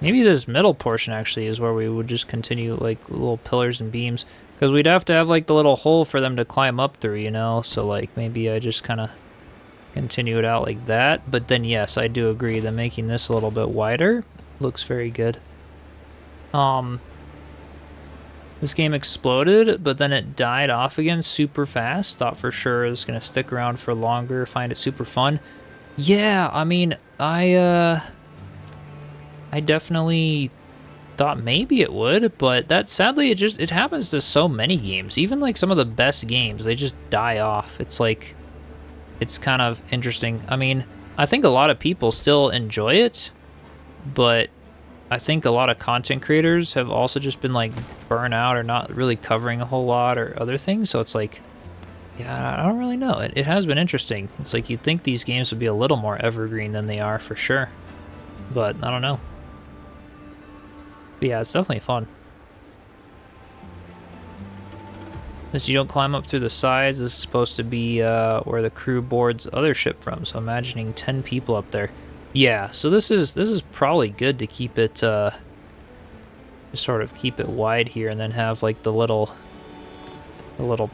Maybe this middle portion actually is where we would just continue like little pillars and beams, because we'd have to have like the little hole for them to climb up through, you know? So like maybe I just kind of continue it out like that. But then yes, I do agree that making this a little bit wider looks very good. This game exploded, but then it died off again super fast. Thought for sure it was going to stick around for longer, find it super fun. Yeah, I mean, I definitely thought maybe it would, but that sadly it happens to so many games. Even like some of the best games, they just die off. It's like, it's kind of interesting. I mean, I think a lot of people still enjoy it, but I think a lot of content creators have also just been like burnt out or not really covering a whole lot or other things. So it's like, yeah, I don't really know. It has been interesting. It's like you'd think these games would be a little more evergreen than they are for sure. But I don't know. But yeah, it's definitely fun. Since you don't climb up through the sides, this is supposed to be where the crew boards other ship from. So imagining 10 people up there. Yeah, so this is probably good to keep it just sort of keep it wide here, and then have like the little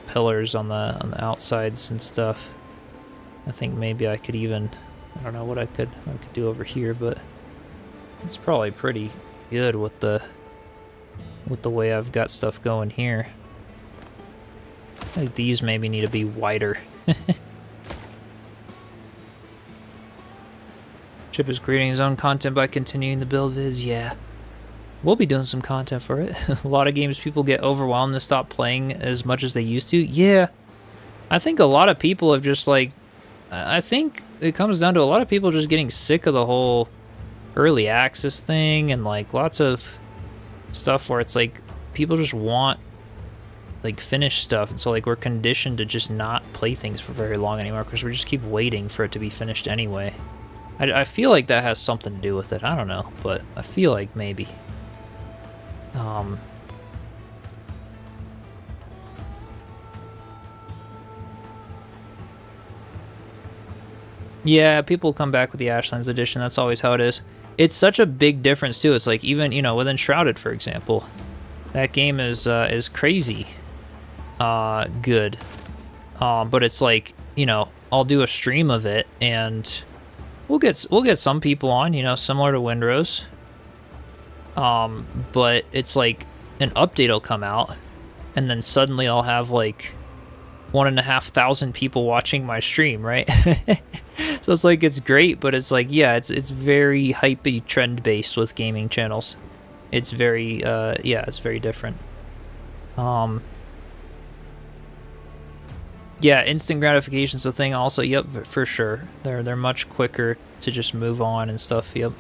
pillars on the outsides and stuff. I think maybe I could even, I don't know what I could do over here, but it's probably pretty good with the way I've got stuff going here. I think these maybe need to be wider. Chip is creating his own content by continuing the build viz. Yeah. We'll be doing some content for it. A lot of games people get overwhelmed and stop playing as much as they used to. Yeah. I think a lot of people have just like... I think it comes down to a lot of people just getting sick of the whole early access thing and like lots of stuff where it's like people just want like finished stuff, and so like we're conditioned to just not play things for very long anymore because we just keep waiting for it to be finished anyway. I feel like that has something to do with it. I don't know, but I feel like maybe. Yeah, people come back with the Ashlands edition. That's always how it is. It's such a big difference too. It's like even, you know, with Enshrouded, for example, that game is crazy good. But it's like, you know, I'll do a stream of it and we'll get some people on, you know, similar to Windrose. But it's like an update will come out and then suddenly I'll have like 1,500 people watching my stream, right? So it's like, it's great, but it's like, yeah, it's very hypey trend based with gaming channels. It's very, yeah, it's very different. Yeah, instant gratification's a thing also, yep, for sure. They're much quicker to just move on and stuff, yep.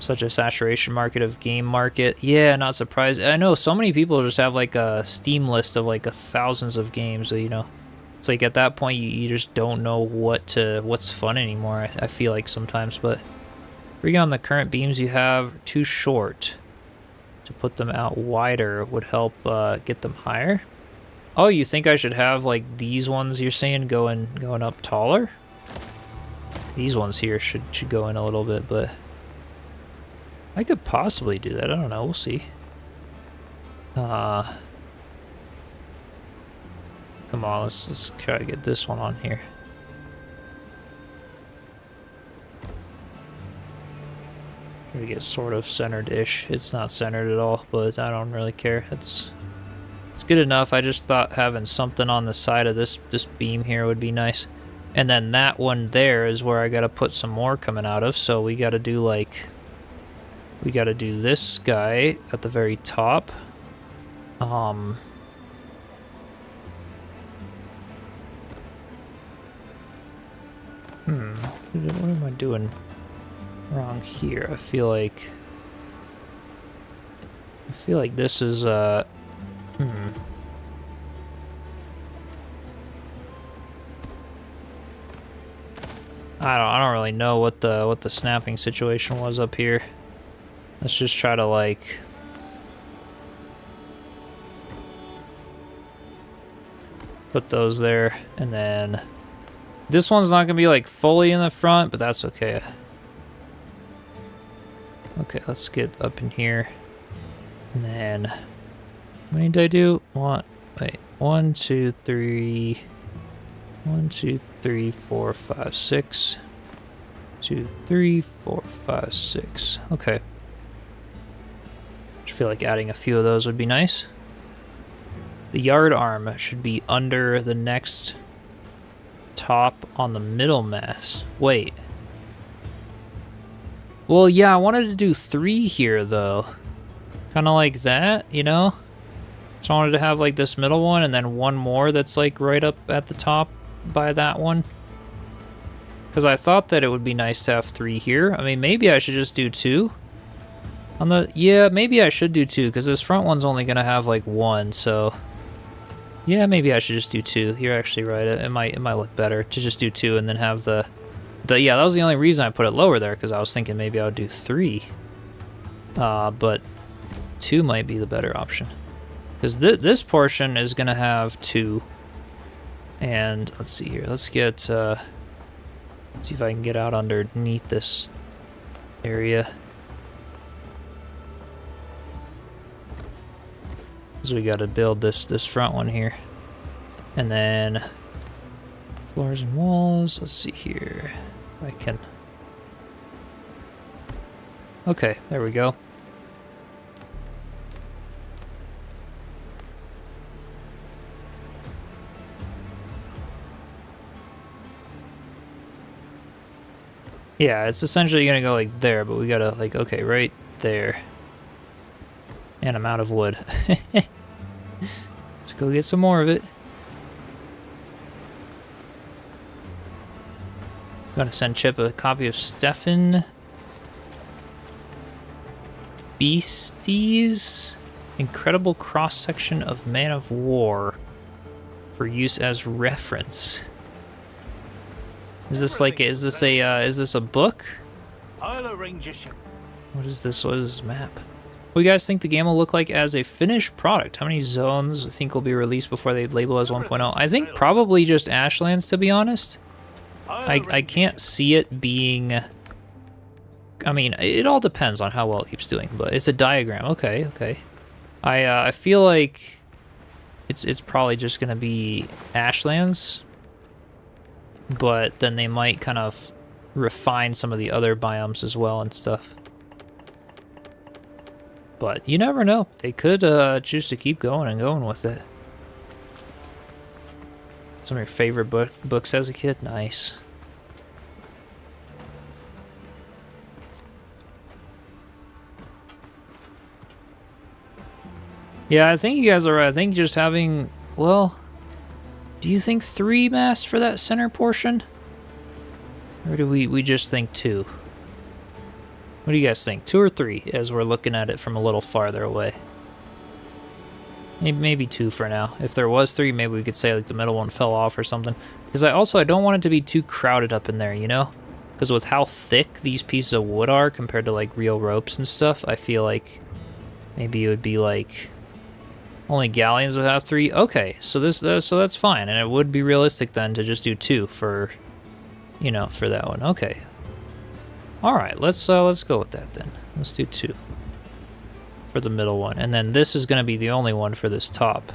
Such a saturation market of game market. Yeah, not surprised. I know so many people just have like a Steam list of like thousands of games, so, you know. It's like at that point you just don't know what's fun anymore, I feel like sometimes, but bring on the current beams you have too short. To put them out wider would help get them higher. Oh, you think I should have like these ones you're saying going up taller? These ones here should go in a little bit, but I could possibly do that. I don't know. We'll see. Come on, let's try to get this one on here. Try to get sort of centered-ish. It's not centered at all, but I don't really care. It's good enough. I just thought having something on the side of this beam here would be nice. And then that one there is where I gotta put some more coming out of, so we gotta do like... We gotta do this guy at the very top. What am I doing wrong here? I feel like this is I don't really know what the snapping situation was up here. Let's just try to like put those there, and then this one's not gonna be like fully in the front, but that's okay. Okay, let's get up in here, and then how many did I do? One, two, three. 1, 2, 3, 4, 5, 6. 2, 3, 4, 5, 6. Okay. I feel like adding a few of those would be nice. The yard arm should be under the next top on the middle mast. Wait. Well, yeah, I wanted to do 3 here, though. Kind of like that, you know? So I wanted to have, like, this middle one, and then one more that's, like, right up at the top by that one. Because I thought that it would be nice to have 3 here. I mean, maybe I should just do 2. On the, yeah, maybe I should do 2, because this front one's only gonna have like 1, so yeah, maybe I should just do 2. You're actually right. It might look better to just do 2 and then have the yeah, that was the only reason I put it lower there, because I was thinking maybe I would do 3. But 2 might be the better option, because this portion is gonna have 2. And let's see here. Let's get see if I can get out underneath this area. So we got to build this front one here, and then floors and walls. Let's see here if I can. Okay, there we go. Yeah, it's essentially gonna go like there, but we gotta like, okay, right there. And I'm out of wood. Let's go get some more of it. I'm gonna send Chip a copy of Stefan Beastie's incredible cross-section of Man of War for use as reference. Is this like, is this a book? I'll arrange a ship. What is this? What is this map? What do you guys think the game will look like as a finished product? How many zones do you think will be released before they label as 1.0? I think probably just Ashlands, to be honest. I can't see it being... I mean, it all depends on how well it keeps doing, but it's a diagram. Okay, okay. I feel like it's probably just going to be Ashlands, but then they might kind of refine some of the other biomes as well and stuff. But you never know. They could choose to keep going and going with it. Some of your favorite books as a kid? Nice. Yeah, I think you guys are right. I think just having... Well, do you think 3 masts for that center portion? Or do we just think 2? What do you guys think? 2 or 3 as we're looking at it from a little farther away? Maybe 2 for now. If there was 3, maybe we could say like the middle one fell off or something. Because I don't want it to be too crowded up in there, you know? Because with how thick these pieces of wood are compared to like real ropes and stuff, I feel like maybe it would be like only galleons would have 3. Okay, so that's fine, and it would be realistic then to just do 2 for, you know, for that one. Okay. All right, let's go with that then. Let's do 2 for the middle one, and then this is going to be the only one for this top.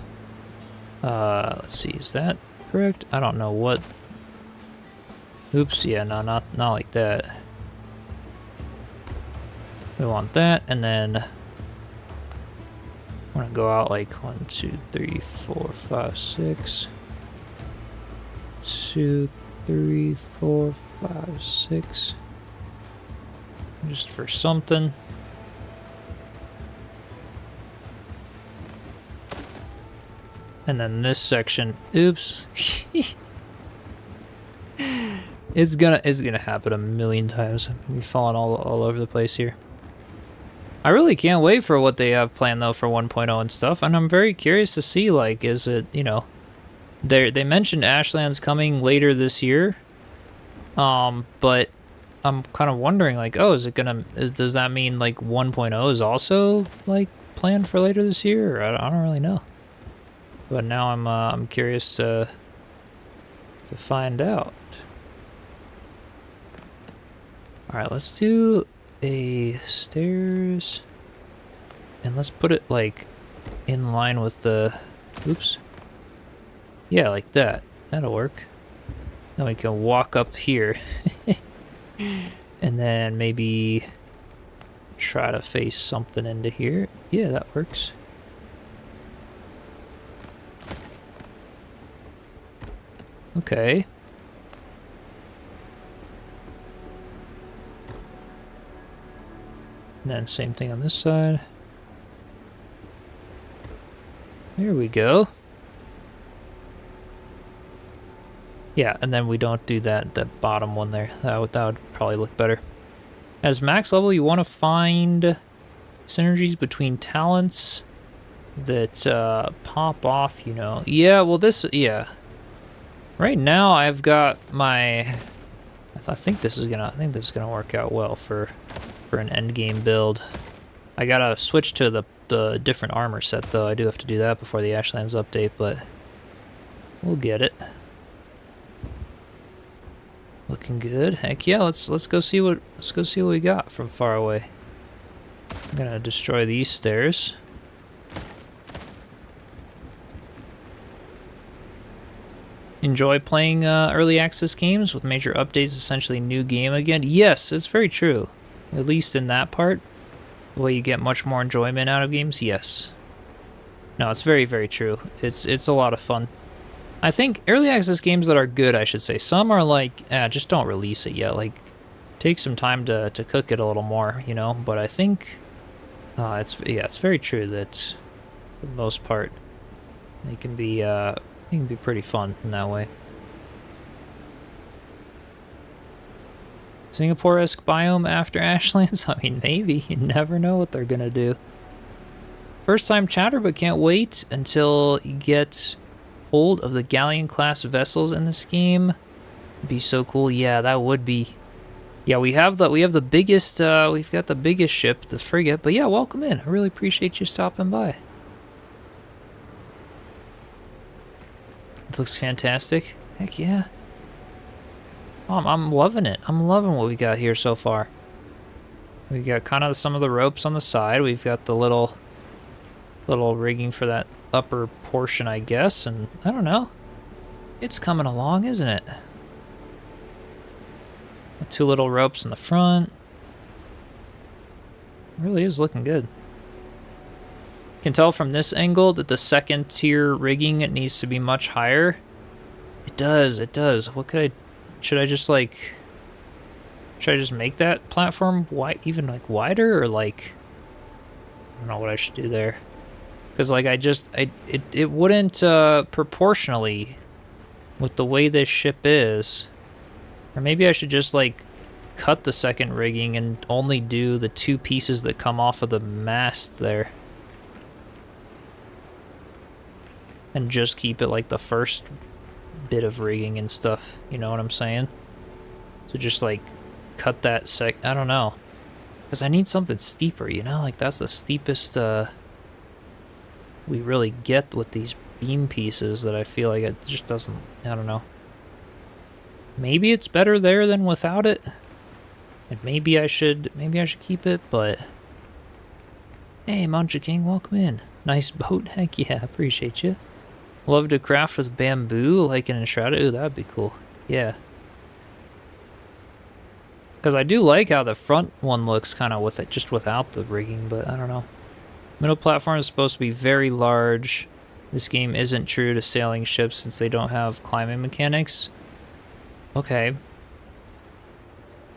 Let's see, is that correct? I don't know what. Oops, yeah, no, not like that. We want that, and then I want to go out like 1, 2, 3, 4, 5, 6. 2, 3, 4, 5, 6. Just for something. And then this section, oops. It's gonna happen a million times. We've fallen all over the place here. I really can't wait for what they have planned though for 1.0 and stuff, and I'm very curious to see, like, is it, you know, they mentioned Ashlands coming later this year, but I'm kind of wondering, like, oh, does that mean like 1.0 is also like planned for later this year? Or I don't really know. But now I'm curious to find out. All right, let's do a stairs, and let's put it like in line with the, oops. Yeah, like that. That'll work. Then we can walk up here. And then maybe try to face something into here. Yeah, that works. Okay. And then same thing on this side. There we go. Yeah, and then we don't do that bottom one there. That would probably look better. As max level, you want to find Synergies between talents that pop off, you know. Yeah, well yeah. Right now I've got my I think this is gonna work out well for an end game build. I gotta switch to the different armor set though. I do have to do that before the Ashlands update, but we'll get it. Looking good. Heck yeah, let's go see what we got from far away. I'm gonna destroy these stairs. Enjoy playing early access games with major updates, essentially new game again? Yes, it's very true. At least in that part. The way you get much more enjoyment out of games, yes. No, it's very, very true. It's a lot of fun. I think early access games that are good, I should say, some are like, just don't release it yet. Like, take some time to cook it a little more, you know? But I think, it's very true that, for the most part, it can be pretty fun in that way. Singapore-esque biome after Ashlands? I mean, maybe. You never know what they're gonna do. First time chatter, but can't wait until you get hold of the galleon-class vessels in this game. It'd be so cool. Yeah, that would be. Yeah, we have the biggest. We've got the biggest ship, the frigate. But yeah, welcome in. I really appreciate you stopping by. It looks fantastic. Heck yeah. I'm loving it. I'm loving what we got here so far. We got kind of some of the ropes on the side. We've got the little rigging for that upper portion, I guess, and I don't know. It's coming along, isn't it? The two little ropes in the front. It really is looking good. Can tell from this angle that the second tier rigging needs to be much higher. It does. What could should I just make that platform even like wider, or like, I don't know what I should do there. Because like it wouldn't proportionally with the way this ship is. Or maybe I should just like cut the second rigging and only do the two pieces that come off of the mast there. And just keep it like the first bit of rigging and stuff, you know what I'm saying? So just like cut that I don't know. Because I need something steeper, you know? Like that's the steepest we really get with these beam pieces that I feel like it just doesn't, I don't know. Maybe it's better there than without it. And maybe I should keep it, but hey, Mancha King, welcome in. Nice boat. Heck yeah, appreciate you. Love to craft with bamboo, like in Enshrouded. Ooh, that'd be cool. Yeah. Because I do like how the front one looks kind of with it, just without the rigging, but I don't know. Middle platform is supposed to be very large. This game isn't true to sailing ships since they don't have climbing mechanics. Okay.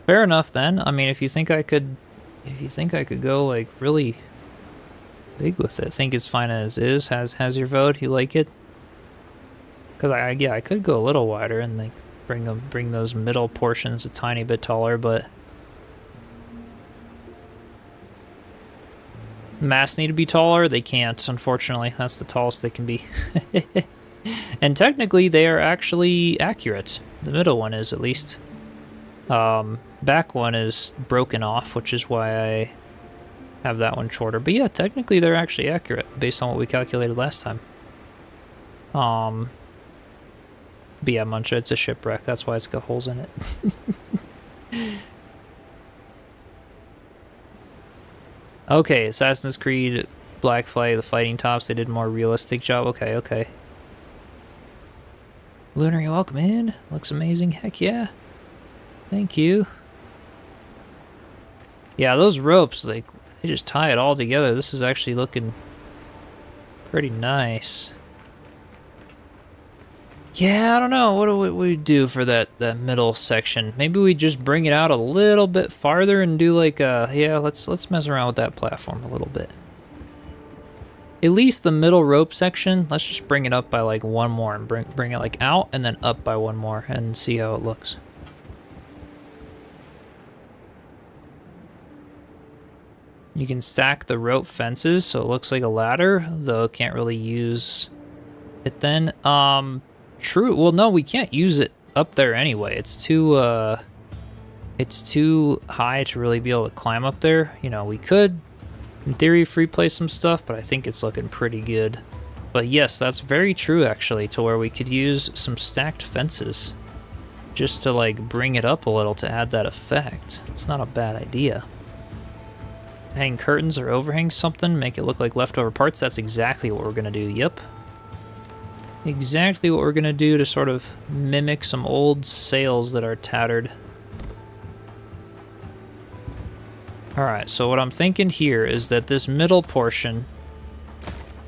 Fair enough then. I mean, if you think I could go like really big with it, think it's fine as is. Has your vote? You like it? Because I could go a little wider and like bring those middle portions a tiny bit taller, but masts need to be taller. They can't, unfortunately. That's the tallest they can be. And technically, they are actually accurate. The middle one is, at least. Back one is broken off, which is why I have that one shorter. But yeah, technically, they're actually accurate based on what we calculated last time. But yeah, Muncha, it's a shipwreck. That's why it's got holes in it. Okay, Assassin's Creed, Black Flag, the fighting tops, they did a more realistic job. Okay. Lunar, you're welcome in. Looks amazing. Heck yeah. Thank you. Yeah, those ropes, like, they just tie it all together. This is actually looking pretty nice. Yeah, I don't know. What do we do for that middle section? Maybe we just bring it out a little bit farther and do like yeah, let's mess around with that platform a little bit. At least the middle rope section, let's just bring it up by like one more and bring it like out and then up by one more and see how it looks. You can stack the rope fences, so it looks like a ladder, though can't really use it then. True. Well, no, we can't use it up there anyway. It's too high to really be able to climb up there. You know, we could, in theory, free play some stuff, but I think it's looking pretty good. But yes, that's very true, actually, to where we could use some stacked fences just to, like, bring it up a little to add that effect. It's not a bad idea. Hang curtains or overhang something, make it look like leftover parts. That's exactly what we're going to do, yep. Exactly what we're going to do to sort of mimic some old sails that are tattered. Alright, so what I'm thinking here is that this middle portion,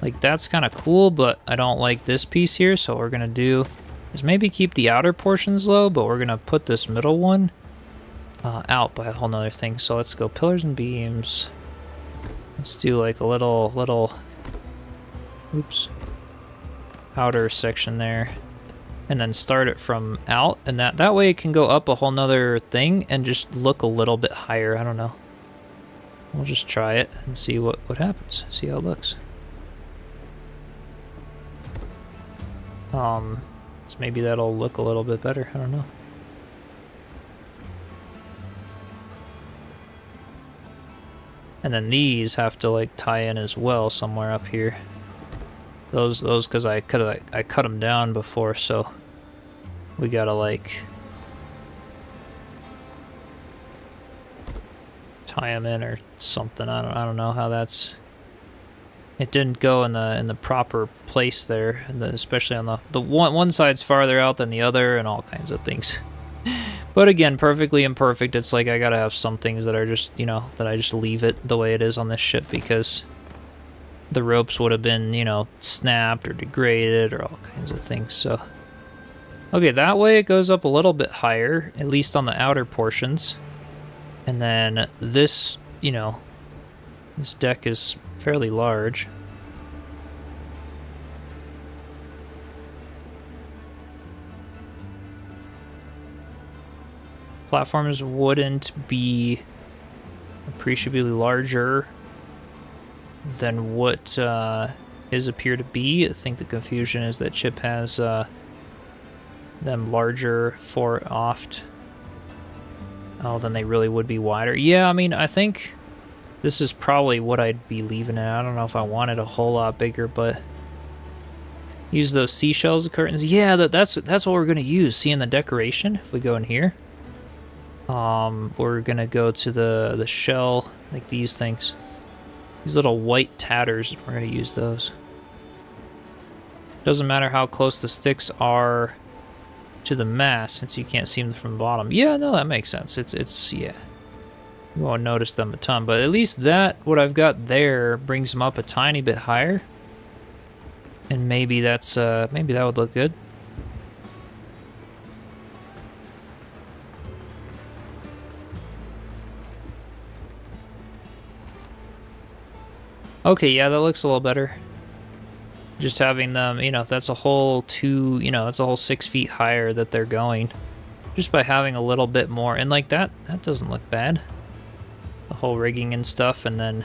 like, that's kind of cool, but I don't like this piece here, so what we're going to do is maybe keep the outer portions low, but we're going to put this middle one out by a whole nother thing. So let's go pillars and beams. Let's do like a little oops, outer section there, and then start it from out, and that way it can go up a whole nother thing and just look a little bit higher. I don't know. We'll just try it and see what happens. See how it looks. So maybe that'll look a little bit better. I don't know. And then these have to like tie in as well somewhere up here. Those because I cut them down before, so we gotta like tie them in or something. I don't know how that's. It didn't go in the proper place there, and especially on the one side's farther out than the other, and all kinds of things. But again, perfectly imperfect. It's like I gotta have some things that are just, you know, that I just leave it the way it is on this ship because the ropes would have been, you know, snapped or degraded or all kinds of things. So, okay, that way it goes up a little bit higher, at least on the outer portions. And then this, you know, this deck is fairly large. Platforms wouldn't be appreciably larger than what his appear to be. I think the confusion is that Chip has them larger for oft. Oh, then they really would be wider. Yeah, I mean, I think this is probably what I'd be leaving it. I don't know if I wanted a whole lot bigger, but use those seashells curtains. Yeah, that's what we're gonna use. See in the decoration if we go in here. We're gonna go to the shell, like these things. These little white tatters, we're gonna use those. Doesn't matter how close the sticks are to the mast, since you can't see them from the bottom. Yeah, no, that makes sense. It's yeah. You won't notice them a ton, but at least what I've got there brings them up a tiny bit higher. And maybe that's, maybe that would look good. Okay, yeah, that looks a little better. Just having them, you know, if that's a whole that's a whole 6 feet higher that they're going. Just by having a little bit more, and like that doesn't look bad. The whole rigging and stuff, and then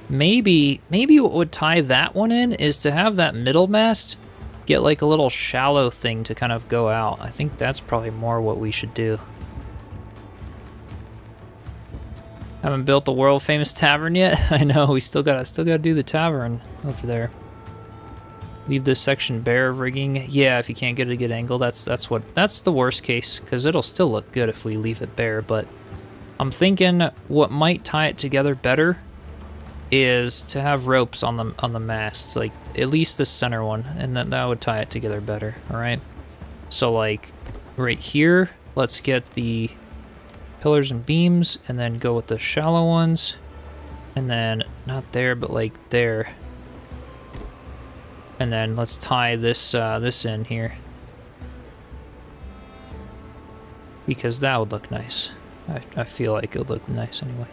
maybe what would tie that one in is to have that middle mast get like a little shallow thing to kind of go out. I think that's probably more what we should do. Haven't built the world famous tavern yet. I know we still gotta do the tavern over there. Leave this section bare of rigging. Yeah, if you can't get a good angle, that's the worst case, because it'll still look good if we leave it bare. But I'm thinking what might tie it together better is to have ropes on the masts, like at least the center one, and then that would tie it together better. All right. So like right here, let's get the pillars and beams, and then go with the shallow ones, and then not there, but like there, and then let's tie this this in here, because that would look nice. I feel like it would look nice anyway.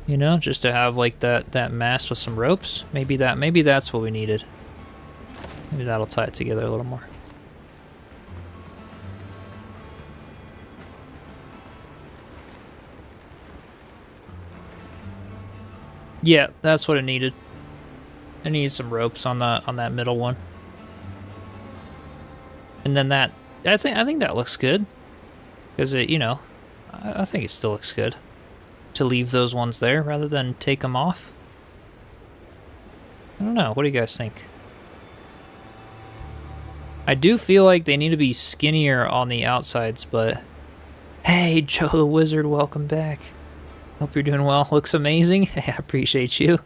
You know, just to have like that mast with some ropes. Maybe that's what we needed. Maybe that'll tie it together a little more. Yeah, that's what it needed. I need some ropes on that middle one. And then that, I think that looks good. Because it, you know, I think it still looks good to leave those ones there rather than take them off. I don't know. What do you guys think? I do feel like they need to be skinnier on the outsides, but hey, Joe the Wizard, welcome back. Hope you're doing well. Looks amazing. Hey, I appreciate you.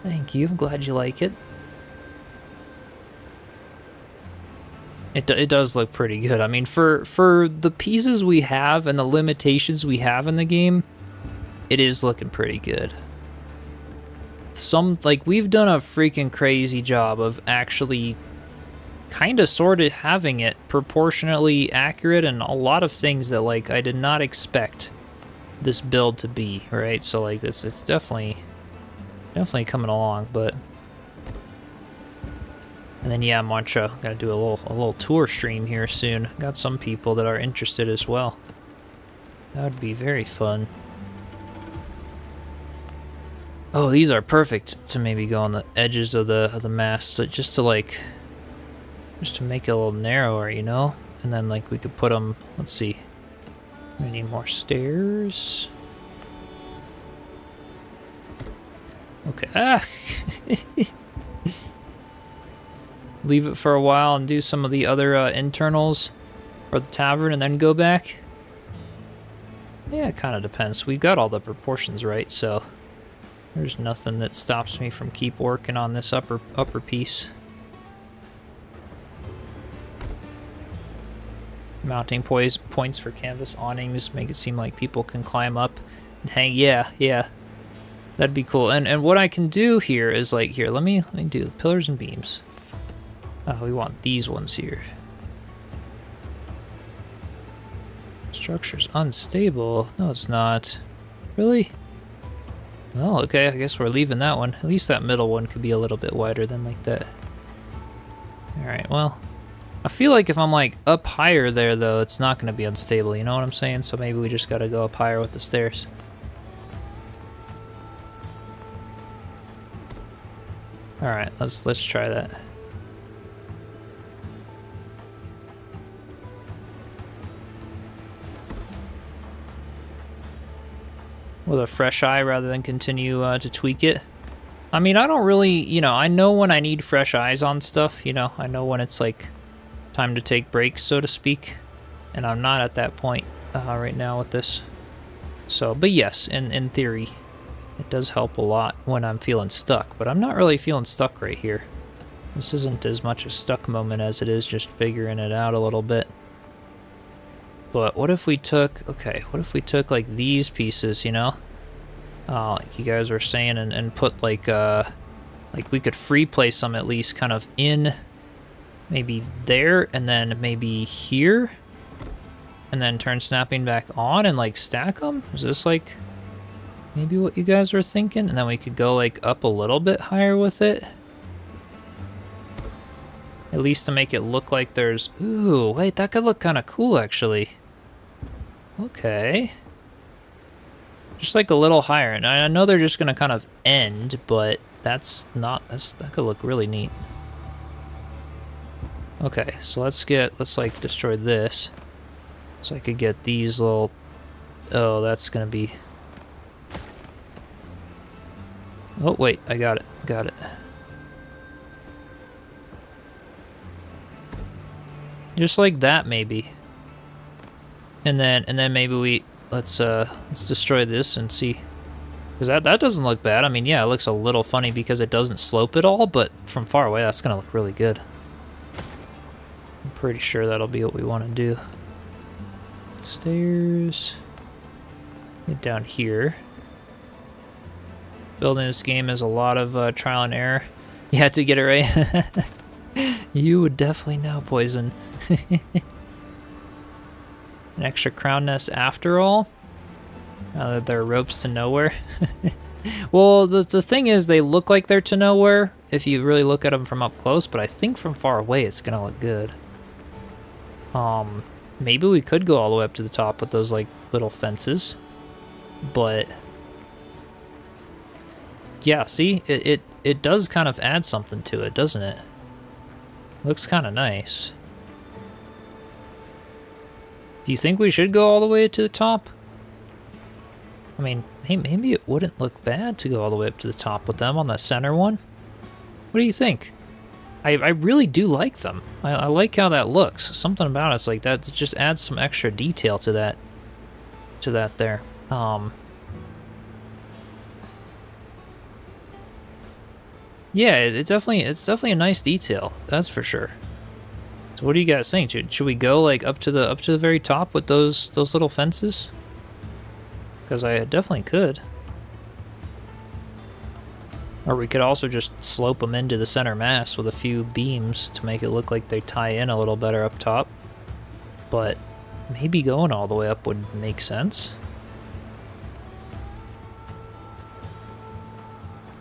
Thank you. I'm glad you like it. It does look pretty good. I mean, for the pieces we have and the limitations we have in the game, it is looking pretty good. Like, we've done a freaking crazy job of actually kind of sort of having it proportionately accurate and a lot of things that, like, I did not expect this build to be, right? So, like, it's definitely coming along, but... And then, yeah, Mantra, gotta do a little tour stream here soon. Got some people that are interested as well. That would be very fun. Oh, these are perfect to maybe go on the edges of the mast, so just to make it a little narrower, you know? And then, like, we could put them, let's see. We need more stairs. Okay, ah! Leave it for a while and do some of the other internals for the tavern and then go back? Yeah, it kind of depends. We got all the proportions right, so there's nothing that stops me from keep working on this upper piece. Mounting points for canvas awnings make it seem like people can climb up and hang. Yeah. That'd be cool. And what I can do here is, like, here, let me do pillars and beams. Oh, we want these ones here. Structure's unstable. No, it's not. Really? Well, okay, I guess we're leaving that one. At least that middle one could be a little bit wider than like that. Alright, well. I feel like if I'm, like, up higher there, though, it's not going to be unstable, you know what I'm saying? So maybe we just gotta go up higher with the stairs. Alright, let's try that. With a fresh eye rather than continue to tweak it. I mean, I don't really, you know, I know when I need fresh eyes on stuff, you know. I know when it's, like, time to take breaks, so to speak. And I'm not at that point right now with this. So, but yes, in theory, it does help a lot when I'm feeling stuck. But I'm not really feeling stuck right here. This isn't as much a stuck moment as it is just figuring it out a little bit. But what if we took, okay, what if we took, like, these pieces, you know? Like you guys were saying, and put, like we could free place them at least kind of in, maybe there, and then maybe here, and then turn snapping back on and, like, stack them? Is this, like, maybe what you guys were thinking? And then we could go, like, up a little bit higher with it? At least to make it look like there's... Ooh, wait, that could look kind of cool, actually. Okay. Just, like, a little higher. And I know they're just going to kind of end, but that's not... that could look really neat. Okay, so let's, like, destroy this. So I could get these little... Oh, that's going to be... Oh, wait, I got it. Got it. Just like that, maybe. And then maybe we let's destroy this and see, because that doesn't look bad. I mean, yeah, it looks a little funny because it doesn't slope at all, but from far away, that's gonna look really good. I'm pretty sure that'll be what we want to do. Stairs. Get down here. Building this game is a lot of trial and error. You had to get it right. You would definitely know, Poison. An extra crown nest after all? Now that there are ropes to nowhere? Well, the thing is, they look like they're to nowhere if you really look at them from up close, but I think from far away it's gonna look good. Maybe we could go all the way up to the top with those, like, little fences, but Yeah, see? It does kind of add something to it, doesn't it? Looks kind of nice. Do you think we should go all the way to the top? I mean, hey, maybe it wouldn't look bad to go all the way up to the top with them on the center one. What do you think? I really do like them. I like how that looks. Something about it's like that just adds some extra detail to that. There. Yeah, it's definitely a nice detail. That's for sure. So what do you guys think? Should we go like up to the very top with those little fences? Because I definitely could. Or we could also just slope them into the center mast with a few beams to make it look like they tie in a little better up top. But maybe going all the way up would make sense.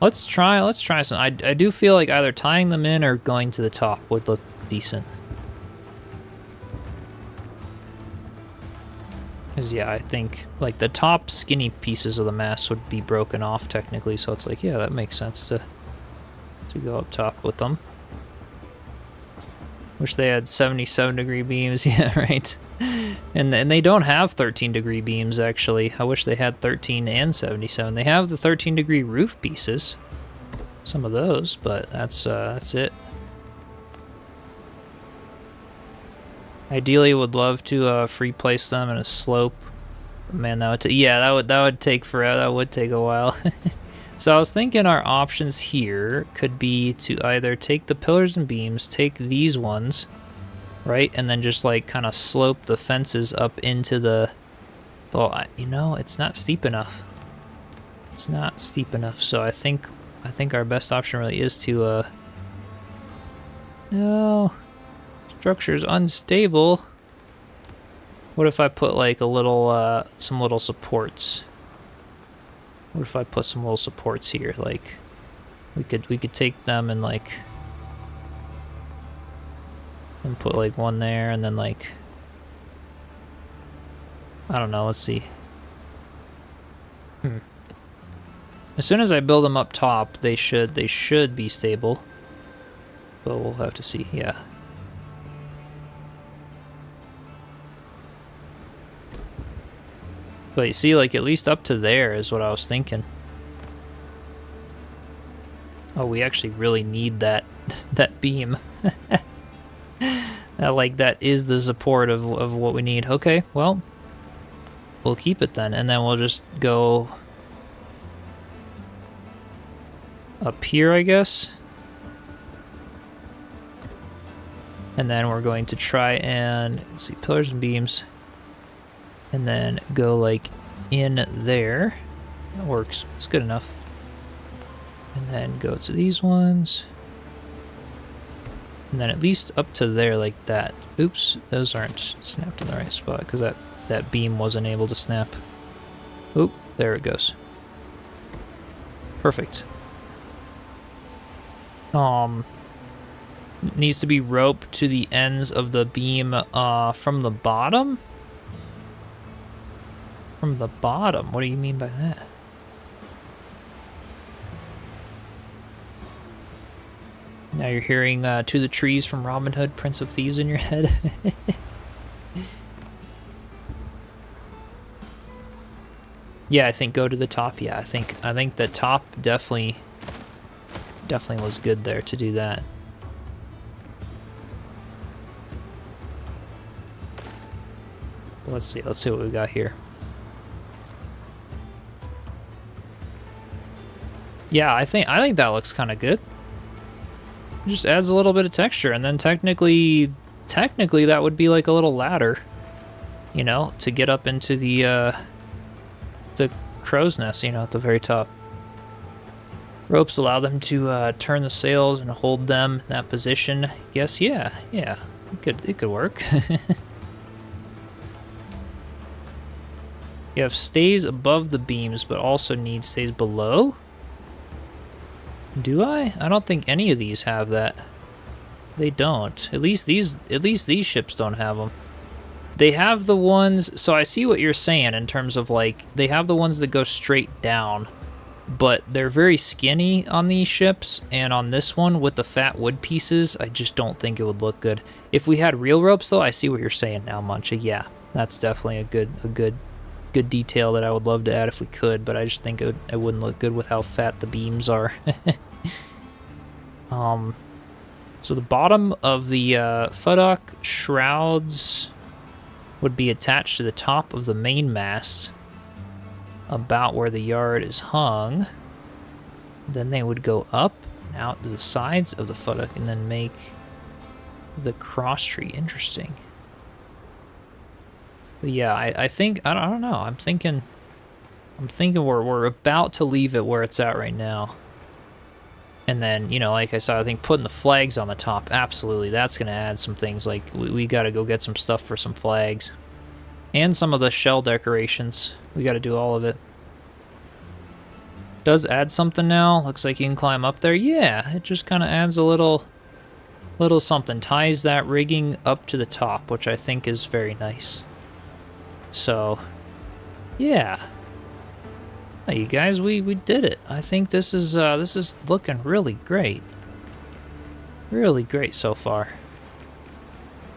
Let's try some. I do feel like either tying them in or going to the top would look decent. Because, yeah, I think, like, the top skinny pieces of the mast would be broken off, technically, so it's like, yeah, that makes sense to go up top with them. Wish they had 77-degree beams, yeah, right? And they don't have 13-degree beams, actually. I wish they had 13 and 77. They have the 13-degree roof pieces. Some of those, but that's it. Ideally, would love to free place them in a slope. Man, that would take forever. That would take a while. So I was thinking our options here could be to either take the pillars and beams, take these ones, right, and then just like kind of slope the fences up into the. Well, you know, it's not steep enough. It's not steep enough. So I think our best option really is to. No. Structure's unstable. What if I put like a little, some little supports? What if I put some little supports here? Like, we could take them and like, and put like one there, and then like, I don't know. Let's see. As soon as I build them up top, they should be stable. But we'll have to see. Yeah. But you see, like, at least up to there is what I was thinking. Oh, we actually really need that that beam. That is the support of what we need. Okay, well, we'll keep it then, and then we'll just go up here, I guess. And then we're going to try and, let's see, pillars and beams. And then go like in there. That works. It's good enough. And then go to these ones. And then at least up to there like that. Oops, those aren't snapped in the right spot because that beam wasn't able to snap. Oop, there it goes. Perfect. Needs to be roped to the ends of the beam from the bottom. From the bottom? What do you mean by that? Now you're hearing To the Trees from Robin Hood, Prince of Thieves in your head. Yeah, I think go to the top. Yeah, I think the top definitely was good there to do that. But let's see what we got here. Yeah, I think that looks kind of good. Just adds a little bit of texture, and then technically that would be like a little ladder, you know, to get up into the crow's nest, you know, at the very top. Ropes allow them to turn the sails and hold them in that position. Yes, yeah, it could work. You have stays above the beams, but also need stays below. Do I? I don't think any of these have that. They don't. At least these ships don't have them. They have the ones, so I see what you're saying in terms of like, they have the ones that go straight down. but they're very skinny on these ships, and on this one with the fat wood pieces, I just don't think it would look good. If we had real ropes though, I see what you're saying now, Muncha. Yeah, that's definitely a good detail that I would love to add if we could, but I just think it wouldn't look good with how fat the beams are. So the bottom of the futtock shrouds would be attached to the top of the main mast, about where the yard is hung. Then they would go up and out to the sides of the futtock and then make the cross tree. Interesting. But yeah, I think, I don't know, I'm thinking we're about to leave it where it's at right now. And then, you know, like I said, I think putting the flags on the top, absolutely, that's going to add some things. Like, we got to go get some stuff for some flags. And some of the shell decorations. We got to do all of it. Does add something now. Looks like you can climb up there. Yeah, it just kind of adds a little something. Ties that rigging up to the top, which I think is very nice. So, yeah. Hey, you guys, we did it. I think this is looking really great. Really great so far.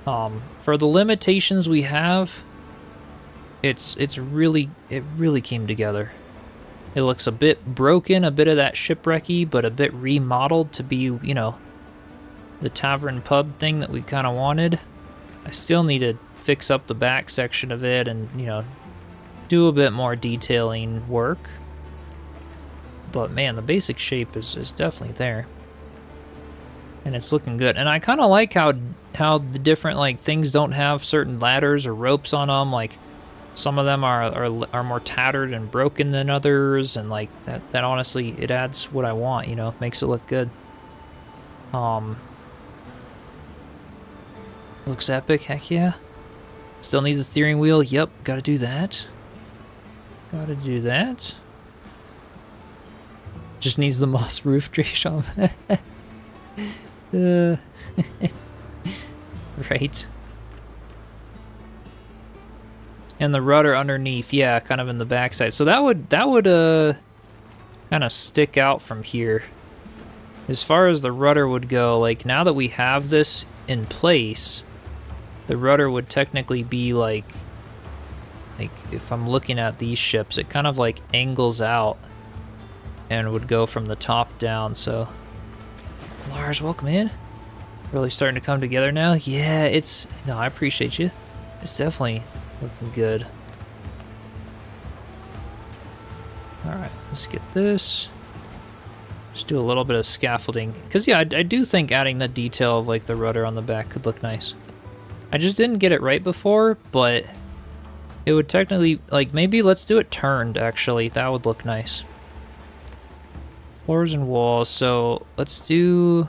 For the limitations we have, it really came together. It looks a bit broken, a bit of that shipwrecky, but a bit remodeled to be, you know, the tavern pub thing that we kind of wanted. I still need to fix up the back section of it and, you know, do a bit more detailing work. But man, the basic shape is definitely there. And it's looking good. And I kind of like how the different, like, things don't have certain ladders or ropes on them. Like, some of them are more tattered and broken than others, and like that honestly, it adds what I want, you know, makes it look good. Looks epic, heck yeah. Still needs a steering wheel, yep, gotta do that. Gotta do that. Just needs the moss roof draped on. Right. And the rudder underneath, yeah, kind of in the backside. So that would kind of stick out from here. As far as the rudder would go, like, now that we have this in place, the rudder would technically be like if I'm looking at these ships, it kind of like angles out and would go from the top down. So Lars, welcome in. Really starting to come together now. Yeah, no, I appreciate you. It's definitely looking good. Alright, let's get this. Just do a little bit of scaffolding. Because, yeah, I do think adding the detail of, like, the rudder on the back could look nice. I just didn't get it right before, but it would technically, like, maybe let's do it turned, actually. That would look nice. Floors and walls, so let's do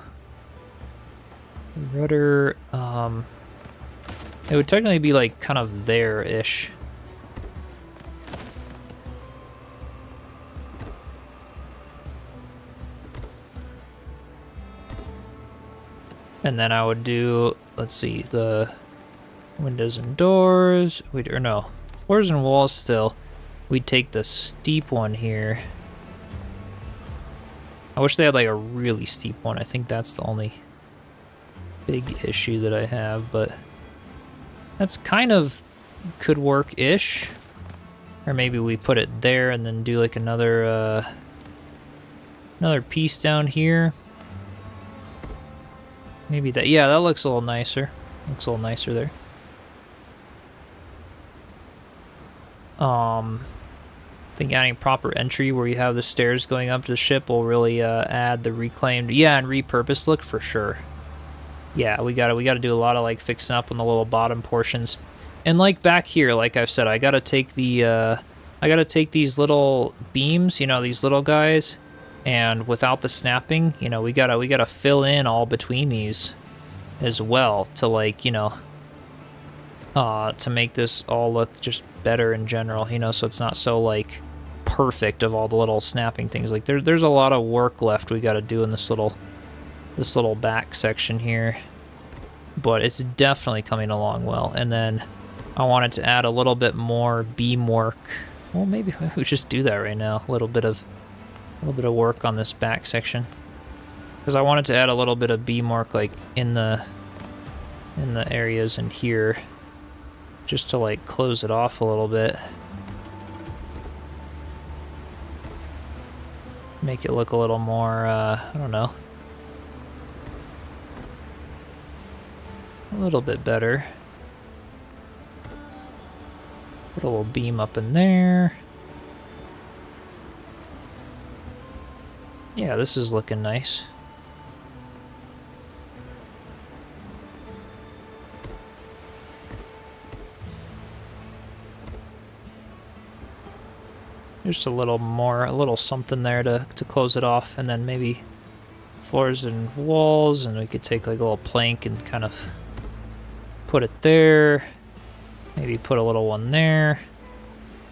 rudder, it would technically be like kind of there-ish. And then I would do, let's see, the windows and doors. Or no, floors and walls still. We'd take the steep one here. I wish they had like a really steep one. I think that's the only big issue that I have, but that's kind of could work-ish. Or maybe we put it there and then do like another piece down here. Maybe that, yeah, that looks a little nicer. Looks a little nicer there. I think adding proper entry where you have the stairs going up to the ship will really add the reclaimed, yeah, and repurposed look for sure. Yeah, we gotta do a lot of like fixing up on the little bottom portions. And like back here, like I've said, I gotta take these little beams, you know, these little guys, and without the snapping, you know, we gotta fill in all between these as well to, like, you know, to make this all look just better in general, you know, so it's not so like perfect of all the little snapping things. Like there's a lot of work left we gotta do in this little back section here, but it's definitely coming along well. And then I wanted to add a little bit more beam work. Well, maybe we just do that right now. A little bit of little bit of work on this back section. Because I wanted to add a little bit of beam work like in the areas in here. Just to like close it off a little bit. Make it look a little more, I don't know. A little bit better. Put a little beam up in there. Yeah, this is looking nice. Just a little more, a little something there to close it off, and then maybe floors and walls, and we could take like a little plank and kind of put it there. Maybe put a little one there.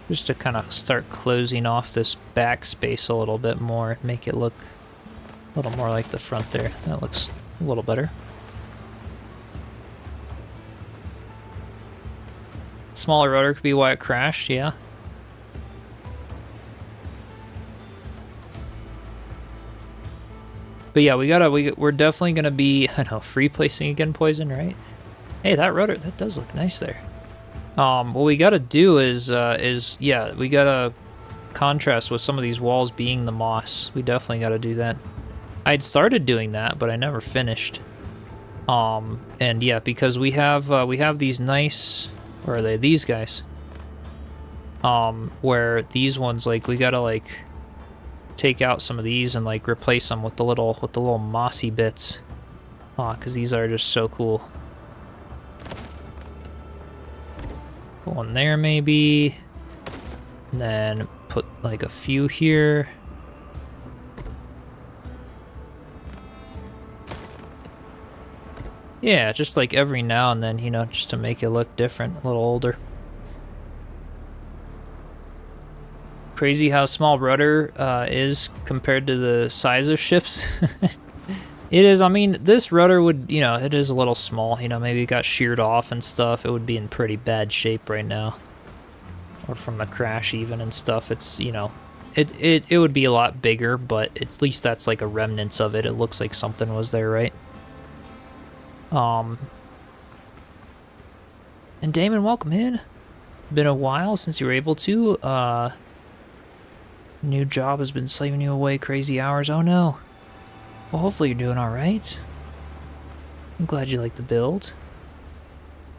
Just to kind of start closing off this back space a little bit more, make it look a little more like the front there. That looks a little better. Smaller rudder could be why it crashed, yeah. But yeah, we're definitely gonna be, I know, free placing again poison, right? Hey, that rudder, that does look nice there. What we gotta do is yeah, we gotta contrast with some of these walls being the moss. We definitely gotta do that. I'd started doing that, but I never finished. And yeah, because we have these nice, or are they these guys? Where these ones, like, we gotta like take out some of these and like replace them with the little mossy bits. Because these are just so cool. Put one there maybe, and then put like a few here. Yeah, just like every now and then, you know, just to make it look different, a little older. Crazy how small rudder is compared to the size of ships. It is, I mean, this rudder would, you know, it is a little small, you know, maybe it got sheared off and stuff. It would be in pretty bad shape right now. Or from the crash even and stuff. It's, you know, it would be a lot bigger, but at least that's like a remnants of it. It looks like something was there, right? And Damon, welcome in. Been a while since you were able to. New job has been slaving you away crazy hours. Oh no. Well, hopefully you're doing alright. I'm glad you like the build.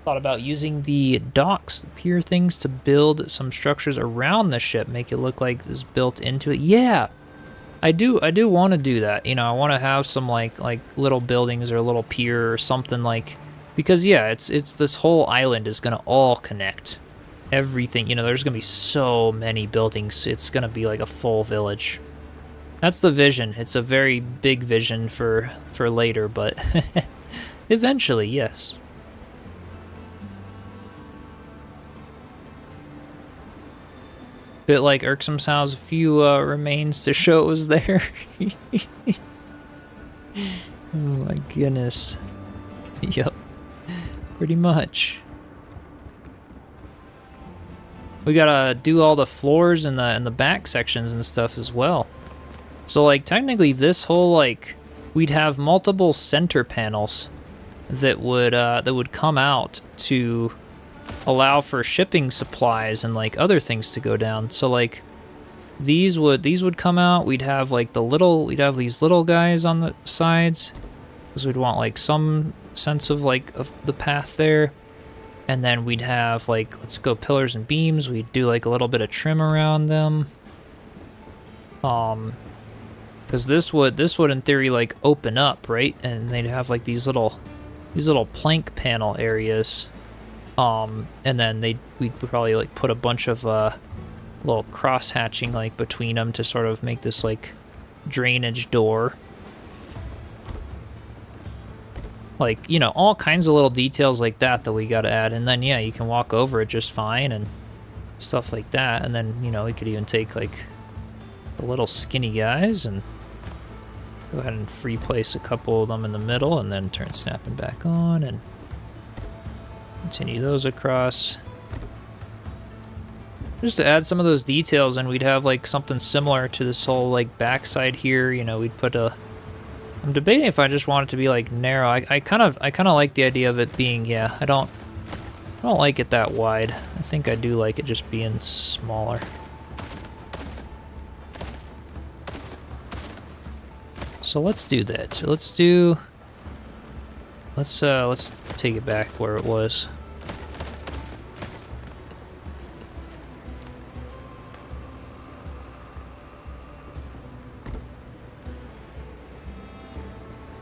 Thought about using the docks, the pier things, to build some structures around the ship, make it look like it's built into it. Yeah, I do want to do that. You know, I want to have some like little buildings or a little pier or something like, because yeah, it's this whole island is gonna all connect. Everything, you know, there's gonna be so many buildings. It's gonna be like a full village. That's the vision. It's a very big vision for later, but eventually, yes. Bit like Irksome's house, a few remains to show it was there. Oh my goodness. Yep, pretty much. We gotta do all the floors and the back sections and stuff as well. So like technically this whole like we'd have multiple center panels that would come out to allow for shipping supplies and like other things to go down. So like these would come out. We'd have like we'd have these little guys on the sides because we'd want like some sense of like of the path there. And then we'd have like, let's go pillars and beams. We'd do like a little bit of trim around them. Because this would in theory like open up, right? And they'd have like these little plank panel areas. And then we'd probably like put a bunch of little cross hatching like between them to sort of make this like drainage door. Like, you know, all kinds of little details like that we gotta add. And then, yeah, you can walk over it just fine and stuff like that. And then, you know, we could even take, like, the little skinny guys and go ahead and free place a couple of them in the middle and then turn snapping back on and continue those across. Just to add some of those details, and we'd have like something similar to this whole like backside here. You know, we'd put a. I'm debating if I just want it to be like narrow. I kind of like the idea of it being, yeah. I don't like it that wide. I think I do like it just being smaller. So let's do that. Let's take it back where it was.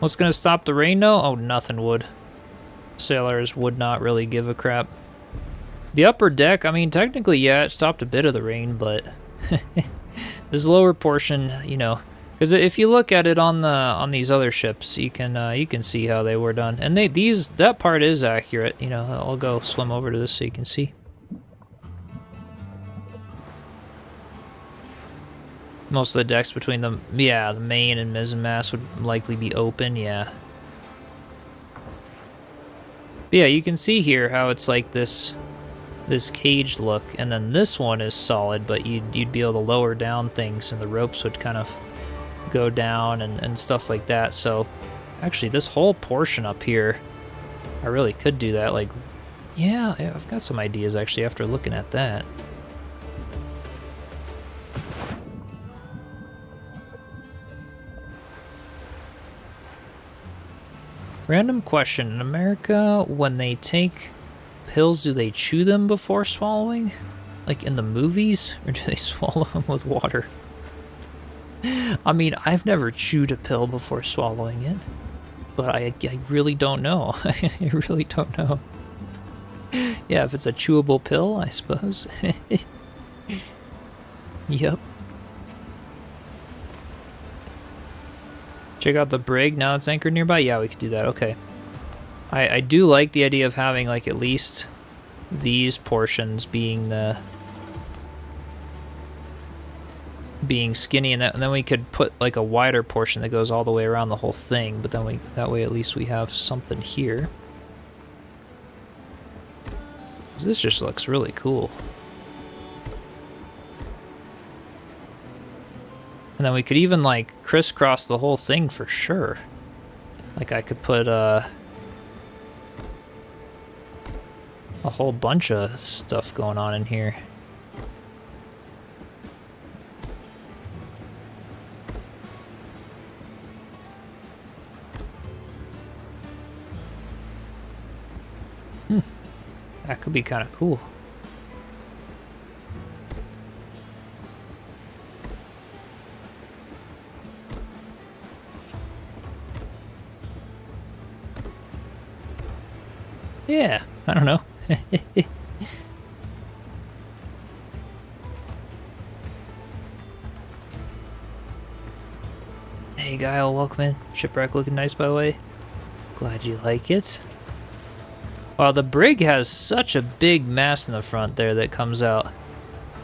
What's gonna stop the rain though? Oh, nothing would. Sailors would not really give a crap. The upper deck, I mean, technically, yeah, it stopped a bit of the rain, but this lower portion, you know, because if you look at it on these other ships, you can see how they were done, and that part is accurate. You know, I'll go swim over to this so you can see. Most of the decks between them, yeah, the main and mizzenmast would likely be open, yeah. But yeah, you can see here how it's like this caged look, and then this one is solid, but you'd be able to lower down things, and the ropes would kind of go down and stuff like that. So actually, this whole portion up here, I really could do that. Like, yeah, I've got some ideas actually after looking at that. Random question. In America, when they take pills, do they chew them before swallowing? Like in the movies? Or do they swallow them with water? I mean, I've never chewed a pill before swallowing it. But I really don't know. I really don't know. Yeah, if it's a chewable pill, I suppose. Yep. Check out the brig now it's anchored nearby. Yeah, we could do that. Okay. I do like the idea of having like at least these portions being skinny, and then we could put like a wider portion that goes all the way around the whole thing. But then that way at least we have something here. This just looks really cool. And then we could even, like, crisscross the whole thing for sure. Like, I could put, a whole bunch of stuff going on in here. That could be kind of cool. Yeah, I don't know. Hey, Guile, welcome in. Shipwreck looking nice, by the way. Glad you like it. Wow, the brig has such a big mast in the front there that comes out.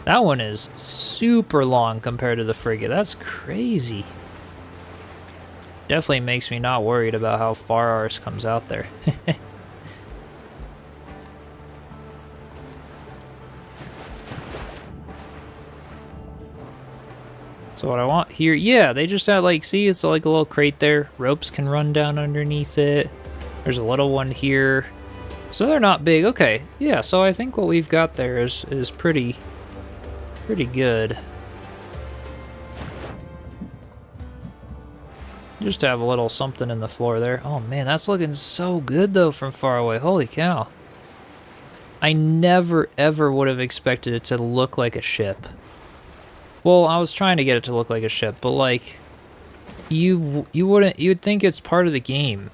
That one is super long compared to the frigate. That's crazy. Definitely makes me not worried about how far ours comes out there. So what I want here, yeah, they just had like, see, it's like a little crate there. Ropes can run down underneath it. There's a little one here. So they're not big. Okay, yeah, so I think what we've got there is pretty good. Just have a little something in the floor there. Oh man, that's looking so good though from far away. Holy cow. I never ever would have expected it to look like a ship. Well, I was trying to get it to look like a ship, but like you'd think it's part of the game.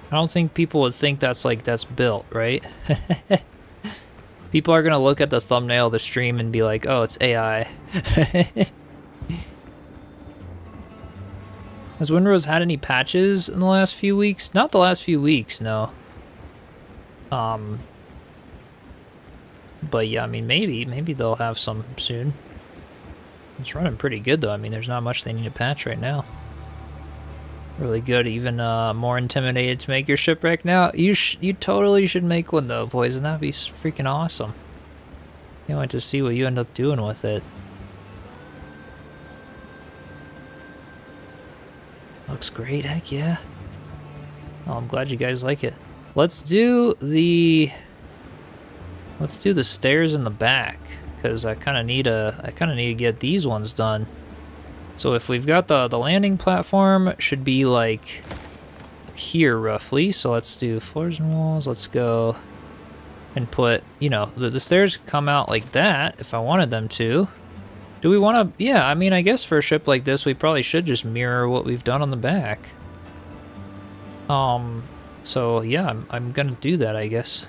I don't think people would think that's built, right? People are gonna look at the thumbnail of the stream and be like, oh, it's AI. Has Windrose had any patches in the last few weeks? Not the last few weeks, no. But yeah, I mean, maybe they'll have some soon. It's running pretty good though. I mean, there's not much they need to patch right now. Really good, even more intimidated to make your shipwreck now. You totally should make one though, Poison. That'd be freaking awesome. Can't wait to see what you end up doing with it. Looks great, heck yeah. Oh, I'm glad you guys like it. Let's do the stairs in the back, because I kind of need to get these ones done. So if we've got the landing platform, should be like here roughly. So let's do floors and walls. Let's go and put, you know, the stairs come out like that if I wanted them to. Do we want to? Yeah, I mean, I guess for a ship like this, we probably should just mirror what we've done on the back. So yeah, I'm gonna do that, I guess.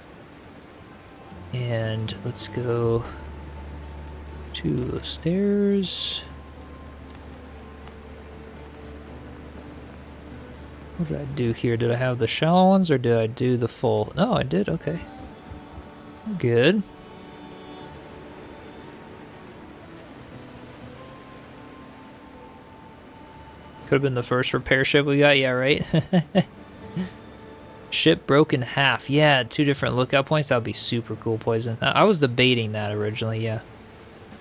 And let's go to the stairs. What did I do here? Did I have the shallow ones or did I do the full? No, I did, okay. Good. Could have been the first repair ship we got, yeah, right? Ship broke in half. Yeah, 2 different lookout points. That would be super cool, Poison. I was debating that originally, yeah.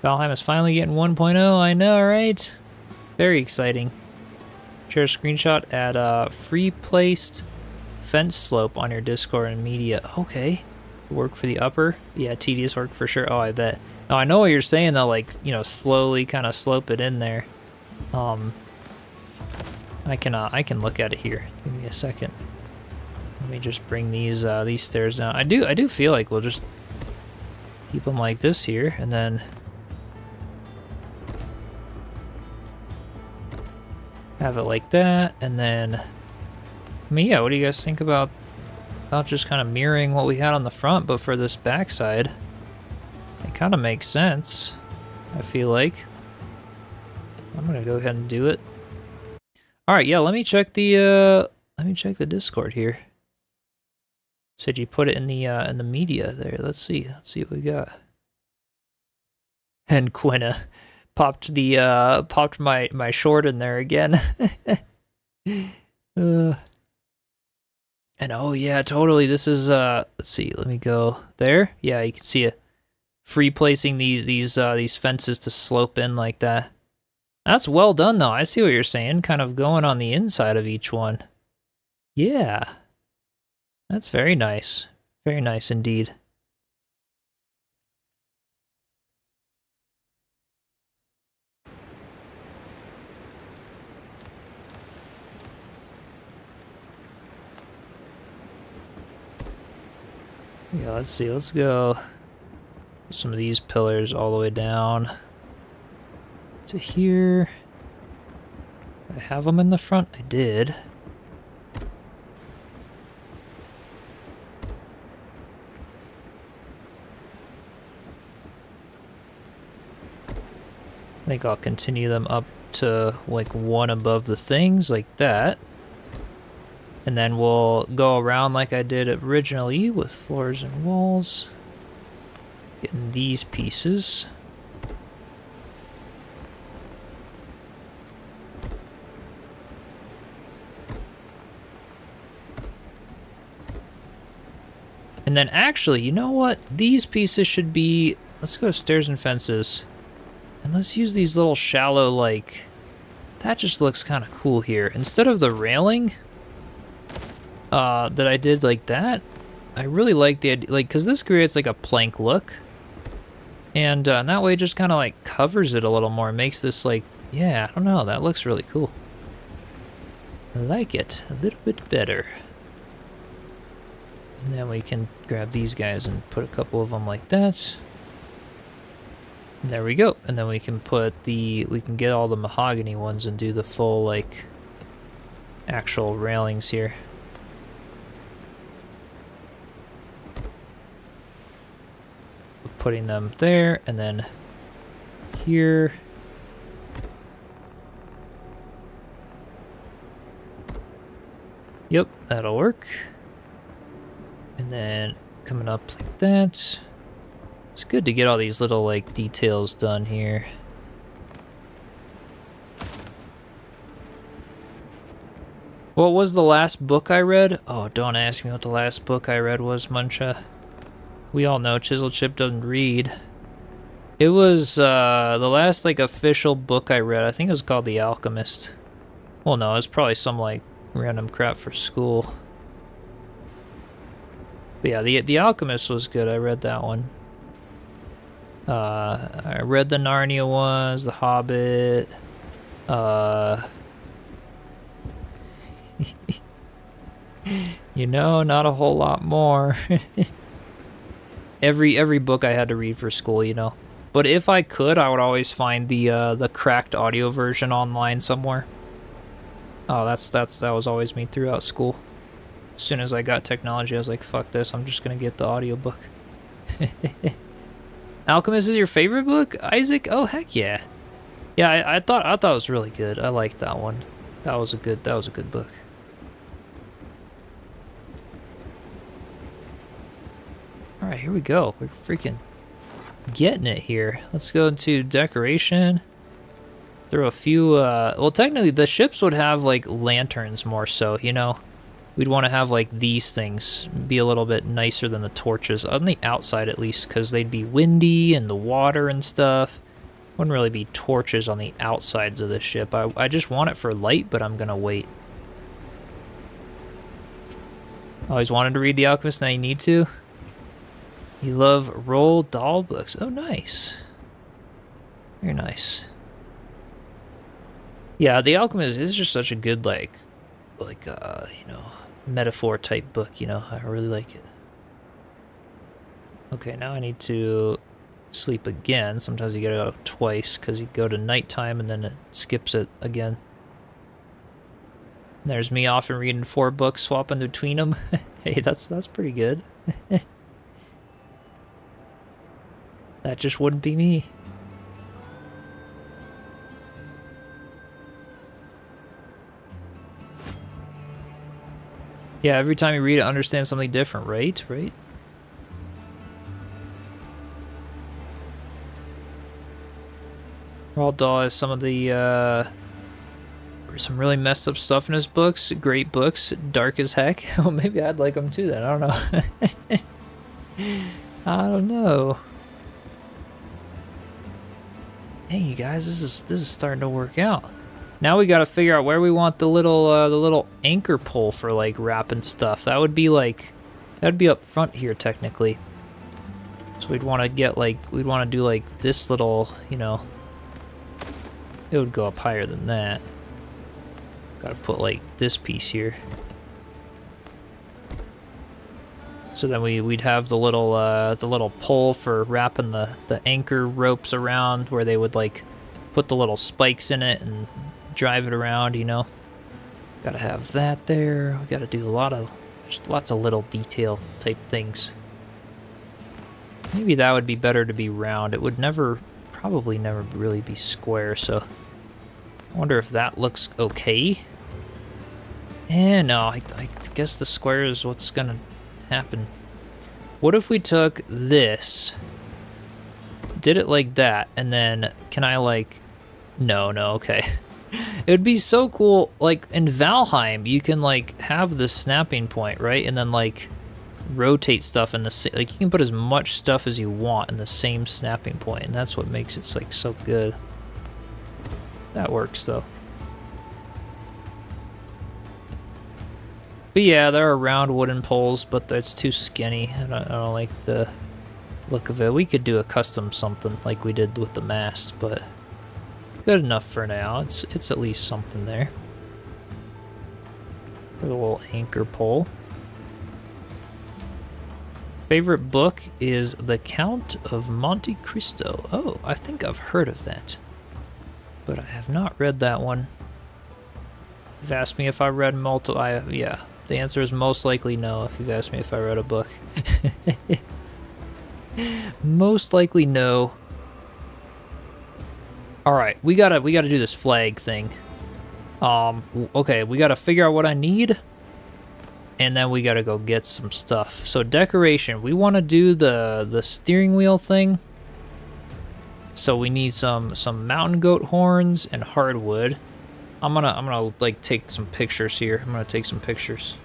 Valheim is finally getting 1.0. I know, right? Very exciting. Share a screenshot at free placed fence slope on your Discord and media. Okay. Work for the upper. Yeah, tedious work for sure. Oh, I bet. Oh, I know what you're saying though, like, you know, slowly kind of slope it in there. I can look at it here. Give me a second. Let me just bring these stairs down. I do feel like we'll just keep them like this here, and then have it like that, and then, I mean, yeah, what do you guys think about just kind of mirroring what we had on the front, but for this backside? It kind of makes sense, I feel like. I'm gonna go ahead and do it. All right, yeah, let me check the Discord here. Said you put it in the media there. Let's see what we got. And Quinna popped my short in there again. And oh yeah, totally. This is let's see. Let me go there. Yeah, you can see it. Free placing these fences to slope in like that. That's well done though. I see what you're saying. Kind of going on the inside of each one. Yeah. That's very nice. Very nice indeed. Yeah, let's see. Let's go some of these pillars all the way down to here. Did I have them in the front? I did. I think I'll continue them up to like one above the things like that. And then we'll go around like I did originally with floors and walls. Getting these pieces. And then actually, you know what? These pieces should be... Let's go stairs and fences. And let's use these little shallow, like... That just looks kind of cool here. Instead of the railing... that I did like that, I really like the idea, like, because this creates like a plank look, and that way it just kind of like covers it a little more, makes this like, yeah, I don't know, that looks really cool. I like it a little bit better. And then we can grab these guys and put a couple of them like that. And there we go. And then we can get all the mahogany ones and do the full like actual railings here. Putting them there, and then here. Yep, that'll work. And then coming up like that. It's good to get all these little like details done here. What was the last book I read? Oh, don't ask me what the last book I read was, Muncha. We all know Chiselchip doesn't read. It was the last like official book I read. I think it was called The Alchemist. Well, no, it's probably some like random crap for school. But yeah, the Alchemist was good. I read that one. I read the Narnia ones, The Hobbit. You know, not a whole lot more. Every book I had to read for school, you know. But if I could, I would always find the cracked audio version online somewhere. Oh, that was always me throughout school. As soon as I got technology, I was like, fuck this, I'm just gonna get the audiobook. Alchemist is your favorite book, Isaac? Oh heck yeah. Yeah, I thought it was really good. I liked that one. That was a good book. Alright, here we go. We're freaking getting it here. Let's go into decoration. Throw a few, well, technically, the ships would have, like, lanterns more so, you know? We'd want to have, like, these things be a little bit nicer than the torches, on the outside at least, because they'd be windy and the water and stuff. Wouldn't really be torches on the outsides of the ship. I just want it for light, but I'm gonna wait. Always wanted to read The Alchemist, now you need to? You love Roald Dahl books. Oh, nice. Very nice. Yeah, The Alchemist is just such a good, like, you know, metaphor type book, you know. I really like it. Okay, now I need to sleep again. Sometimes you get it out twice because you go to nighttime and then it skips it again. There's me often reading 4 books, swapping between them. Hey, that's pretty good. That just wouldn't be me. Yeah, every time you read it, understand something different, right? Right? Roald Dahl has some of the, some really messed up stuff in his books. Great books, dark as heck. Oh, maybe I'd like them too then, I don't know. I don't know. Hey, you guys, this is starting to work out. Now we gotta figure out where we want the little anchor pole for like wrapping stuff. That would be like, that'd be up front here technically. So we'd want to get like, we'd want to do like this little, you know, it would go up higher than that. Gotta put like this piece here. So then we'd have the little pole for wrapping the anchor ropes around, where they would like put the little spikes in it and drive it around, you know. Gotta have that there. We gotta do just lots of little detail type things. Maybe that would be better to be round. It would probably never really be square, so I wonder if that looks okay. And no, I guess the square is what's gonna happen. What if we took this, did it like that, and then can I like, no, okay. It would be so cool, like in Valheim, you can like have the snapping point, right? And then like rotate stuff in the, like you can put as much stuff as you want in the same snapping point, and that's what makes it like so good. That works though. But yeah, there are round wooden poles, but it's too skinny. I don't like the look of it. We could do a custom something like we did with the mast, but good enough for now. It's at least something there. A little anchor pole. Favorite book is The Count of Monte Cristo. Oh, I think I've heard of that, but I have not read that one. You've asked me if I read yeah. The answer is most likely no if you've asked me if I read a book. Most likely no. Alright, we gotta do this flag thing. Okay, we gotta figure out what I need, and then we gotta go get some stuff. So decoration, we wanna do the steering wheel thing. So we need some mountain goat horns and hardwood. I'm gonna like take some pictures here. I'm gonna take some pictures.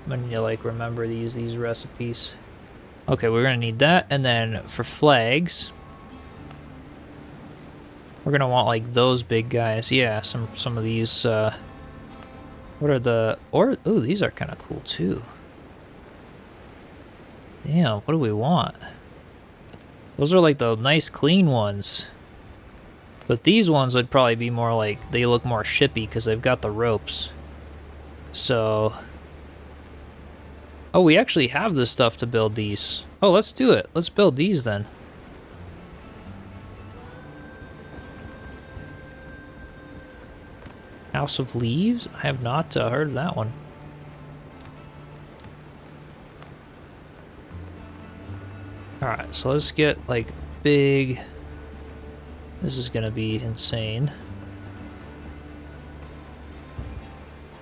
I'm gonna need to like remember to use these recipes. Okay, we're gonna need that, and then for flags, We're gonna want like those big guys. Yeah, some of these. What are the ooh, these are kind of cool too. Damn, what do we want? Those are like the nice clean ones. But these ones would probably be more like, they look more shippy because they've got the ropes. So... Oh, we actually have the stuff to build these. Oh, let's do it. Let's build these then. House of Leaves? I have not heard of that one. Alright, so let's get like big... This is gonna be insane.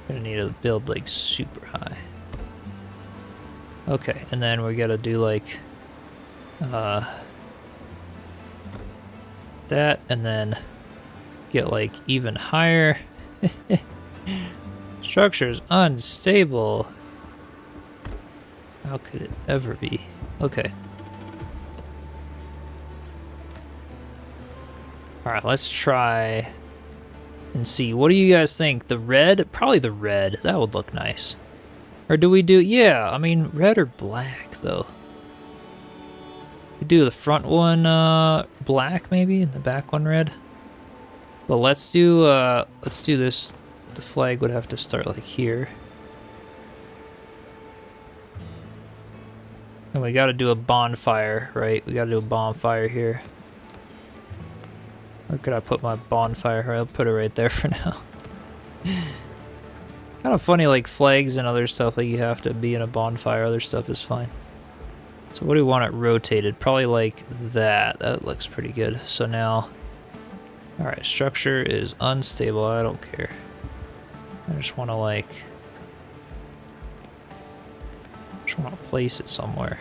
Gonna need to build like super high. Okay, and then we gotta do like that, and then get like even higher. Structure's unstable. How could it ever be? Okay. Alright, let's try and see. What do you guys think? The red? Probably the red. That would look nice. Or do we do... Yeah, I mean, red or black, though. We do the front one black, maybe, and the back one red. But let's do this. The flag would have to start, like, here. And we gotta do a bonfire, right? We gotta do a bonfire here. Where could I put my bonfire? I'll put it right there for now. Kind of funny, like flags and other stuff, like you have to be in a bonfire. Other stuff is fine. So what do we want it rotated? Probably like that. That looks pretty good. So now, all right, structure is unstable. I don't care. I just want to place it somewhere.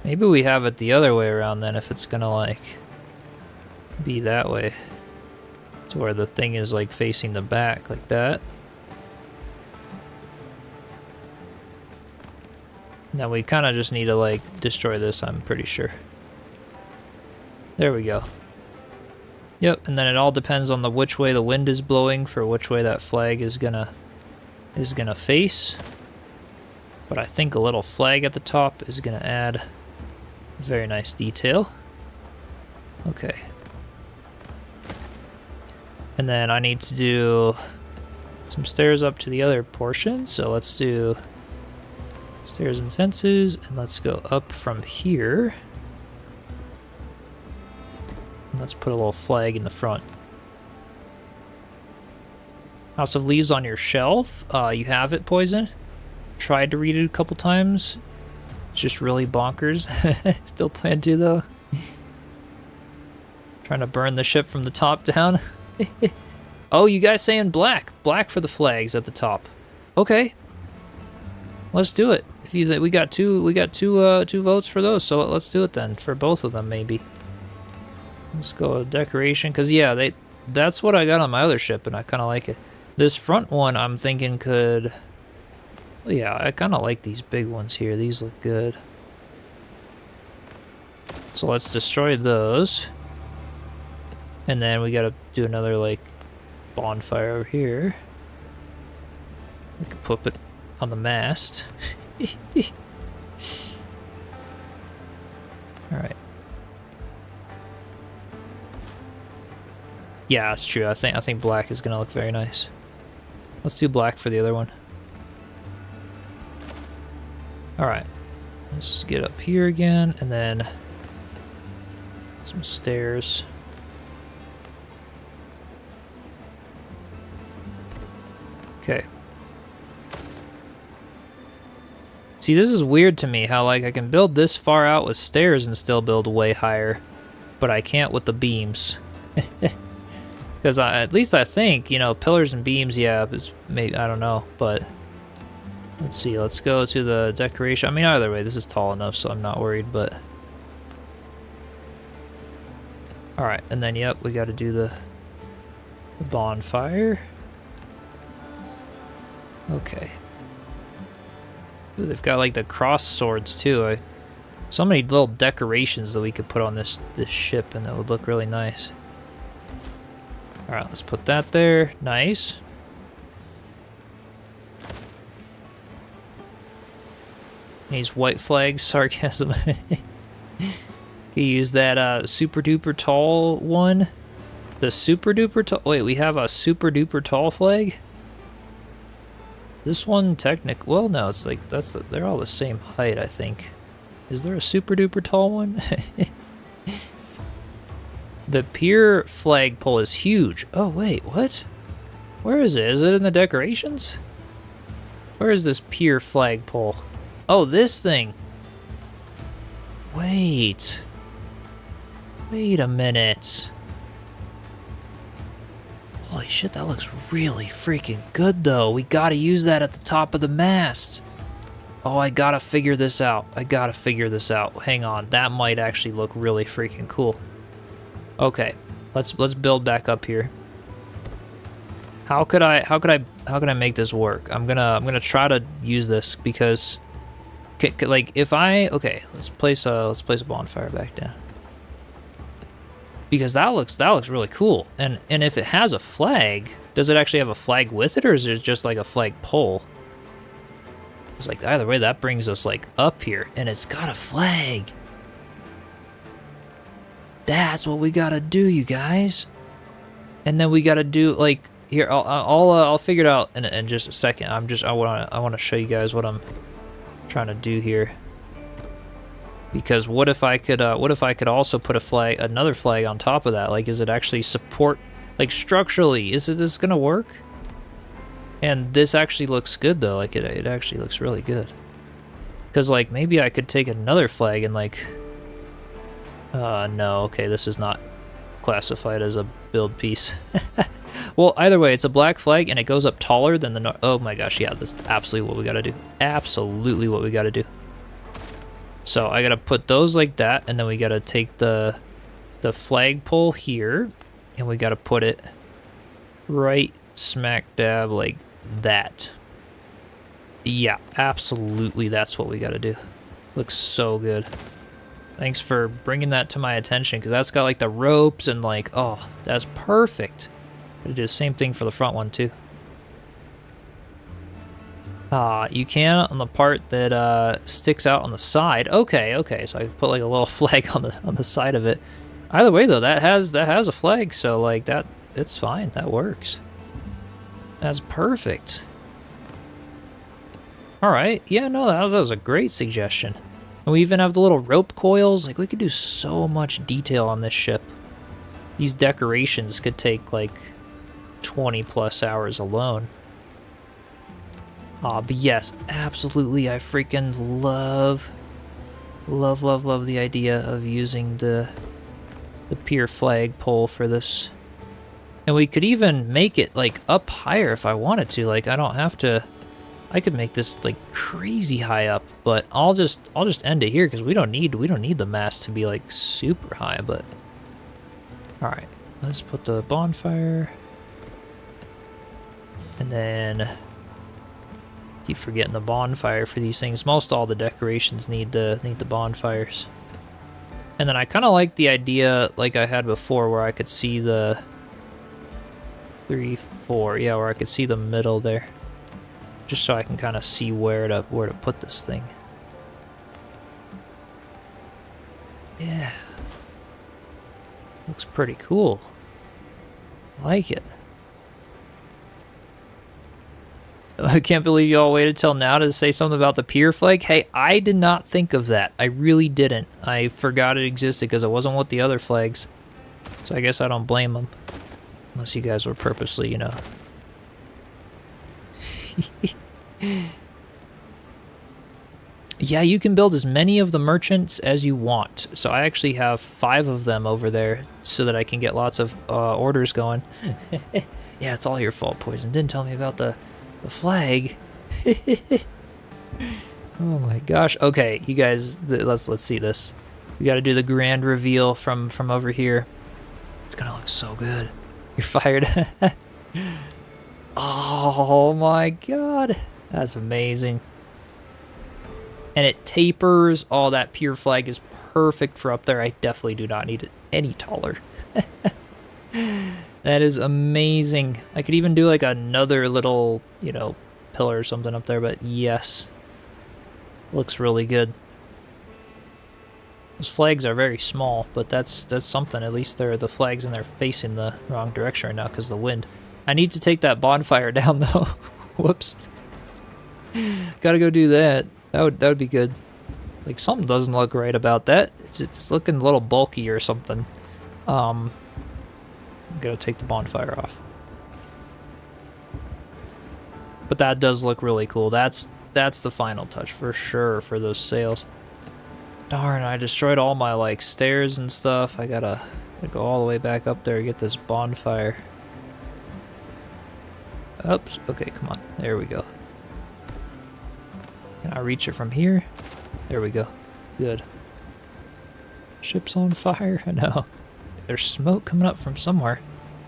Maybe we have it the other way around then, if it's gonna like be that way, to where the thing is like facing the back like that. Now we kind of just need to like destroy this, I'm pretty sure. There we go. Yep, and then it all depends on which way the wind is blowing for which way that flag is gonna face. But I think a little flag at the top is gonna add very nice detail. Okay. And then I need to do some stairs up to the other portion. So let's do stairs and fences, and let's go up from here. And let's put a little flag in the front. House of Leaves on your shelf. You have it, Poison. Tried to read it a couple times. It's just really bonkers. Still plan to, though. Trying to burn the ship from the top down. Oh, you guys saying black. Black for the flags at the top. Okay. Let's do it. If you we got two votes for those, so let's do it then for both of them maybe. Let's go with decoration, cuz yeah, that's what I got on my other ship and I kind of like it. This front one I'm thinking could... Yeah, I kind of like these big ones here. These look good. So let's destroy those. And then we gotta do another, like, bonfire over here. We could put it on the mast. Alright. Yeah, that's true. I think black is gonna look very nice. Let's do black for the other one. Alright, let's get up here again, and then some stairs. Okay. See, this is weird to me, how like I can build this far out with stairs and still build way higher, but I can't with the beams. Because at least I think, you know, pillars and beams, yeah, maybe, I don't know, but... Let's see, let's go to the decoration. I mean, either way, this is tall enough, so I'm not worried, but... Alright, and then, yep, we gotta do the bonfire. Okay. Ooh, they've got, like, the cross swords, too. So many little decorations that we could put on this ship, and that would look really nice. All right, let's put that there. Nice. These white flags, sarcasm. Can you use that super duper tall one? The super duper tall. Wait, we have a super duper tall flag. This one, well, no, it's like they're all the same height, I think. Is there a super duper tall one? The pier flagpole is huge. Oh wait, what? Where is it? Is it in the decorations? Where is this pier flagpole? Oh, this thing. Wait a minute. Holy shit, that looks really freaking good though. We gotta use that at the top of the mast. Oh, I gotta figure this out. Hang on, that might actually look really freaking cool. Okay, let's build back up here. How could I make this work? I'm gonna try to use this because, like, if okay, let's place a bonfire back down. Because that looks really cool. And if it has a flag, does it actually have a flag with it, or is it just like a flag pole? It's like either way, that brings us like up here, and it's got a flag. That's what we gotta do, you guys. And then we gotta do like here. I'll figure it out in just a second. I wanna show you guys what I'm trying to do here. Because what if I could also put another flag on top of that? Like, is it actually support, like structurally, is this gonna work? And this actually looks good though. Like it actually looks really good. Cause like maybe I could take another flag and like. No, okay, this is not classified as a build piece. Well, either way, it's a black flag and it goes up taller than the. Oh my gosh, yeah, that's absolutely what we gotta do. Absolutely what we gotta do. So I gotta put those like that, and then we gotta take the flagpole here, and we gotta put it right smack dab like that. Yeah, absolutely, that's what we gotta do. Looks so good. Thanks for bringing that to my attention, because that's got like the ropes and like, oh, that's perfect. Gonna do the same thing for the front one too. You can on the part that sticks out on the side. Okay, so I can put like a little flag on the side of it. Either way though, that has a flag, so like that, it's fine. That works. That's perfect. All right, yeah, no, that was a great suggestion. And we even have the little rope coils. Like we could do so much detail on this ship. These decorations could take like 20 plus hours alone. But yes, absolutely, I freaking love the idea of using the pier flagpole for this. And we could even make it like up higher if I wanted to. Like I don't have to. I could make this like crazy high up, but I'll just end it here because we don't need the mast to be like super high. But all right, let's put the bonfire, and then. Keep forgetting the bonfire for these things. Most all the decorations need the bonfires. And then I kind of like the idea like I had before where I could see the 3, 4, yeah, where I could see the middle there. Just so I can kind of see where to put this thing. Yeah. Looks pretty cool. I like it. I can't believe you all waited till now to say something about the pier flag. Hey, I did not think of that. I really didn't. I forgot it existed because it wasn't with the other flags. So I guess I don't blame them. Unless you guys were purposely, you know. Yeah, you can build as many of the merchants as you want. So I actually have 5 of them over there so that I can get lots of orders going. Yeah, it's all your fault, Poison. Didn't tell me about the flag. Oh my gosh. Okay, you guys, let's see this. We got to do the grand reveal from over here. It's gonna look so good. You're fired. Oh my god, that's amazing. And it tapers. Oh, that pier flag is perfect for up there. I definitely do not need it any taller. That is amazing. I could even do like another little, you know, pillar or something up there, but yes. Looks really good. Those flags are very small, but that's something. At least they're the flags and they're facing the wrong direction right now because of the wind. I need to take that bonfire down though. Whoops. Gotta go do that. That would be good. Like something doesn't look right about that. It's looking a little bulky or something. I'm gonna take the bonfire off. But that does look really cool. That's the final touch for sure for those sails. Darn, I destroyed all my like stairs and stuff. I gotta go all the way back up there to get this bonfire. Oops. Okay, come on. There we go. Can I reach it from here? There we go. Good. Ship's on fire. I know. There's smoke coming up from somewhere.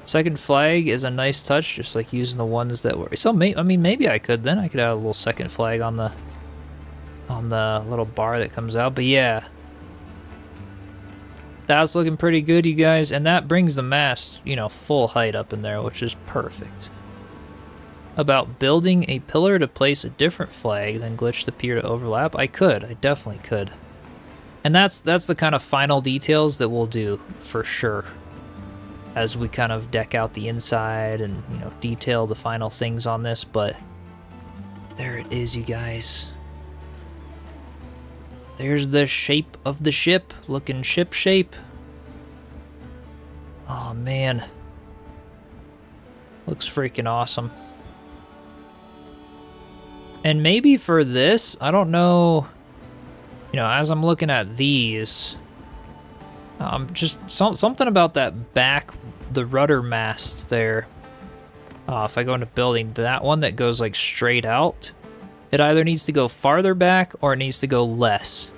Second flag is a nice touch, just like using the ones that were. So I mean, maybe I could then. I could add a little second flag on the little bar that comes out. But yeah, that's looking pretty good, you guys. And that brings the mast, you know, full height up in there, which is perfect. About building a pillar to place a different flag, then glitch the pier to overlap. I definitely could. And that's the kind of final details that we'll do for sure as we kind of deck out the inside and, you know, detail the final things on this. But there it is, you guys. There's the shape of the ship, looking ship shape. Oh man, looks freaking awesome. And maybe for this, I don't know, you know, as I'm looking at these, just something about that back, the rudder mast there. If I go into building, that one that goes like straight out, it either needs to go farther back or it needs to go less.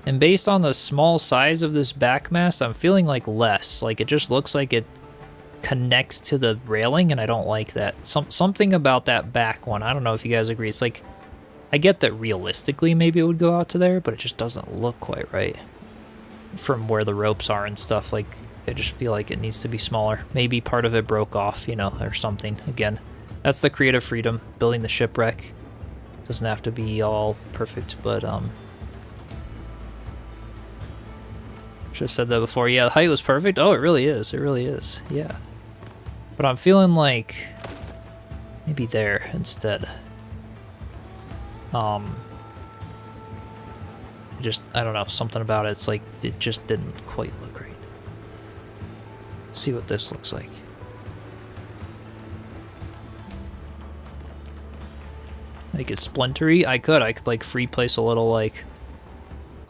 And based on the small size of this back mast, I'm feeling like less. Like it just looks like it connects to the railing and I don't like that. Something about that back one, I don't know if you guys agree. It's like, I get that realistically maybe it would go out to there, but it just doesn't look quite right from where the ropes are and stuff. Like, I just feel like it needs to be smaller. Maybe part of it broke off, you know, or something. Again, that's the creative freedom, building the shipwreck. Doesn't have to be all perfect, but, should have said that before. Yeah, the height was perfect. Oh, it really is. It really is. Yeah. But I'm feeling like maybe there instead. I don't know, something about it. It's like, it just didn't quite look right. See what this looks like. Make it splintery? I could like free place a little like,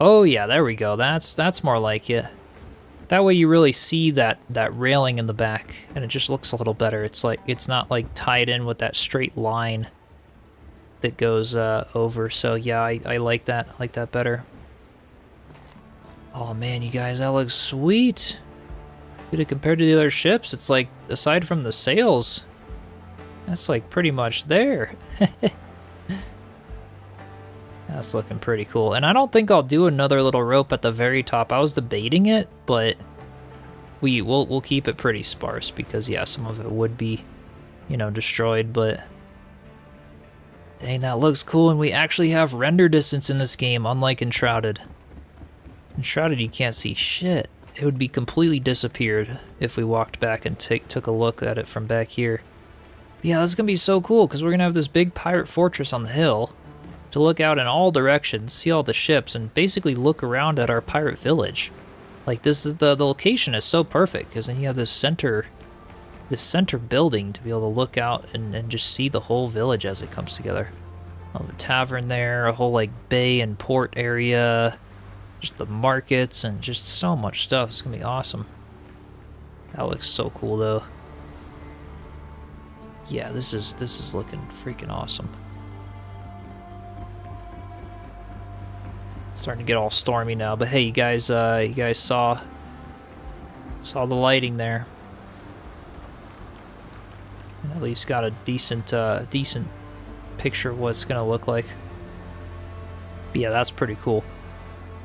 oh yeah, there we go. That's more like it. That way you really see that railing in the back and it just looks a little better. It's like, it's not like tied in with that straight line that goes over. So yeah, I like that. I like that better. Oh man, you guys, that looks sweet. Dude, compared to the other ships, it's like, aside from the sails, that's like pretty much there. That's looking pretty cool. And I don't think I'll do another little rope at the very top. I was debating it, but we'll keep it pretty sparse because yeah, some of it would be, you know, destroyed, but dang, that looks cool. And we actually have render distance in this game, unlike Enshrouded. Enshrouded, you can't see shit. It would be completely disappeared if we walked back and took a look at it from back here. But yeah, that's gonna be so cool because we're gonna have this big pirate fortress on the hill to look out in all directions, see all the ships, and basically look around at our pirate village. Like, this is the location is so perfect because then you have this center building to be able to look out and just see the whole village as it comes together. Oh, the tavern there, a whole like bay and port area, just the markets and just so much stuff. It's gonna be awesome. That looks so cool though. Yeah, this is looking freaking awesome. Starting to get all stormy now, but hey, you guys saw the lighting there. And at least got a decent picture of what it's gonna look like. But yeah, that's pretty cool.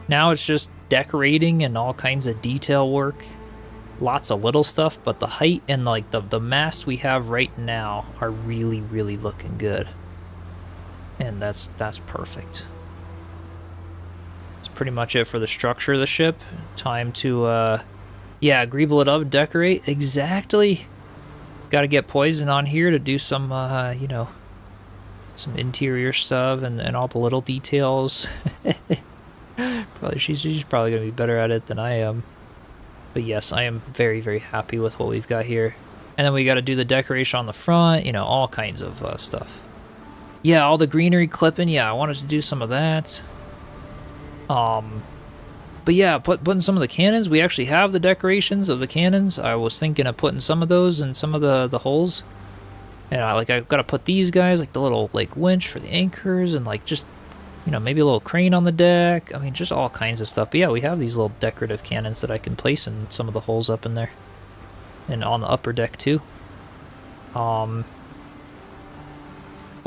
Now it's just decorating and all kinds of detail work. Lots of little stuff, but the height and like the masts we have right now are really, really looking good. And that's perfect. That's pretty much it for the structure of the ship. Time to, yeah, greeble it up, decorate. Exactly. Got to get Poison on here to do some, you know, some interior stuff and all the little details. Probably she's probably gonna be better at it than I am. But yes, I am very, very happy with what we've got here. And then we got to do the decoration on the front, you know, all kinds of stuff. Yeah, all the greenery clipping. Yeah, I wanted to do some of that. But yeah, putting some of the cannons. We actually have the decorations of the cannons. I was thinking of putting some of those in some of the holes. And I've got to put these guys, like the little like winch for the anchors, and like just, you know, maybe a little crane on the deck. I mean, just all kinds of stuff. But yeah, we have these little decorative cannons that I can place in some of the holes up in there. And on the upper deck too. What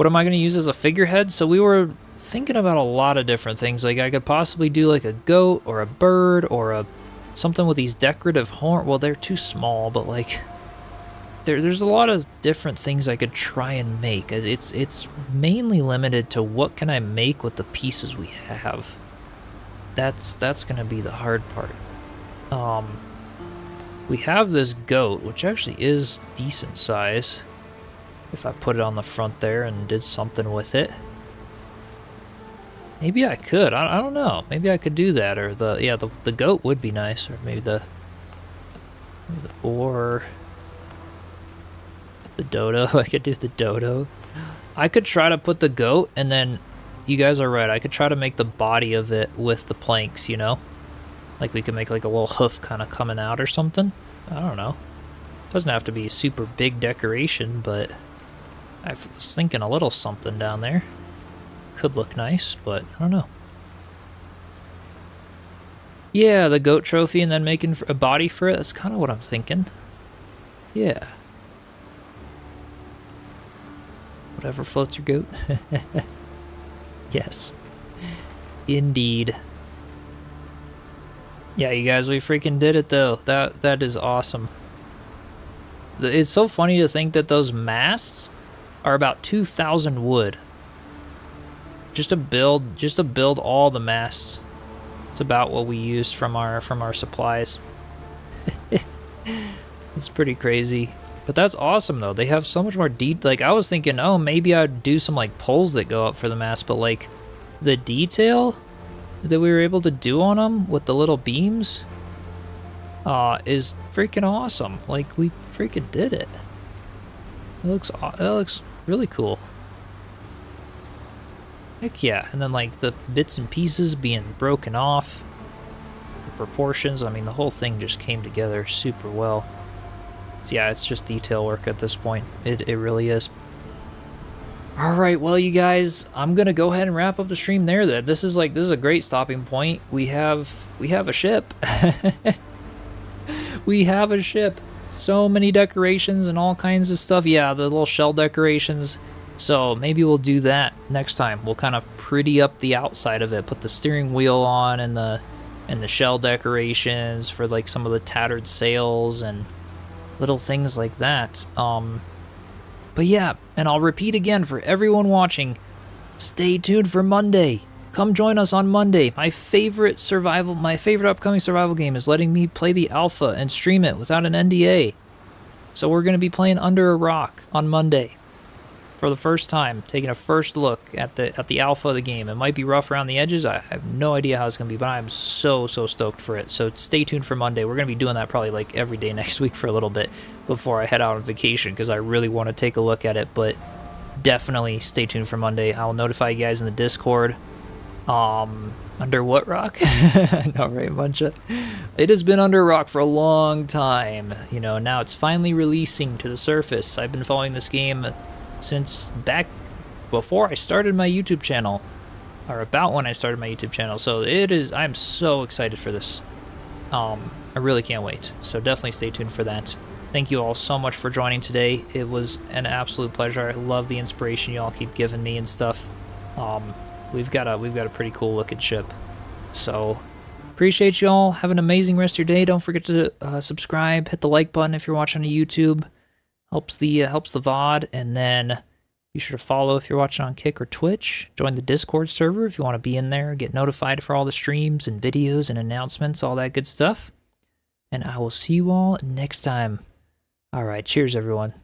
am I going to use as a figurehead? So we were thinking about a lot of different things. Like I could possibly do like a goat or a bird or something with these decorative horn. Well, they're too small, but like there's a lot of different things I could try and make. It's mainly limited to what can I make with the pieces we have. That's going to be the hard part. We have this goat, which actually is decent size. If I put it on the front there and did something with it. Maybe I could. I don't know. Maybe I could do that. Or the goat would be nice. Or maybe the boar. The dodo. I could do the dodo. I could try to put the goat, and then you guys are right. I could try to make the body of it with the planks, you know? Like we could make like a little hoof kind of coming out or something. I don't know. Doesn't have to be a super big decoration, but I was thinking a little something down there. Could look nice, but I don't know. Yeah, the goat trophy and then making a body for it. That's kind of what I'm thinking. Yeah. Whatever floats your goat. Yes. Indeed. Yeah, you guys, we freaking did it though. That is awesome. It's so funny to think that those masts are about 2,000 wood. Just to build all the masts. It's about what we used from our supplies. It's pretty crazy. But that's awesome though. They have so much more like I was thinking, oh, maybe I'd do some like poles that go up for the mast, but like the detail that we were able to do on them with the little beams is freaking awesome. Like we freaking did it. That looks really cool. Heck yeah. And then like the bits and pieces being broken off, the proportions, I mean the whole thing just came together super well. So yeah, it's just detail work at this point. It really is. Alright, well you guys, I'm gonna go ahead and wrap up the stream there. This is a great stopping point. We have a ship. We have a ship. So many decorations and all kinds of stuff. Yeah, the little shell decorations. So maybe we'll do that next time. We'll kind of pretty up the outside of it, put the steering wheel on and the shell decorations for like some of the tattered sails and little things like that. But yeah, and I'll repeat again for everyone watching, stay tuned for Monday. Come join us on Monday. My favorite upcoming survival game is letting me play the alpha and stream it without an NDA. So we're going to be playing Under a Rock on Monday for the first time, taking a first look at the alpha of the game. It might be rough around the edges. I have no idea how it's going to be, but I'm so stoked for it. So stay tuned for Monday. We're going to be doing that probably like every day next week for a little bit before I head out on vacation because I really want to take a look at it, but definitely stay tuned for Monday. I will notify you guys in the Discord. Under what rock? I know, right, Muncha? It has been under a rock for a long time. You know, now it's finally releasing to the surface. I've been following this game since back before I started my YouTube channel, or about when I started my YouTube channel. So I'm so excited for this. I really can't wait. So definitely stay tuned for that. Thank you all so much for joining today. It was an absolute pleasure. I love the inspiration you all keep giving me and stuff. we've got a pretty cool looking ship. So appreciate y'all. Have an amazing rest of your day. Don't forget to subscribe, hit the like button if you're watching on YouTube. Helps the VOD, and then be sure to follow if you're watching on Kick or Twitch. Join the Discord server if you want to be in there, get notified for all the streams and videos and announcements, all that good stuff. And I will see you all next time. All right, cheers everyone.